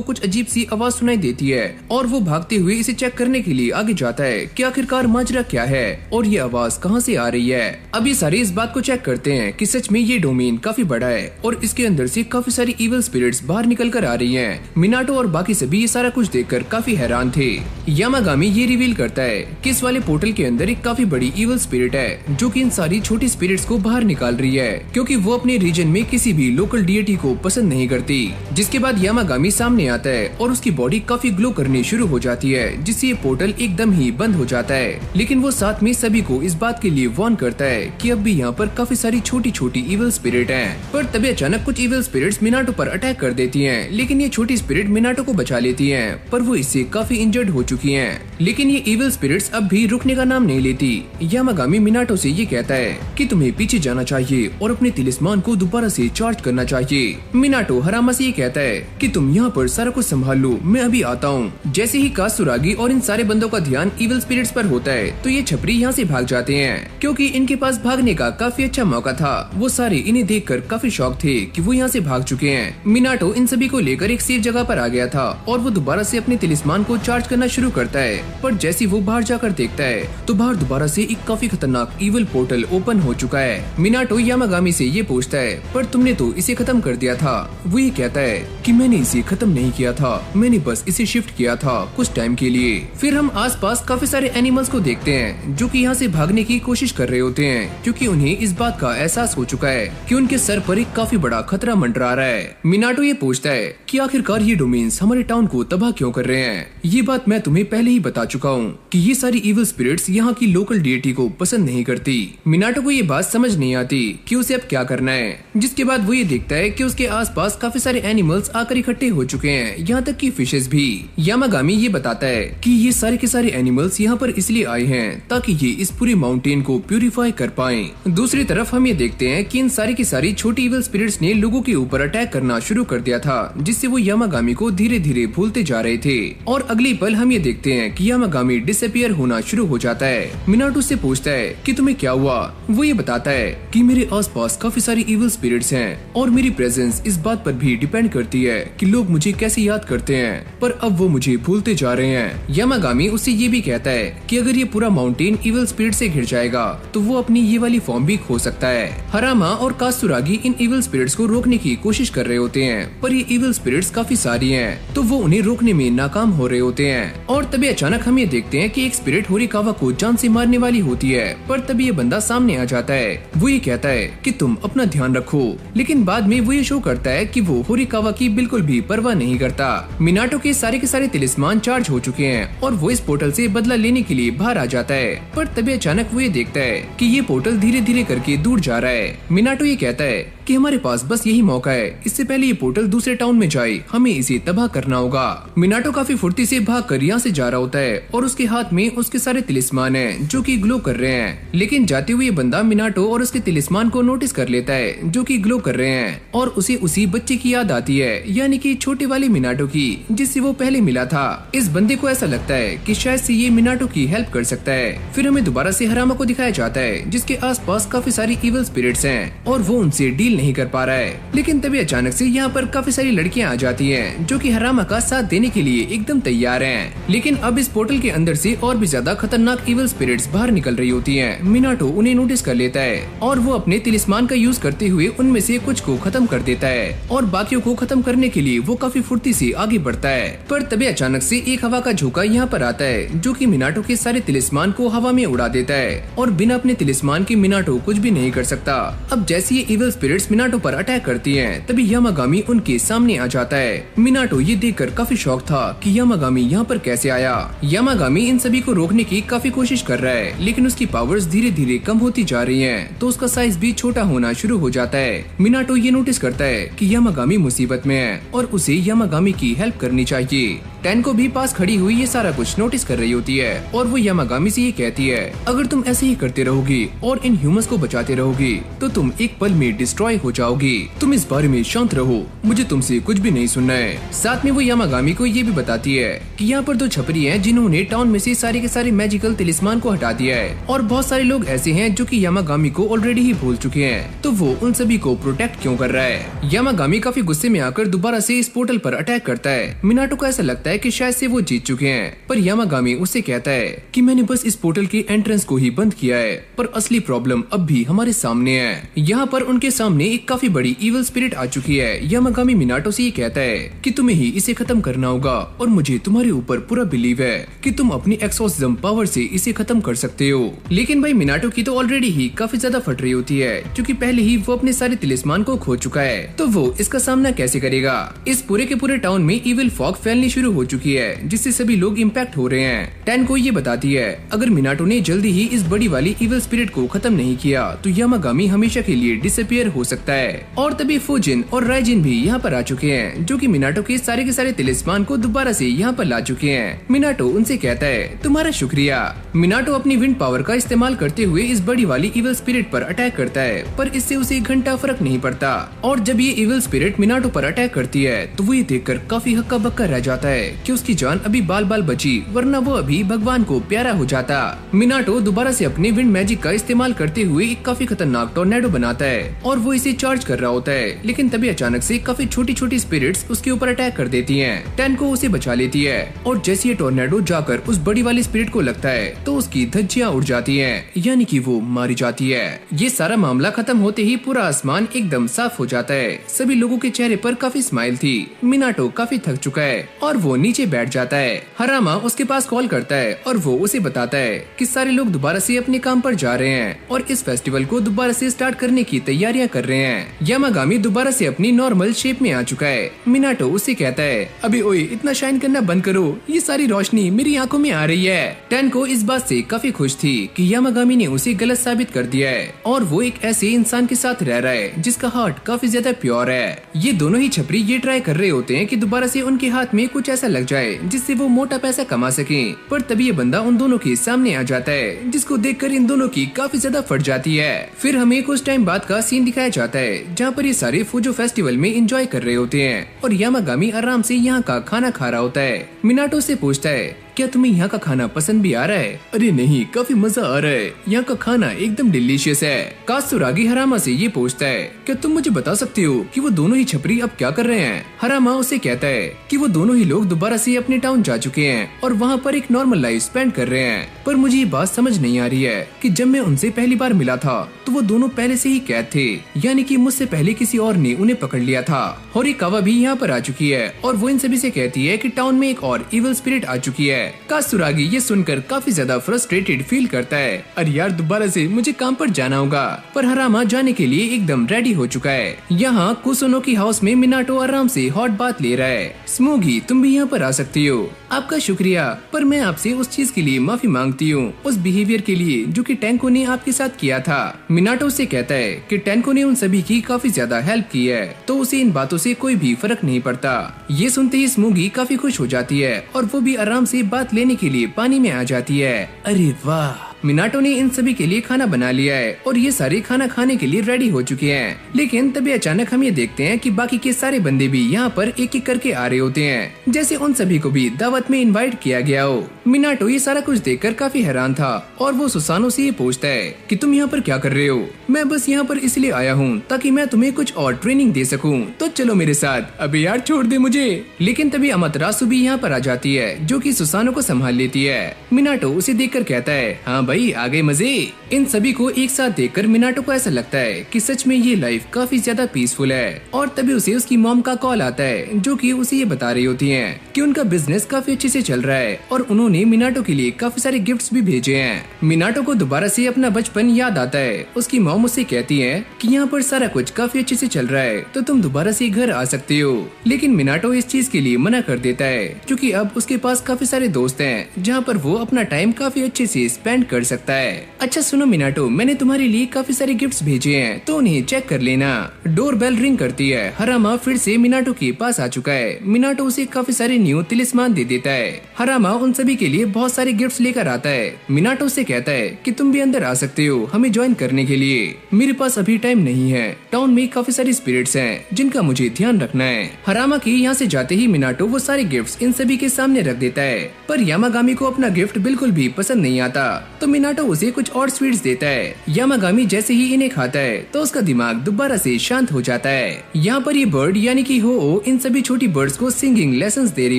Speaker 1: कुछ अजीब सी आवाज सुनाई देती है और वो भागते हुए इसे चेक करने के लिए आगे जाता है कि आखिरकार माजरा क्या है और ये आवाज कहाँ से आ रही है। अब ये सारे इस बात को चेक करते हैं कि सच में ये डोमेन काफी बड़ा है और इसके अंदर से काफी सारी इविल स्पिरिट्स बाहर निकल कर आ रही हैं। मिनाटो और बाकी सभी ये सारा कुछ देखकर काफी हैरान थे। यामागामी ये रिवील करता है कि इस वाले पोर्टल के अंदर एक काफी बड़ी इविल स्पिरिट है जो कि इन सारी छोटी स्पिरिट्स को बाहर निकाल रही है क्योंकि वो अपने रीजन में किसी भी लोकल डिएटी को पसंद नहीं करती। जिसके बाद यामागामी सामने आता है और उसकी बॉडी काफी ग्लो करनी शुरू हो जाती है जिससे ये पोर्टल एकदम ही बंद हो जाता है। लेकिन वो साथ में सभी को इस बात के लिए वार्न करता है कि अब भी यहाँ पर काफी सारी छोटी छोटी इविल स्पिरिट हैं। पर तभी अचानक कुछ इविल स्पिरिट्स मिनाटो पर अटैक कर देती हैं, लेकिन ये छोटी स्पिरिट मिनाटो को बचा लेती हैं, पर वो इससे काफी इंजर्ड हो चुकी हैं। लेकिन ये इविल स्पिरिट्स अब भी रुकने का नाम नहीं लेती। यामागामी मिनाटो से ये कहता है कि तुम्हें पीछे जाना चाहिए और अपने तिलिस्मान को दोबारा से चार्ज करना चाहिए। मिनाटो हरामा से ये कहता है कि तुम यहाँ पर सारा कुछ संभाल लो, मैं अभी आता हूँ। जैसे ही कात्सुरागी और इन सारे बंदों का ध्यान इविल स्पिरिट्स पर होता है तो ये छपरी यहाँ से भाग जाते हैं, क्योंकि इनके पास भागने का काफी अच्छा मौका था। वो सारे इन्हें देखकर काफी शॉक थे कि वो यहाँ से भाग चुके हैं। मिनाटो इन सभी को लेकर एक सेफ जगह पर आ गया था और वो दोबारा से अपने तिलिस्मान को चार्ज करना शुरू करता है। पर जैसे वो बाहर जाकर देखता है तो बाहर दोबारा से एक काफी खतरनाक इविल पोर्टल ओपन हो चुका है। मिनाटो यामागामी से ये पूछता है, पर तुमने तो इसे खत्म कर दिया था। वो ये कहता है कि मैंने इसे खत्म नहीं किया था, मैंने बस इसे शिफ्ट किया था कुछ टाइम के लिए। फिर हम आसपास काफी सारे एनिमल्स को देखते हैं जो कि यहाँ से भागने की कोशिश कर रहे होते हैं, क्योंकि उन्हें इस बात का एहसास हो चुका है कि उनके सर पर एक काफी बड़ा खतरा मंडरा रहा है। मिनाटो ये पूछता है कि आखिरकार ये डोमेन्स हमारे टाउन को तबाह क्यों कर रहे हैं। ये बात मैं तुम्हें पहले ही बता चुका हूँ कि ये सारी इविल स्पिरिट्स यहाँ की लोकल डीटी को पसंद नहीं करती। मिनाटो को ये बात समझ नहीं आती कि उसे अब क्या करना है। जिसके बाद वो ये देखता है कि उसके आसपास काफी सारे एनिमल्स आकर इकट्ठे हो चुके हैं, यहाँ तक कि फिशेस भी। यामागामी ये बताता है कि ये सारे के सारे एनिमल्स यहाँ पर इसलिए आए हैं ताकि ये इस पूरे माउंटेन को प्यूरिफाई कर पाएं। दूसरी तरफ हम ये देखते हैं कि इन सारी की सारी छोटी इविल स्पिरिट्स ने लोगों के ऊपर अटैक करना शुरू कर दिया था, जिससे वो यामागामी को धीरे धीरे भूलते जा रहे थे। और अगली पल हम ये देखते हैं कि यामागामी डिसअपियर होना शुरू हो जाता है। मिनाटो से पूछता है कि तुम्हें क्या हुआ। वो ये बताता है कि मेरे आसपास काफी सारी इविल स्पिरिट्स हैं और मेरी प्रेजेंस इस बात पर भी डिपेंड करती है कि लोग मुझे कैसे याद करते हैं, पर अब वो मुझे भूलते जा रहे हैं। यामागामी उससे ये भी कहता है कि अगर ये पूरा माउंटेन इविल स्पिरिट से घिर जाएगा तो वो अपनी ये वाली फॉर्म भी खो सकता है। हरामा और कात्सुरागी इन इविल स्पिरिट्स को रोकने की कोशिश कर रहे होते हैं, पर ये इविल स्पिरिट्स काफी सारी हैं, तो वो उन्हें रोकने में नाकाम हो रहे होते हैं। और तभी अचानक हम ये देखते हैं कि एक स्पिरिट होरिकावा को जान से मारने वाली होती है, पर तभी ये बंदा सामने आ जाता है। वो ये कहता है कि तुम अपना ध्यान रखो, लेकिन बाद में वो ये शो करता है कि वो होरिकावा की बिल्कुल भी परवाह नहीं करता। मिनाटो के सारे तिलिस्मान चार्ज हो चुके हैं और वो इस पोर्टल से बदला लेने के लिए बाहर आ जाता है, पर तभी अचानक वो ये देखता है कि ये पोर्टल धीरे धीरे करके दूर जा रहा है। मिनाटो ये कहता है कि हमारे पास बस यही मौका है, इससे पहले ये पोर्टल दूसरे टाउन में जाए, हमें इसे तबाह करना होगा। मिनाटो काफी फुर्ती से भागकर यहाँ से जा रहा होता है और उसके हाथ में उसके सारे तिलिस्मान हैं जो कि ग्लो कर रहे हैं। लेकिन जाते हुए बंदा मिनाटो और उसके तिलिस्मान को नोटिस कर लेता है जो कि ग्लो कर रहे हैं, और उसे उसी बच्चे की याद आती है, यानी कि छोटे वाले मिनाटो की, जिससे वो पहले मिला था। इस बंदे को ऐसा लगता है कि शायद से ये मिनाटो की हेल्प कर सकता है। फिर हमें दोबारा से हरामा को दिखाया जाता है जिसके आसपास काफी सारी इविल स्पिरिट्स हैं और वो उनसे डील नहीं कर पा रहा है। लेकिन तभी अचानक से यहाँ पर काफी सारी लड़कियाँ आ जाती हैं जो कि हरामा का साथ देने के लिए एकदम तैयार हैं। लेकिन अब इस पोर्टल के अंदर से और भी ज्यादा खतरनाक इविल स्पिरिट्स बाहर निकल रही होती हैं। मिनाटो उन्हें नोटिस कर लेता है और वो अपने तिलिस्मान का यूज करते हुए उनमें से कुछ को खत्म कर देता है और बाकियों को खत्म करने के लिए वो काफी फुर्ती से आगे बढ़ता है। पर तभी अचानक से एक हवा का झोंका यहाँ पर आता है जो कि मिनाटो के सारे तिलिस्मान को हवा में उड़ा देता है और बिना अपने तिलिस्मान के मिनाटो कुछ भी नहीं कर सकता। अब जैसे ये इविल स्पिरिट्स मिनाटो पर अटैक करती हैं, तभी यामागामी उनके सामने आ जाता है। मिनाटो ये देखकर काफी शॉक था कि यामागामी यहाँ पर कैसे आया। यामागामी इन सभी को रोकने की काफी कोशिश कर रहा है, लेकिन उसकी पावर्स धीरे धीरे कम होती जा रही हैं, तो उसका साइज भी छोटा होना शुरू हो जाता है। मिनाटो ये नोटिस करता है कि यामागामी मुसीबत में है और उसे यामागामी की हेल्प करनी चाहिए। टेनको भी पास खड़ी हुई ये सारा कुछ नोटिस कर रही होती है और वो यामागामी से ये कहती है, अगर तुम ऐसे ही करते रहोगी और इन ह्यूमंस को बचाते रहोगी तो तुम एक पल में डिस्ट्रॉय हो जाओगी। तुम इस बारे में शांत रहो, मुझे तुमसे कुछ भी नहीं सुनना है। साथ में वो यामागामी को ये भी बताती है कि यहाँ पर 2 छपरी हैं जिन्होंने टाउन में से सारे के सारे मैजिकल तिलिस्मान को हटा दिया है और बहुत सारे लोग ऐसे हैं जो कि यामागामी को ऑलरेडी ही भूल चुके हैं, तो वो उन सभी को प्रोटेक्ट क्यों कर रहा है। यामागामी काफी गुस्से में आकर दोबारा से इस पोर्टल पर अटैक करता है। मिनाटो को ऐसा लगता है कि शायद से वो जीत चुके हैं, पर यामागामी उससे कहता है कि मैंने बस इस पोर्टल के एंट्रेंस को ही बंद किया है, पर असली प्रॉब्लम अब भी हमारे सामने है। यहाँ पर उनके सामने एक काफी बड़ी इविल स्पिरिट आ चुकी है। यामागामी मिनाटो से ये कहता है कि तुम्हें ही इसे खत्म करना होगा और मुझे तुम्हारे ऊपर पूरा बिलीव है कि तुम अपनी एक्सोर्सिज्म पावर से इसे खत्म कर सकते हो। लेकिन भाई मिनाटो की तो ऑलरेडी ही काफी ज्यादा फट रही होती है, क्योंकि पहले ही वो अपने सारे तिलिस्मान को खो चुका है, तो वो इसका सामना कैसे करेगा। इस पूरे के पूरे टाउन में इविल फॉग फैलनी शुरू हो चुकी है, जिससे सभी लोग इम्पैक्ट हो रहे हैं। टेनको ये बताती है अगर मिनाटो ने जल्दी ही इस बड़ी वाली इविल स्पिरिट को खत्म नहीं किया तो यामागामी हमेशा के लिए डिसअपियर हो सकता है। और तभी फुजिन और राइजिन भी यहाँ पर आ चुके हैं, जो कि मिनाटो के सारे तिलिस्मान को दोबारा से यहाँ पर ला चुके हैं। मिनाटो उनसे कहता है तुम्हारा शुक्रिया। मिनाटो अपनी विंड पावर का इस्तेमाल करते हुए इस बड़ी वाली इविल स्पिरिट पर अटैक करता है, पर इससे उसे एक घंटा फर्क नहीं पड़ता। और जब ये इविल स्पिरिट मिनाटो पर अटैक करती है तो वो ये देखकर काफी हक्का बक्का रह जाता है कि उसकी जान अभी बाल बाल बची, वरना वो अभी भगवान को प्यारा हो जाता। मिनाटो दोबारा से अपने विंड मैजिक का इस्तेमाल करते हुए एक काफी खतरनाक टोर्नेडो बनाता है और वो इसे चार्ज कर रहा होता है, लेकिन तभी अचानक से काफी छोटी छोटी स्पिरिट्स उसके ऊपर अटैक कर देती हैं। टेनको उसे बचा लेती है और जैसे ये टोर्नेडो जाकर उस बड़ी वाली स्पिरिट को लगता है तो उसकी धज्जियां उड़ जाती हैं, यानी कि वो मारी जाती है। ये सारा मामला खत्म होते ही पूरा आसमान एकदम साफ हो जाता है। सभी लोगों के चेहरे पर काफी स्माइल थी। मिनाटो काफी थक चुका है और वो नीचे बैठ जाता है। हरामा उसके पास कॉल करता है और वो उसे बताता है कि सारे लोग दोबारा से अपने काम पर जा रहे हैं और इस फेस्टिवल को दोबारा से स्टार्ट करने की तैयारियां कर रहे हैं। यामागामी दोबारा से अपनी नॉर्मल शेप में आ चुका है। मिनाटो उससे कहता है अभी ओए इतना शाइन करना बंद करो, ये सारी रोशनी मेरी आंखों में आ रही है। टेनको इस बात से काफी खुश थी कि यामागामी ने उसे गलत साबित कर दिया है और वो एक ऐसे इंसान के साथ रह रहा है जिसका हार्ट काफी ज्यादा प्योर है। ये दोनों ही छपरी ये ट्राई कर रहे होते हैं कि दोबारा से उनके हाथ में कुछ ऐसा लग जाए जिससे वो मोटा पैसा कमा सके, पर तभी ये बंदा उन दोनों के सामने आ जाता है, जिसको देखकर इन दोनों की काफी ज्यादा फट जाती है। फिर हमें कुछ टाइम बाद का सीन दिखाया जाता है जहाँ पर ये सारे फूजो फेस्टिवल में एंजॉय कर रहे होते हैं और यामागामी आराम से यहाँ का खाना खा रहा होता है। मिनाटो से पूछता है क्या तुम्हें यहाँ का खाना पसंद भी आ रहा है? अरे नहीं, काफी मजा आ रहा है, यहाँ का खाना एकदम डिलीशियस है। कात्सुरागी हरामा से ये पूछता है क्या तुम मुझे बता सकते हो कि वो दोनों ही छपरी अब क्या कर रहे हैं? हरामा उसे कहता है कि वो दोनों ही लोग दोबारा से अपने टाउन जा चुके हैं और वहाँ पर एक नॉर्मल लाइफ स्पेंड कर रहे हैं, पर मुझे ये बात समझ नहीं आ रही है कि जब मैं उनसे पहली बार मिला था तो वो दोनों पहले से ही कैद थे, यानी कि मुझसे पहले किसी और ने उन्हें पकड़ लिया था। होरिकावा भी यहाँ पर आ चुकी है और वो इन सभी से कहती है कि टाउन में एक और इविल स्पिरिट आ चुकी है। कात्सुरागी ये सुनकर काफी ज्यादा फ्रस्ट्रेटेड फील करता है। अरे यार दोबारा से मुझे काम पर जाना होगा, पर हरामा जाने के लिए एकदम रेडी हो चुका है। यहाँ कुसुनो की हाउस में मिनाटो आराम से हॉट बाथ ले रहा है। स्मोगी तुम भी यहाँ पर आ सकती हो। आपका शुक्रिया, पर मैं आपसे उस चीज के लिए माफी मांगती हूँ, उस बिहेवियर के लिए जो कि टेनको ने आपके साथ किया था। मिनाटो से कहता है कि टेनको ने उन सभी की काफी ज्यादा हेल्प की है, तो उसे इन बातों से कोई भी फर्क नहीं पड़ता। ये सुनते ही स्मोगी काफी खुश हो जाती है और वो भी आराम से बात लेने के लिए पानी में आ जाती है। अरे वाह, मिनाटो ने इन सभी के लिए खाना बना लिया है और ये सारे खाना खाने के लिए रेडी हो चुके हैं। लेकिन तभी अचानक हम ये देखते हैं कि बाकी के सारे बंदे भी यहाँ पर एक एक करके आ रहे होते हैं, जैसे उन सभी को भी दावत में इनवाइट किया गया हो। मिनाटो ये सारा कुछ देखकर काफी हैरान था और वो सुसानो से ये पूछता है कि तुम यहाँ पर क्या कर रहे हो? मैं बस यहाँ पर इसलिए आया हूँ ताकि मैं तुम्हें कुछ और ट्रेनिंग दे सकूँ, तो चलो मेरे साथ। अबे यार छोड़ दे मुझे। लेकिन तभी अमातेरासु भी यहाँ पर आ जाती है, जो कि सुसानो को संभाल लेती है। मिनाटो उसे देखकर कहता है हाँ भाई आ गए मजे। इन सभी को एक साथ देखकर मिनाटो को ऐसा लगता है कि सच में ये लाइफ काफी ज्यादा पीसफुल है। और तभी उसे उसकी मॉम का कॉल आता है, जो कि उसे ये बता रही होती हैं कि उनका बिजनेस काफी अच्छे से चल रहा है और उन्होंने मिनाटो के लिए काफी सारे गिफ्ट्स भी भेजे हैं। मिनाटो को दोबारा से अपना बचपन याद आता है। उसकी मॉम उससे कहती है कि यहाँ पर सारा कुछ काफी अच्छे से चल रहा है, तो तुम दोबारा से घर आ सकते हो। लेकिन मिनाटो इस चीज के लिए मना कर देता है, क्योंकि अब उसके पास काफी सारे दोस्त हैं जहाँ पर वो अपना टाइम काफी अच्छे से स्पेंड कर सकता है। अच्छा सुनो मिनाटो, मैंने तुम्हारे लिए काफी सारे गिफ्ट्स भेजे हैं, तो उन्हें चेक कर लेना। डोर बेल रिंग करती है। हरामा फिर से मिनाटो के पास आ चुका है। मिनाटो उसे काफी सारे न्यू तिलिस्मान दे देता है। हरामा उन सभी के लिए बहुत सारे गिफ्ट्स लेकर आता है। मिनाटो से कहता है कि तुम भी अंदर आ सकते हो हमें ज्वाइन करने के लिए। मेरे पास अभी टाइम नहीं है, टाउन में काफी सारी स्पिरिट्स हैं जिनका मुझे ध्यान रखना है। हरामा की यहाँ से जाते ही मिनाटो वो सारे गिफ्ट्स इन सभी के सामने रख देता है, पर यामागामी को अपना गिफ्ट बिल्कुल भी पसंद नहीं आता, तो मिनाटो उसे कुछ और स्वीट्स देता है। यामागामी जैसे ही इन्हें खाता है तो उसका दिमाग दोबारा से शांत हो जाता है। यहाँ पर ये बर्ड यानी कि हो इन सभी छोटी बर्ड्स को सिंगिंग लेसन्स दे रही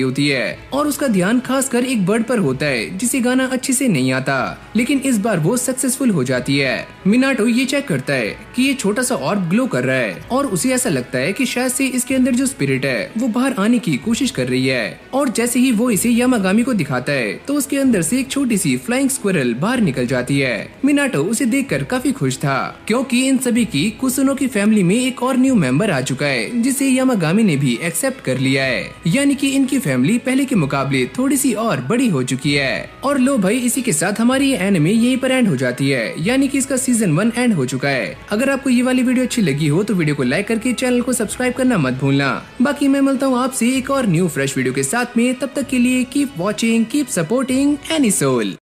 Speaker 1: होती है और उसका ध्यान खासकर एक बर्ड पर होता है जिसे गाना अच्छे से नहीं आता, लेकिन इस बार वो सक्सेसफुल हो जाती है। मिनाटो ये चेक करता है कि ये छोटा सा ऑर्ब ग्लो कर रहा है और उसे ऐसा लगता है कि शायद से इसके अंदर जो स्पिरिट है वो बाहर आने की कोशिश कर रही है। और जैसे ही वो इसे यामागामी को दिखाता है तो उसके अंदर से एक छोटी सी फ्लाइंग स्क्विरल बाहर निकल जाती है। मिनाटो उसे देखकर काफी खुश था क्योंकि इन सभी की कुसुनो की फैमिली में एक और न्यू मेंबर आ चुका है जिसे यामागामी ने भी एक्सेप्ट कर लिया है। यानी कि इनकी फैमिली पहले के मुकाबले थोड़ी सी और बड़ी हो चुकी है। और लो भाई, इसी के साथ हमारी ये एनिमे यहीं पर एंड हो जाती है, यानी कि इसका सीजन 1 एंड हो चुका है। अगर आपको ये वाली वीडियो अच्छी लगी हो तो वीडियो को लाइक करके चैनल को सब्सक्राइब करना मत भूलना। बाकी मैं मिलता हूँ आपसे एक और न्यू फ्रेश वीडियो के साथ में। तब तक के लिए keep watching, keep supporting anisole.